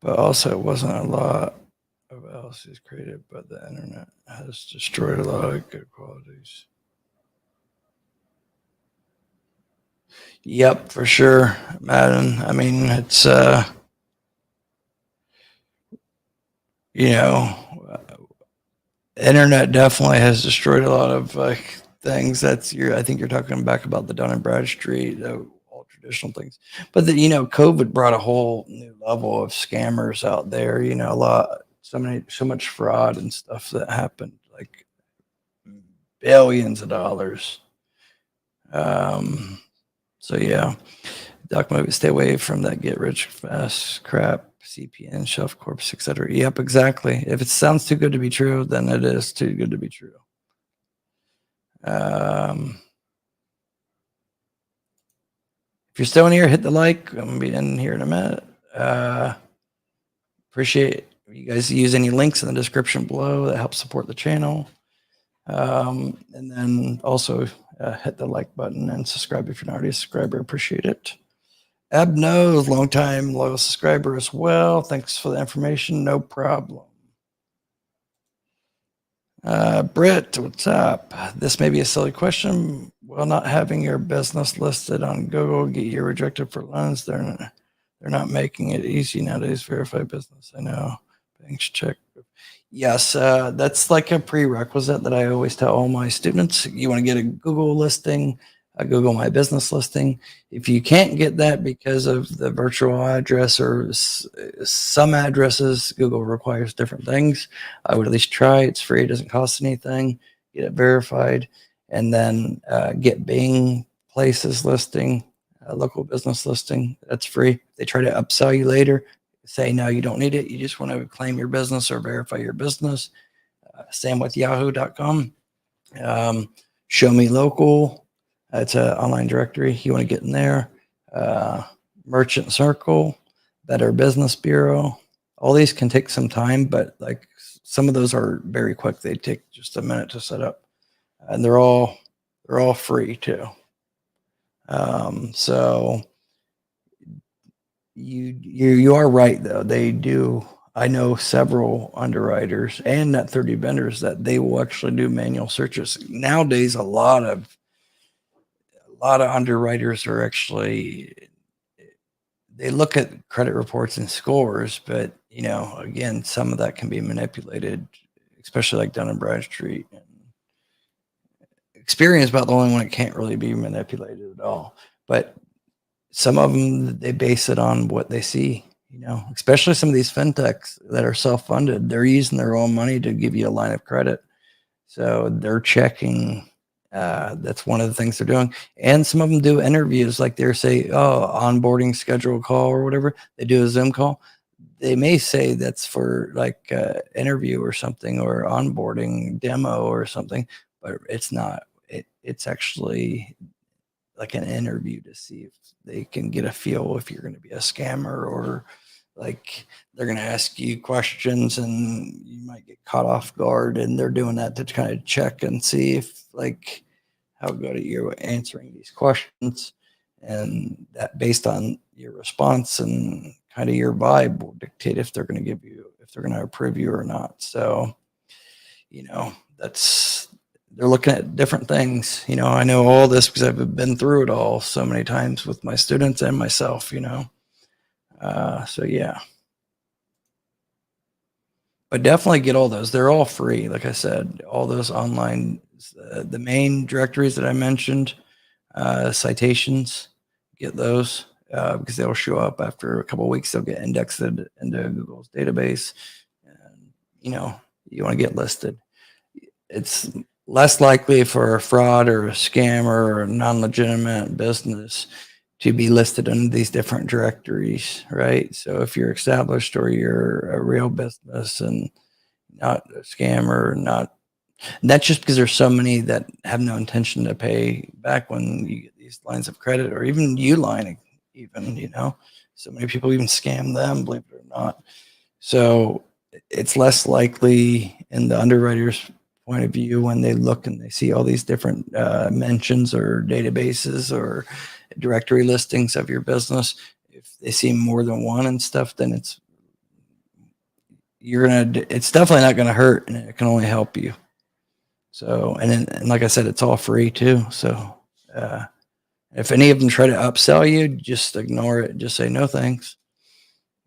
But also, it wasn't a lot of LLCs created, but the internet has destroyed a lot of good qualities. Yep, for sure, Madden. I mean, it's you know, internet definitely has destroyed a lot of things. I think you're talking back about the Dun and Bradstreet, all traditional things. But COVID brought a whole new level of scammers out there. So much fraud and stuff that happened, like billions of dollars. So yeah, Doc maybe stay away from that get rich fast crap, CPN, shelf corps, etc. Yep, exactly. If it sounds too good to be true, then it is too good to be true. If you're still in here, hit the like. I'm gonna be in here in a minute. Appreciate you guys use any links in the description below that helps support the channel. And then also hit the like button and subscribe if you're not already a subscriber. Appreciate it. Ab knows, long time loyal subscriber as well. Thanks for the information. No problem. Britt, what's up? This may be a silly question. Will not having your business listed on Google get you rejected for loans? They're not making it easy nowadays. Verify business. I know. Banks check. Yes, that's like a prerequisite that I always tell all my students. You want to get a Google listing, a Google My Business listing. If you can't get that because of the virtual address or some addresses, Google requires different things. I would at least try. It's free. It doesn't cost anything. Get it verified, and then get Bing Places listing, local business listing. That's free. They try to upsell you later. Say no, you don't need it. You just want to claim your business or verify your business. Same with yahoo.com. Show Me Local. It's an online directory. You want to get in there. Merchant Circle, Better Business Bureau. All these can take some time, but like some of those are very quick. They take just a minute to set up, and they're all free too. So you are right though. They do. I know several underwriters and net 30 vendors that they will actually do manual searches. Nowadays, a lot of underwriters are actually, they look at credit reports and scores, but again, some of that can be manipulated, especially like Dun and Bradstreet. Experian is about the only one that can't really be manipulated at all. But some of them, they base it on what they see, especially some of these fintechs that are self-funded. They're using their own money to give you a line of credit. So they're checking. That's one of the things they're doing. And some of them do interviews, like they're say, onboarding schedule call or whatever. They do a Zoom call. They may say that's for like interview or something, or onboarding demo or something, but it's not. It's actually like an interview to see if they can get a feel if you're going to be a scammer, or like they're going to ask you questions and you might get caught off guard, and they're doing that to kind of check and see if like how good you're answering these questions, and that based on your response and kind of your vibe will dictate if they're going to approve you or not. So they're looking at different things. I know all this because I've been through it all so many times with my students and myself, so yeah. But definitely get all those. They're all free. Like I said, all those online, the main directories that I mentioned, citations, get those because they'll show up after a couple of weeks. They'll get indexed into Google's database. And, you want to get listed. It's less likely for a fraud or a scam or a non-legitimate business to be listed in these different directories, right? So if you're established or you're a real business and not a scammer, and that's just because there's so many that have no intention to pay back when you get these lines of credit, or even Uline, so many people even scam them, believe it or not. So it's less likely in the underwriter's point of view when they look and they see all these different mentions or databases or directory listings of your business. If they see more than one and stuff, then it's definitely not going to hurt, and it can only help you. So, and like I said, it's all free too. So, if any of them try to upsell you, just ignore it. Just say no thanks.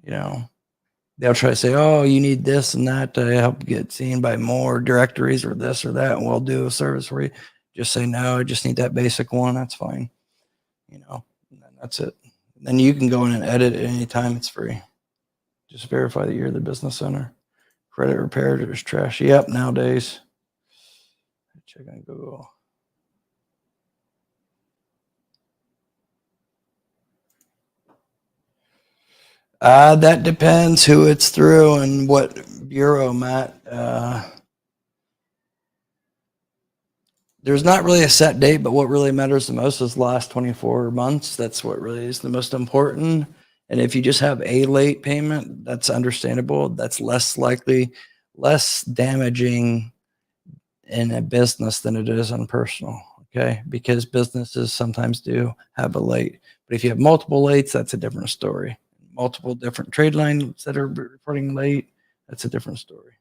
They'll try to say, oh, you need this and that to help get seen by more directories or this or that, and we'll do a service for you. Just say no, I just need that basic one. That's fine. And that's it. And then you can go in and edit at any time. It's free. Just verify that you're the business owner. Credit repaired is trash. Yep, nowadays. Check on Google. That depends who it's through and what bureau, Matt. There's not really a set date, but what really matters the most is the last 24 months. That's what really is the most important. And if you just have a late payment, that's understandable. That's less likely, less damaging in a business than it is on personal. Okay. Because businesses sometimes do have a late, but if you have multiple lates, that's a different story. Multiple different trade lines that are reporting late, that's a different story.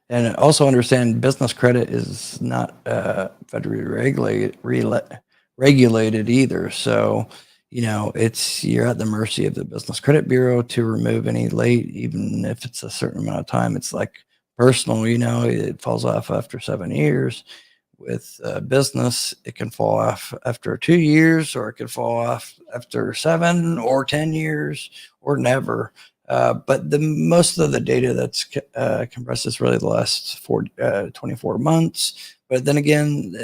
And also understand business credit is not federally regulated either. So, you're at the mercy of the Business Credit Bureau to remove any late, even if it's a certain amount of time. It's like personal, it falls off after 7 years. With business, it can fall off after 2 years, or it could fall off after 7 or 10 years, or never. But the most of the data that's compressed is really the last 24 months. But then again,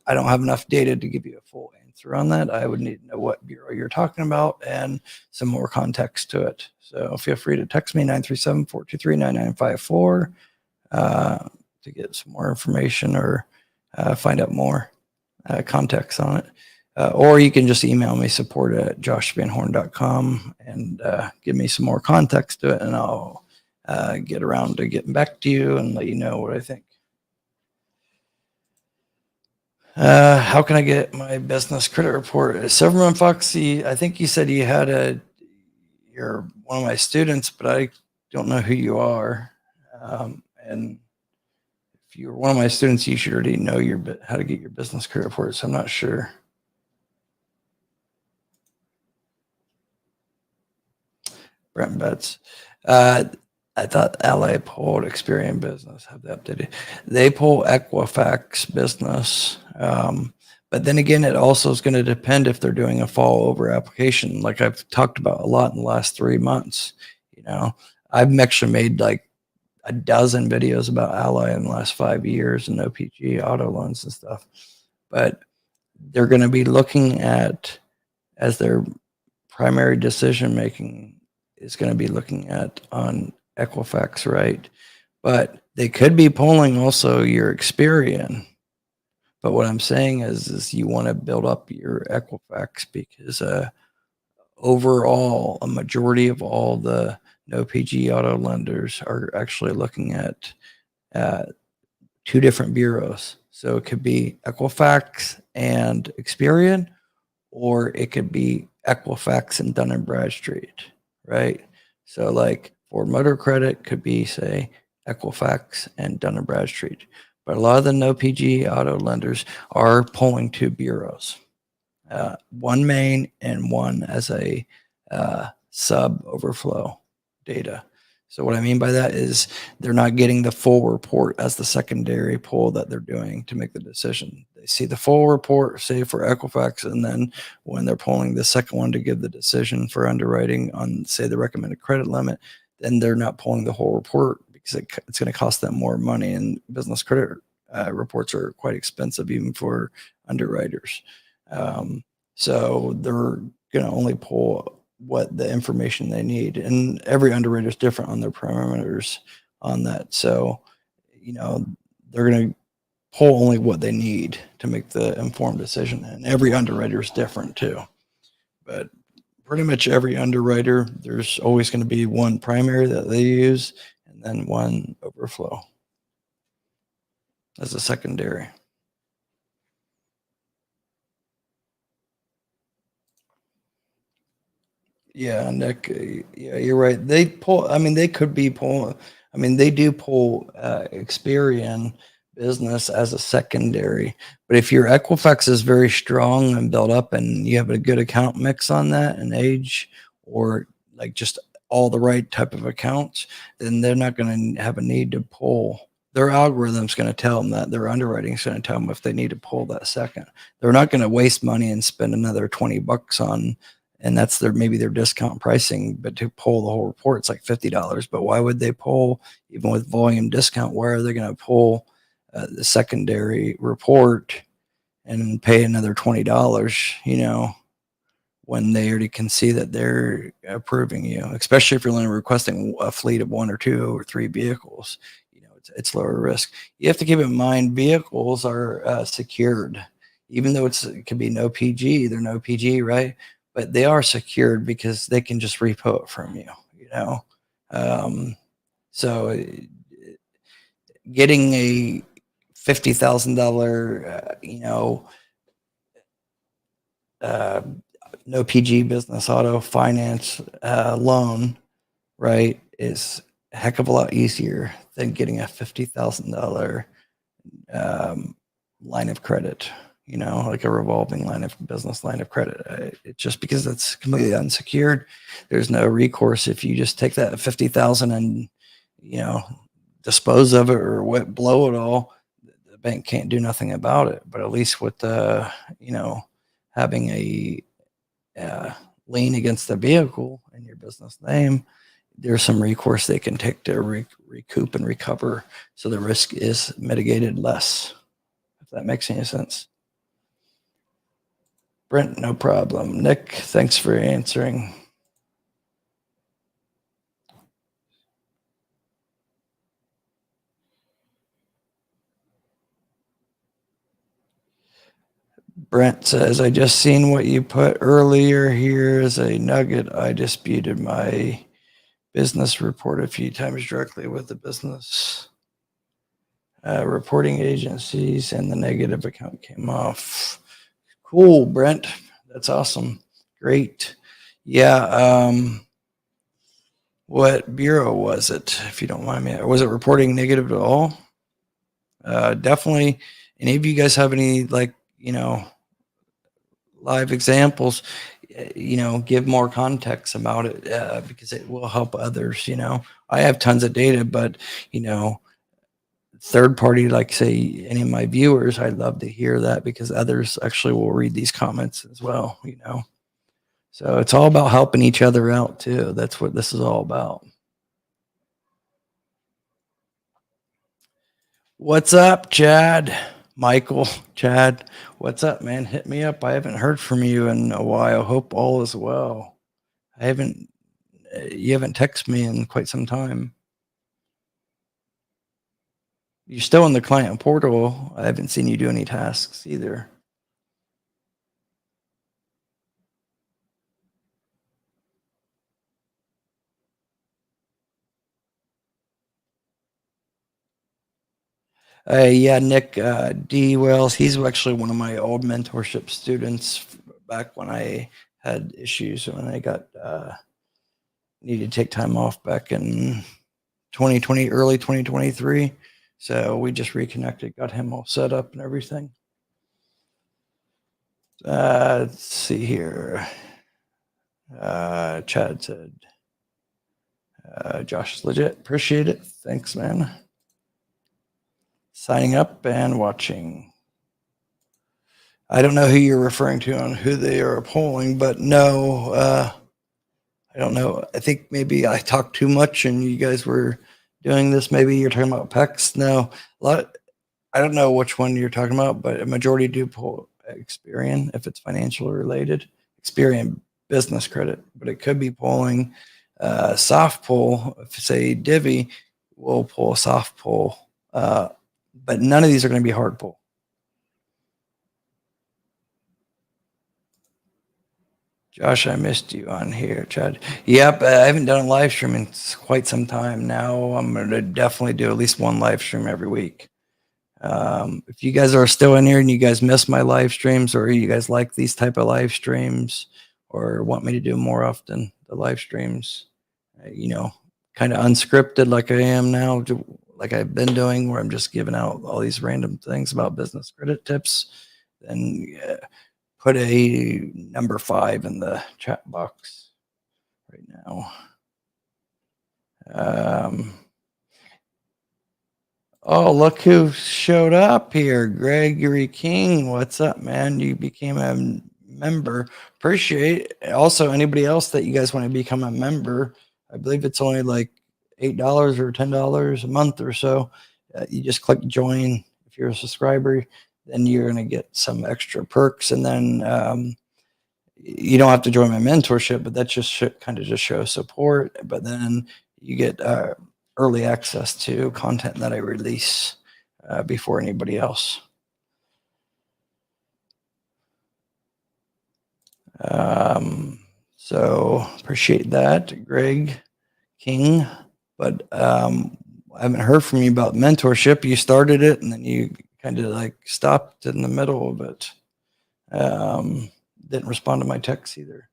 I don't have enough data to give you a full answer on that. I would need to know what bureau you're talking about and some more context to it. So feel free to text me 937-423-9954 to get some more information or find out more context on it. Or you can just email me support@joshvanhorn.com and give me some more context to it, and I'll get around to getting back to you and let you know what I think. How can I get my business credit report? Silverman Foxy, I think you said you had you're one of my students, but I don't know who you are. And if you're one of my students, you should already know how to get your business credit report. So I'm not sure. Brent Betts. I thought Ally pulled Experian Business. Have they updated? They pull Equifax Business. But then again, it also is going to depend if they're doing a fall over application, like I've talked about a lot in the last 3 months. I've actually made like a dozen videos about Ally in the last 5 years and OPG auto loans and stuff. But they're going to be looking at, as their primary decision making is going to be looking at on Equifax, right? But they could be pulling also your Experian. But what I'm saying is you want to build up your Equifax, because overall, a majority of all the no PG auto lenders are actually looking at 2 different bureaus. So it could be Equifax and Experian, or it could be Equifax and Dun & Bradstreet, right? So like Ford Motor Credit could be, say, Equifax and Dun & Bradstreet. But a lot of the no PG auto lenders are pulling 2 bureaus, one main and one as a sub overflow data. So what I mean by that is they're not getting the full report as the secondary pull that they're doing to make the decision. They see the full report, say for Equifax, and then when they're pulling the second one to give the decision for underwriting on, say, the recommended credit limit, then they're not pulling the whole report, because it's going to cost them more money, and business credit reports are quite expensive even for underwriters. So they're going to only pull what the information they need, and every underwriter is different on their parameters on that. So, they're going to pull only what they need to make the informed decision, and every underwriter is different too. But pretty much every underwriter, there's always going to be one primary that they use, and and then one overflow as a secondary. Yeah, Nick, yeah, you're right. They pull, I mean, they could be pulling, I mean, they do pull Experian business as a secondary. But if your Equifax is very strong and built up and you have a good account mix on that and age, or like just all the right type of accounts, then they're not going to have a need to pull. Their algorithm's going to tell them that. Their underwriting is going to tell them if they need to pull that second. They're not going to waste money and spend another $20 on, and that's their maybe their discount pricing, but to pull the whole report it's like $50. But why would they pull, even with volume discount, why are they going to pull the secondary report and pay another $20, when they already can see that they're approving you, especially if you're only requesting a fleet of 1 or 2 or 3 vehicles. It's lower risk. You have to keep in mind vehicles are secured, even though it could be no PG, they're no PG, right? But they are secured because they can just repo it from you. So getting a $50,000, no PG business auto finance loan, right, is a heck of a lot easier than getting a $50,000 line of credit, like a revolving business line of credit. It's just because it's completely unsecured. There's no recourse if you just take that 50,000 and, dispose of it or blow it all. The bank can't do nothing about it. But at least with having a lien against the vehicle in your business name, there's some recourse they can take to recoup and recover, so the risk is mitigated less, if that makes any sense. Brent, no problem. Nick, thanks for answering. Brent says, I just seen what you put earlier. Here's a nugget. I disputed my business report a few times directly with the business reporting agencies, and the negative account came off. Cool, Brent. That's awesome. Great. Yeah. What bureau was it, if you don't mind me? Was it reporting negative at all? Definitely. Any of you guys have any live examples? Give more context about it, because it will help others. I have tons of data, but third party, like say any of my viewers, I'd love to hear that, because others actually will read these comments as well. So it's all about helping each other out too. That's what this is all about. What's up, Chad? Michael, Chad, what's up, man? Hit me up. I haven't heard from you in a while. Hope all is well. You haven't texted me in quite some time. You're still in the client portal. I haven't seen you do any tasks either. Yeah, Nick D. Wells, he's actually one of my old mentorship students back when I had issues, when I got needed to take time off back in 2020, early 2023. So we just reconnected, got him all set up and everything. Let's see here. Chad said, Josh is legit. Appreciate it. Thanks, man. Signing up and watching. I don't know who you're referring to on who they are polling, but no, I don't know. I think maybe I talked too much and you guys were doing this. Maybe you're talking about PECs. No, I don't know which one you're talking about, but a majority do pull Experian if it's financial related. Experian Business Credit, but it could be pulling soft pull. If say Divvy will pull a soft pull, but none of these are going to be hard pull. Josh, I missed you on here, Chad. Yep, I haven't done a live stream in quite some time now. I'm going to definitely do at least one live stream every week. If you guys are still in here and you guys miss my live streams, or you guys like these type of live streams, or want me to do more often, the live streams, kind of unscripted like I am now, like I've been doing, where I'm just giving out all these random things about business credit tips, then put a number 5 in the chat box right now. Oh, look who showed up here. Gregory King. What's up, man? You became a member. Appreciate it. Also, anybody else that you guys want to become a member, I believe it's only like $8 or $10 a month or so. You just click join. If you're a subscriber, then you're going to get some extra perks. And then you don't have to join my mentorship, but that just kind of just shows support. But then you get early access to content that I release before anybody else. So appreciate that, Greg King. But I haven't heard from you about mentorship. You started it and then you kind of like stopped in the middle of it. Didn't respond to my texts either.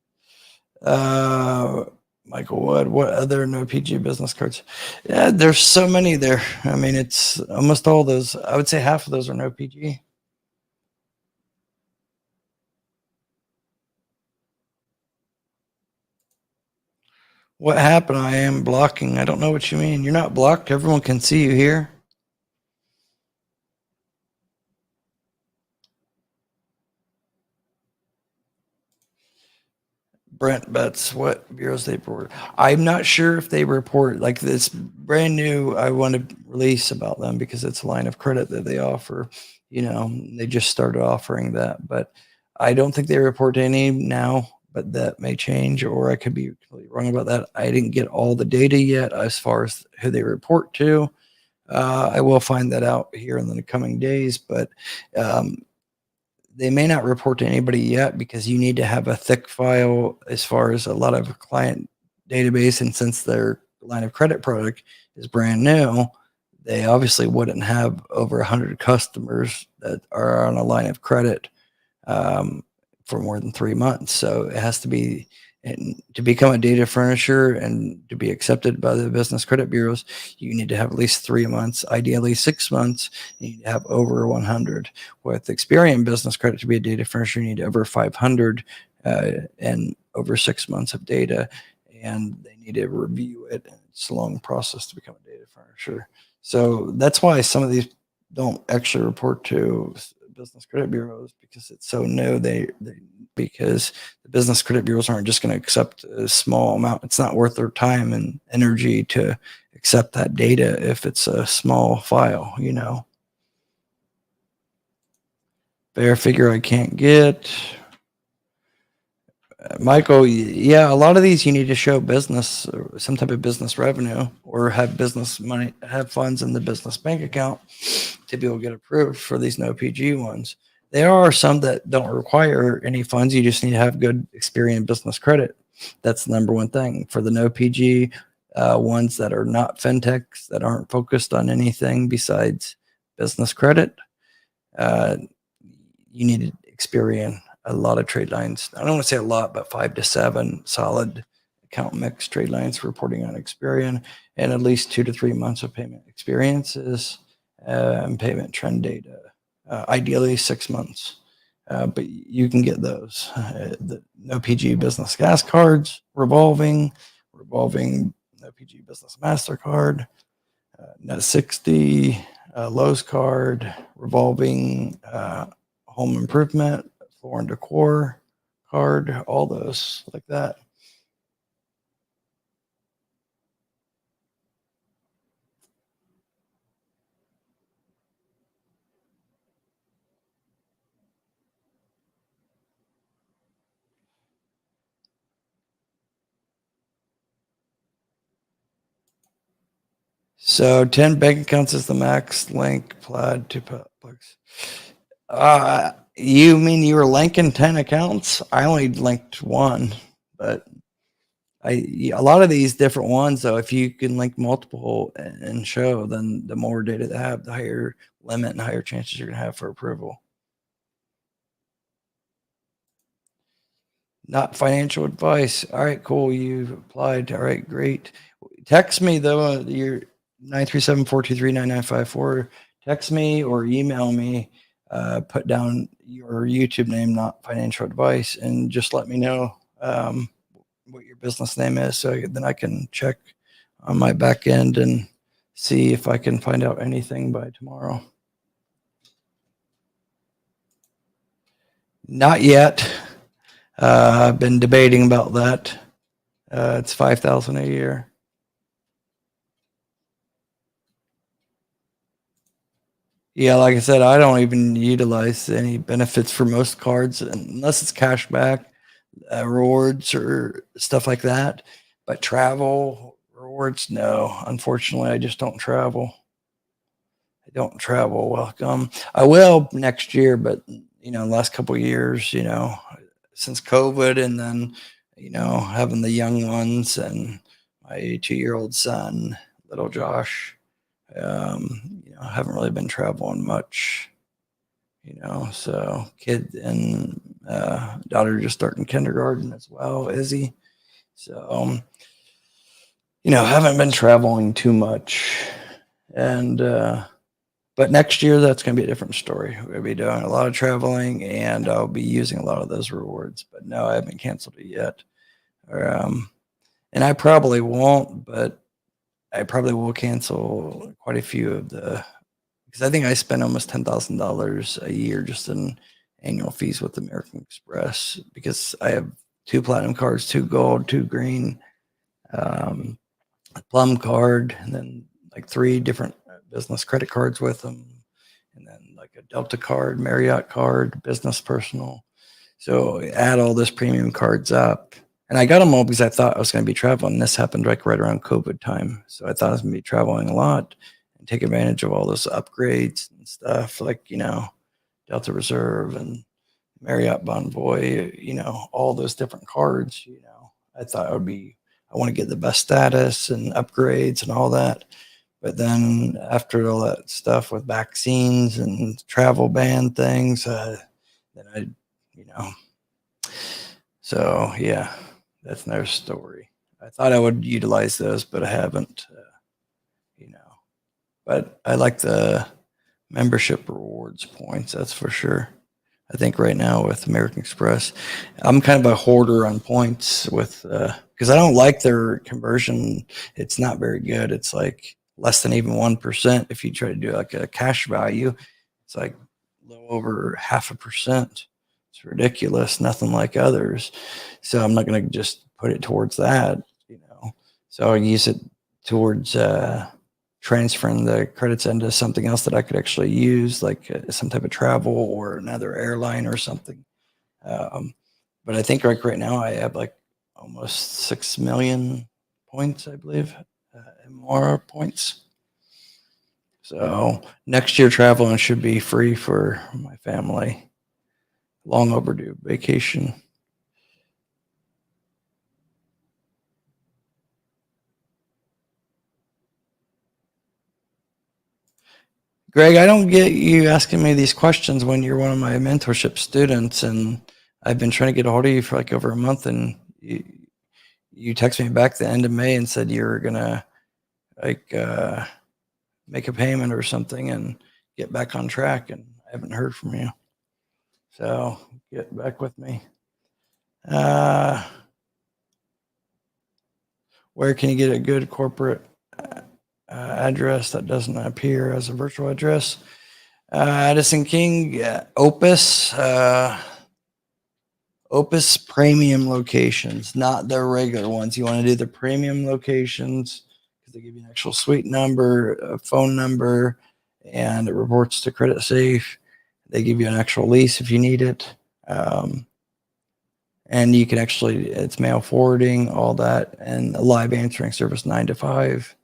Michael Wood, what other no PG business cards? Yeah, there's so many there. I mean, it's almost all those. I would say half of those are no PG. What happened? I am blocking. I don't know what you mean. You're not blocked. Everyone can see you here. Brent Betts, what bureaus they report? I'm not sure if they report like this brand new. I want to release about them because it's a line of credit that they offer. They just started offering that, but I don't think they report any now. But that may change, or I could be completely wrong about that. I didn't get all the data yet as far as who they report to. I will find that out here in the coming days, but they may not report to anybody yet because you need to have a thick file as far as a lot of client database. And since their line of credit product is brand new, they obviously wouldn't have over 100 customers that are on a line of credit for more than 3 months. So it has to be, and to become a data furnisher and to be accepted by the business credit bureaus, you need to have at least 3 months, ideally 6 months. You need to have over 100. With Experian Business Credit to be a data furnisher, you need over 500 and over 6 months of data, and they need to review it. And it's a long process to become a data furnisher. So that's why some of these don't actually report to business credit bureaus, because it's so new. Because the business credit bureaus aren't just going to accept a small amount. It's not worth their time and energy to accept that data if it's a small file. Fair figure I can't get. Michael, yeah, a lot of these you need to show business, some type of business revenue, or have business money, have funds in the business bank account to be able to get approved for these no PG ones. There are some that don't require any funds. You just need to have good Experian Business Credit. That's the number one thing for the no PG ones that are not fintechs, that aren't focused on anything besides business credit. You need Experian. A lot of trade lines. I don't want to say a lot, but 5 to 7 solid account mix trade lines reporting on Experian, and at least 2 to 3 months of payment experiences and payment trend data. Ideally 6 months, but you can get those. The no PG business gas cards, revolving no PG business MasterCard, Net 60, Lowe's card, revolving home improvement, floor and decor card, all those like that. So 10 bank accounts is the max link. Plaid to Publix. You mean you were linking 10 accounts? I only linked one, but a lot of these different ones though, if you can link multiple and show, then the more data they have, the higher limit and higher chances you're gonna have for approval. Not financial advice. All right, cool. You've applied. All right, great. Text me though. Your 937-423-9954. Text me or email me. Put down your YouTube name, not financial advice, and just let me know what your business name is, so then I can check on my back end and see if I can find out anything by tomorrow. Not yet. I've been debating about that. It's $5,000 a year. Yeah, like I said, I don't even utilize any benefits for most cards unless it's cash back, rewards or stuff like that. But travel rewards, no. Unfortunately, I just don't travel. I don't travel. Welcome. I will next year, but the last couple of years, since COVID, and then having the young ones and my 2-year-old son, little Josh. I haven't really been traveling much, so kid and daughter just starting kindergarten as well, Izzy. So, haven't been traveling too much. And, but next year, that's going to be a different story. We're going to be doing a lot of traveling and I'll be using a lot of those rewards, but no, I haven't canceled it yet. And I probably won't, but I probably will cancel quite a few of because I think I spend almost $10,000 a year just in annual fees with American Express, because I have 2 platinum cards, 2 gold, 2 green, a plum card, and then like 3 different business credit cards with them, and then like a Delta card, Marriott card, business personal. So add all this premium cards up. And I got them all because I thought I was going to be traveling. This happened like right around COVID time. So I thought I was going to be traveling a lot and take advantage of all those upgrades and stuff like, Delta Reserve and Marriott Bonvoy, all those different cards, I thought I want to get the best status and upgrades and all that. But then after all that stuff with vaccines and travel ban things, then so yeah, that's another story. I thought I would utilize those, but I haven't, but I like the membership rewards points. That's for sure. I think right now with American Express, I'm kind of a hoarder on points because I don't like their conversion. It's not very good. It's like less than even 1%. If you try to do like a cash value, it's like a little over 0.5%. It's ridiculous. Nothing like others. So I'm not going to just put it towards that, So I use it towards transferring the credits into something else that I could actually use, like some type of travel or another airline or something. But I think like right now I have like almost 6 million points, I believe, and more points. So next year traveling should be free for my family. Long overdue vacation. Greg, I don't get you asking me these questions when you're one of my mentorship students, and I've been trying to get a hold of you for like over a month, and you texted me back the end of May and said you were gonna like make a payment or something and get back on track, and I haven't heard from you. So get back with me. Where can you get a good corporate address that doesn't appear as a virtual address? Addison King, Opus premium locations, not the regular ones. You want to do the premium locations because they give you an actual suite number, a phone number, and it reports to Credit Safe. They give you an actual lease if you need it. And you can it's mail forwarding, all that, and a live answering service 9 to 5.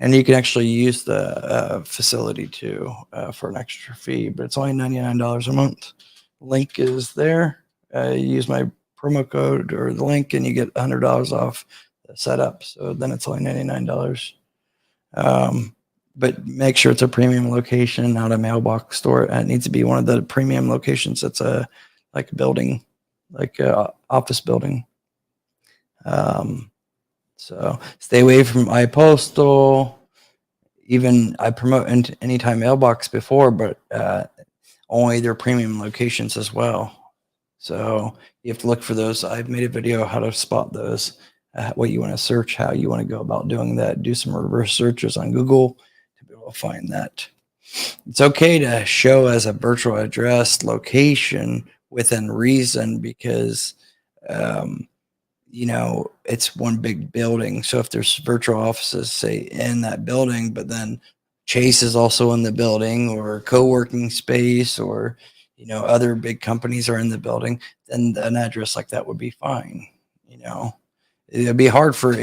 And you can actually use the facility too for an extra fee, but it's only $99 a month. Link is there. Use my promo code or the link, and you get $100 off the setup. So then it's only $99. But make sure it's a premium location, not a mailbox store. It needs to be one of the premium locations that's like a building, like a office building. So stay away from iPostal. Even I promote anytime mailbox before, but only their premium locations as well. So you have to look for those. I've made a video how to spot those, what you want to search, how you want to go about doing that. Do some reverse searches on Google to be able to find that. It's okay to show as a virtual address location within reason because it's one big building. So if there's virtual offices, say, in that building, but then Chase is also in the building, or co-working space, or other big companies are in the building, then an address like that would be fine. It'd be hard for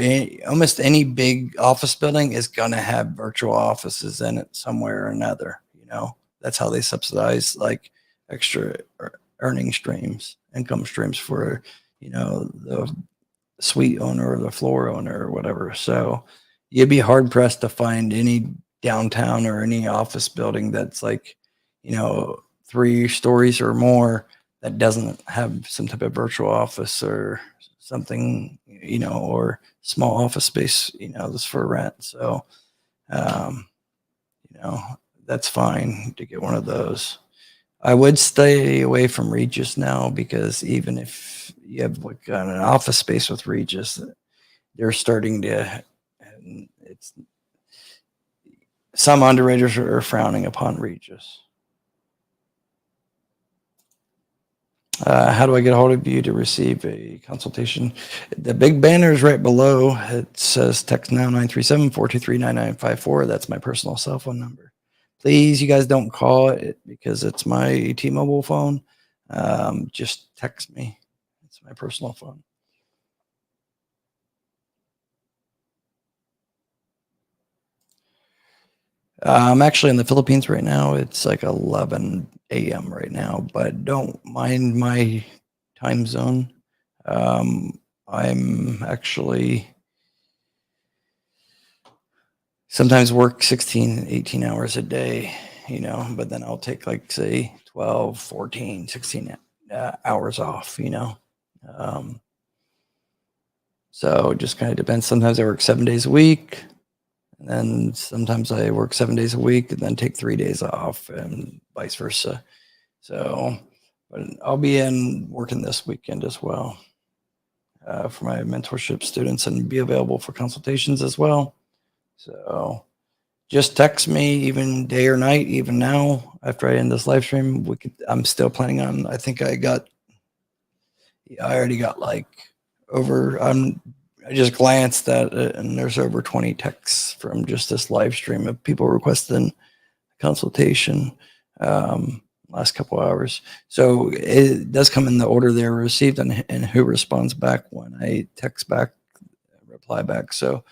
almost any big office building is going to have virtual offices in it somewhere or another. That's how they subsidize like extra earning streams, income streams for the suite owner or the floor owner or whatever. So you'd be hard pressed to find any downtown or any office building that's like 3 stories or more that doesn't have some type of virtual office or something, or small office space, that's for rent. So that's fine to get one of those. I would stay away from Regis now, because even if you have like an office space with Regis, they're starting to, it's some underwriters are frowning upon Regis. How do I get a hold of you to receive a consultation? The big banner is right below. It says text now 937-423-9954. That's my personal cell phone number. Please, you guys don't call it because it's my T-Mobile phone. Just text me. It's my personal phone. I'm actually in the Philippines right now. It's like 11 a.m. right now, but don't mind my time zone. I'm actually sometimes work 16, 18 hours a day, but then I'll take like, say, 12, 14, 16 hours off, so it just kind of depends. Sometimes I work 7 days a week, and then sometimes I work 7 days a week and then take 3 days off, and vice versa. So, but I'll be working this weekend as well for my mentorship students, and be available for consultations as well. So just text me, even day or night, even now after I end this live stream. I'm still planning on, I already got like over, I just glanced at it, and there's over 20 texts from just this live stream of people requesting consultation last couple hours. So it does come in the order they're received, and who responds back when I text back, reply back. So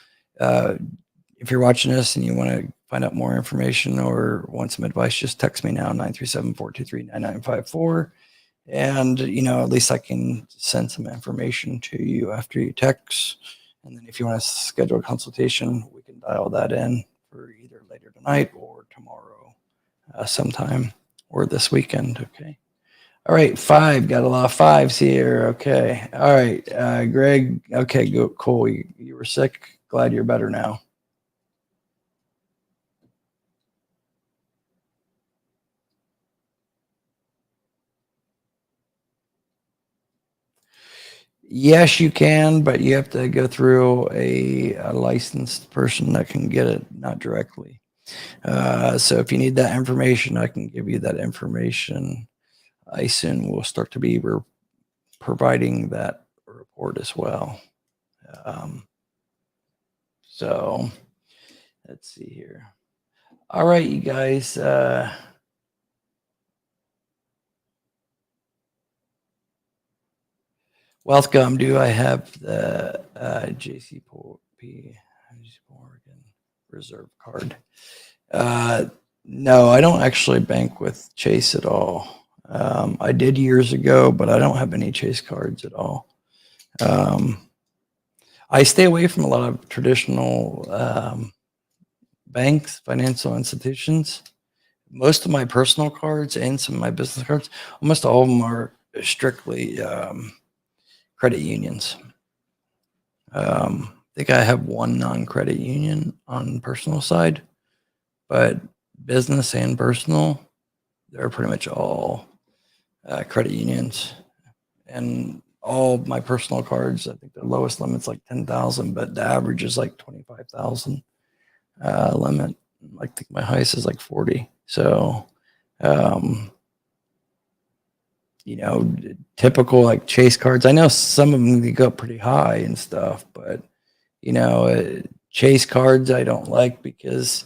if you're watching this and you want to find out more information or want some advice, just text me now, 937-423-9954. And, at least I can send some information to you after you text. And then if you want to schedule a consultation, we can dial that in for either later tonight or tomorrow sometime, or this weekend. Okay. All right. 5. Got a lot of 5s here. Okay. All right. Greg. Okay. Go. Cool. You were sick. Glad you're better now. Yes, you can, but you have to go through a licensed person that can get it, not directly. So if you need that information, I can give you that information. I soon will start to be providing that report as well. So let's see here. All right, you guys. Welcome. Do I have the JC Morgan Reserve card? No, I don't actually bank with Chase at all. I did years ago, but I don't have any Chase cards at all. I stay away from a lot of traditional banks, financial institutions. Most of my personal cards and some of my business cards, almost all of them are strictly credit unions. I think I have one non-credit union on personal side, but business and personal, they're pretty much all credit unions. And all my personal cards, I think the lowest limit's like 10,000, but the average is like 25,000 limit. I think my highest is like 40. So, you know, typical like Chase cards. I know some of them go up pretty high and stuff, but you know, Chase cards I don't like because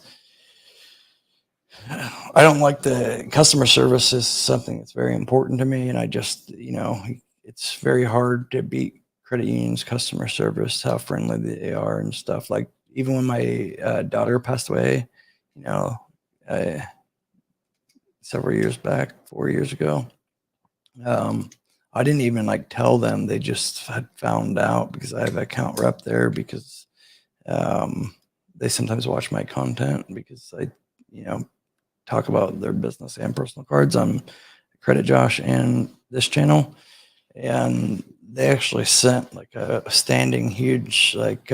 I don't like the customer service is something that's very important to me, and I just, you know, it's very hard to beat credit unions customer service, how friendly they are and stuff. Like even when my daughter passed away, you know, uh, several years back, 4 years ago, I didn't even like tell them. They just had found out because I have an account rep there because they sometimes watch my content because I, you know, talk about their business and personal cards on Credit Josh and this channel. And they actually sent like a standing huge like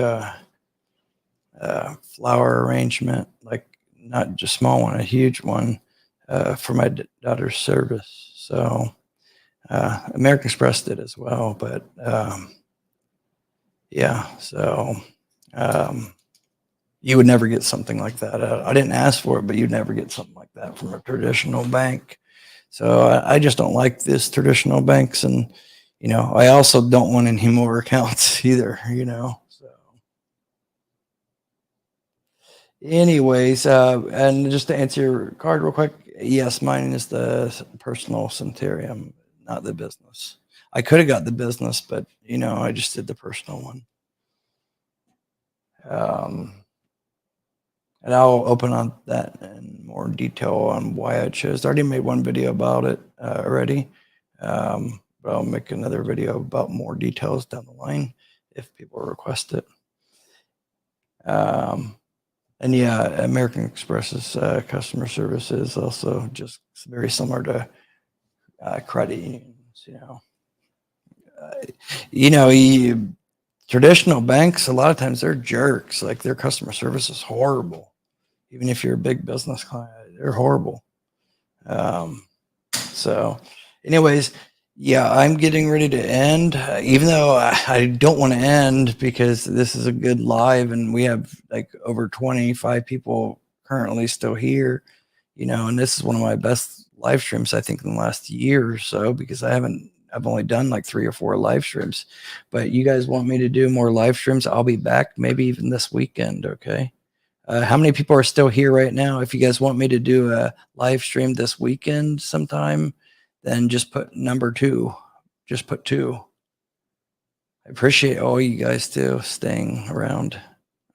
flower arrangement, like not just small one, a huge one for my daughter's service. So American Express did as well, but yeah, so you would never get something like that. I didn't ask for it, but you'd never get something like that from a traditional bank. So I just don't like this traditional banks, and you know, I also don't want any more accounts either. You know, so anyways, and just to answer your card real quick, yes, mine is the personal Centurium, not the business. I could have got the business, but you know, I just did the personal one. And I'll open on that in more detail on why I chose. I already made one video about it already, but I'll make another video about more details down the line if people request it. And yeah, American Express's customer service is also just very similar to credit unions. You know, traditional banks, a lot of times they're jerks. Like their customer service is horrible. Even if you're a big business client, they're horrible. So, anyways, yeah, I'm getting ready to end, even though I don't want to end because this is a good live and we have like over 25 people currently still here, you know, and this is one of my best live streams, I think, in the last year or so because I've only done like 3 or 4 live streams. But you guys want me to do more live streams? I'll be back maybe even this weekend. Okay. How many people are still here right now? If you guys want me to do a live stream this weekend sometime, then just put number 2. Just put 2. I appreciate all you guys too staying around.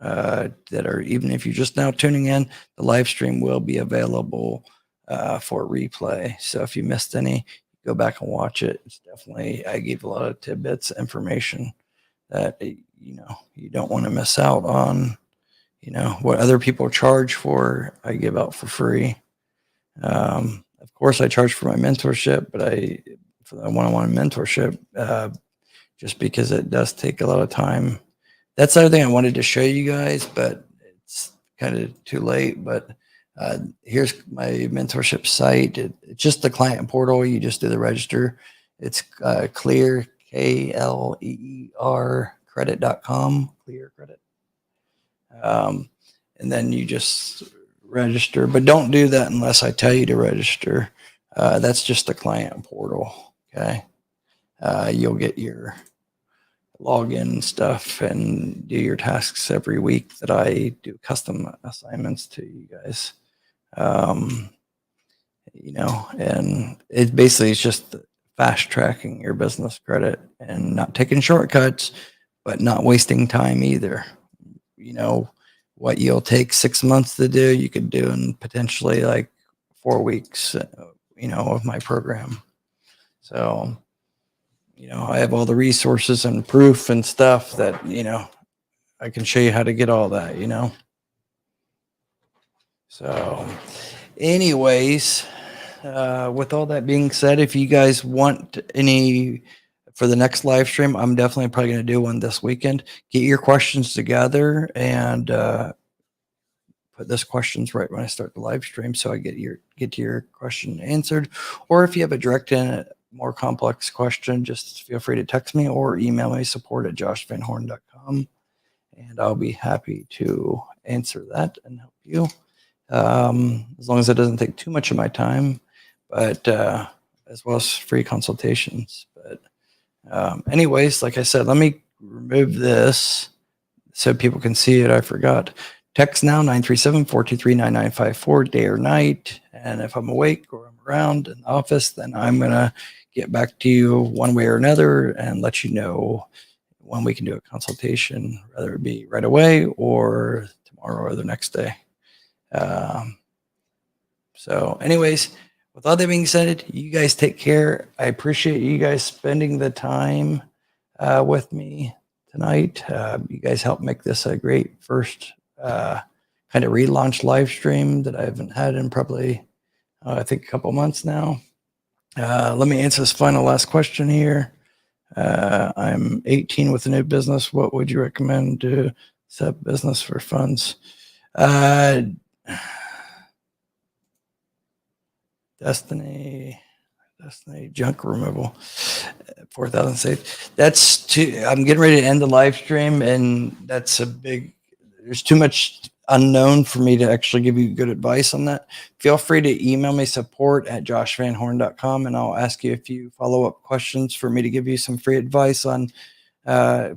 That are, even if you're just now tuning in, the live stream will be available for replay. So if you missed any, go back and watch it. It's definitely, I gave a lot of tidbits, information that you know you don't want to miss out on. You know, what other people charge for, I give out for free. Of course, I charge for my mentorship, but for the one-on-one mentorship, just because it does take a lot of time. That's the other thing I wanted to show you guys, but it's kind of too late. But here's my mentorship site. It's just the client portal. You just do the register. It's clear, KLEER credit.com, clear credit. And then you just register, but don't do that unless I tell you to register. That's just the client portal. Okay. You'll get your login stuff and do your tasks every week that I do custom assignments to you guys. You know, and it basically is just fast tracking your business credit and not taking shortcuts, but not wasting time either. You know, what you'll take 6 months to do, you could do in potentially like 4 weeks, of my program. So, I have all the resources and proof and stuff that, I can show you how to get all that, So, anyways, with all that being said, if you guys want any for the next live stream, I'm definitely probably going to do one this weekend. Get your questions together and put those questions right when I start the live stream, so I get to your question answered. Or if you have a direct and more complex question, just feel free to text me or email me, support@joshvanhorn.com, and I'll be happy to answer that and help you. As long as it doesn't take too much of my time, but as well as free consultations. But anyways, like I said, let me remove this so people can see it. I forgot. Text now 937-423-9954, day or night. And if I'm awake or I'm around in the office, then I'm going to get back to you one way or another and let you know when we can do a consultation, whether it be right away or tomorrow or the next day. So anyways, with all that being said, you guys take care. I appreciate you guys spending the time with me tonight. You guys helped make this a great first kind of relaunch live stream that I haven't had in probably, I think, a couple months now. Let me answer this last question here. I'm 18 with a new business. What would you recommend to set up business for funds? Destiny junk removal, 4,000 safe. That's too. I'm getting ready to end the live stream, and that's a big. There's too much unknown for me to actually give you good advice on that. Feel free to email me, support@joshvanhorn.com, and I'll ask you a few follow-up questions for me to give you some free advice on,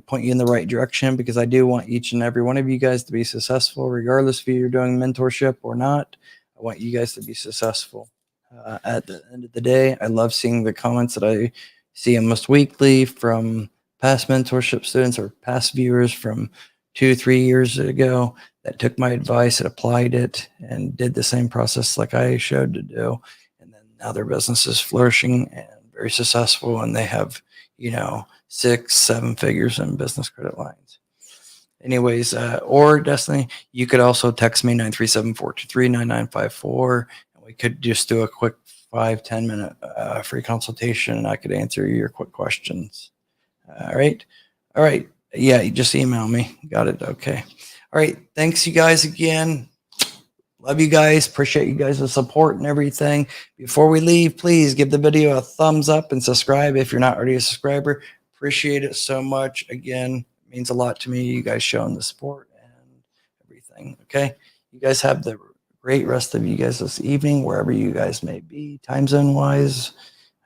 point you in the right direction, because I do want each and every one of you guys to be successful, regardless if you're doing mentorship or not. I want you guys to be successful. At the end of the day, I love seeing the comments that I see almost weekly from past mentorship students or past viewers from 2-3 years ago that took my advice and applied it and did the same process like I showed to do. And then now their business is flourishing and very successful, and they have, 6-7 figures in business credit lines. Anyways, or Destiny, you could also text me 937-423-9954. We could just do a quick 5-10 minute free consultation, and I could answer your quick questions. All right. Yeah, you just email me. Got it. Okay. All right. Thanks, you guys, again. Love you guys. Appreciate you guys' support and everything. Before we leave, please give the video a thumbs up and subscribe if you're not already a subscriber. Appreciate it so much. Again, it means a lot to me, you guys showing the support and everything. Okay. You guys have the great rest of you guys this evening, wherever you guys may be, time zone wise.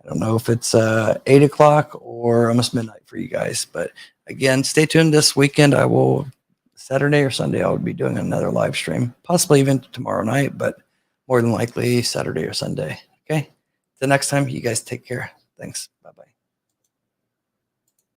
I don't know if it's 8 o'clock or almost midnight for you guys, but again, stay tuned this weekend. I will, Saturday or Sunday, I will be doing another live stream, possibly even tomorrow night, but more than likely Saturday or Sunday. Okay. The next time, you guys take care. Thanks.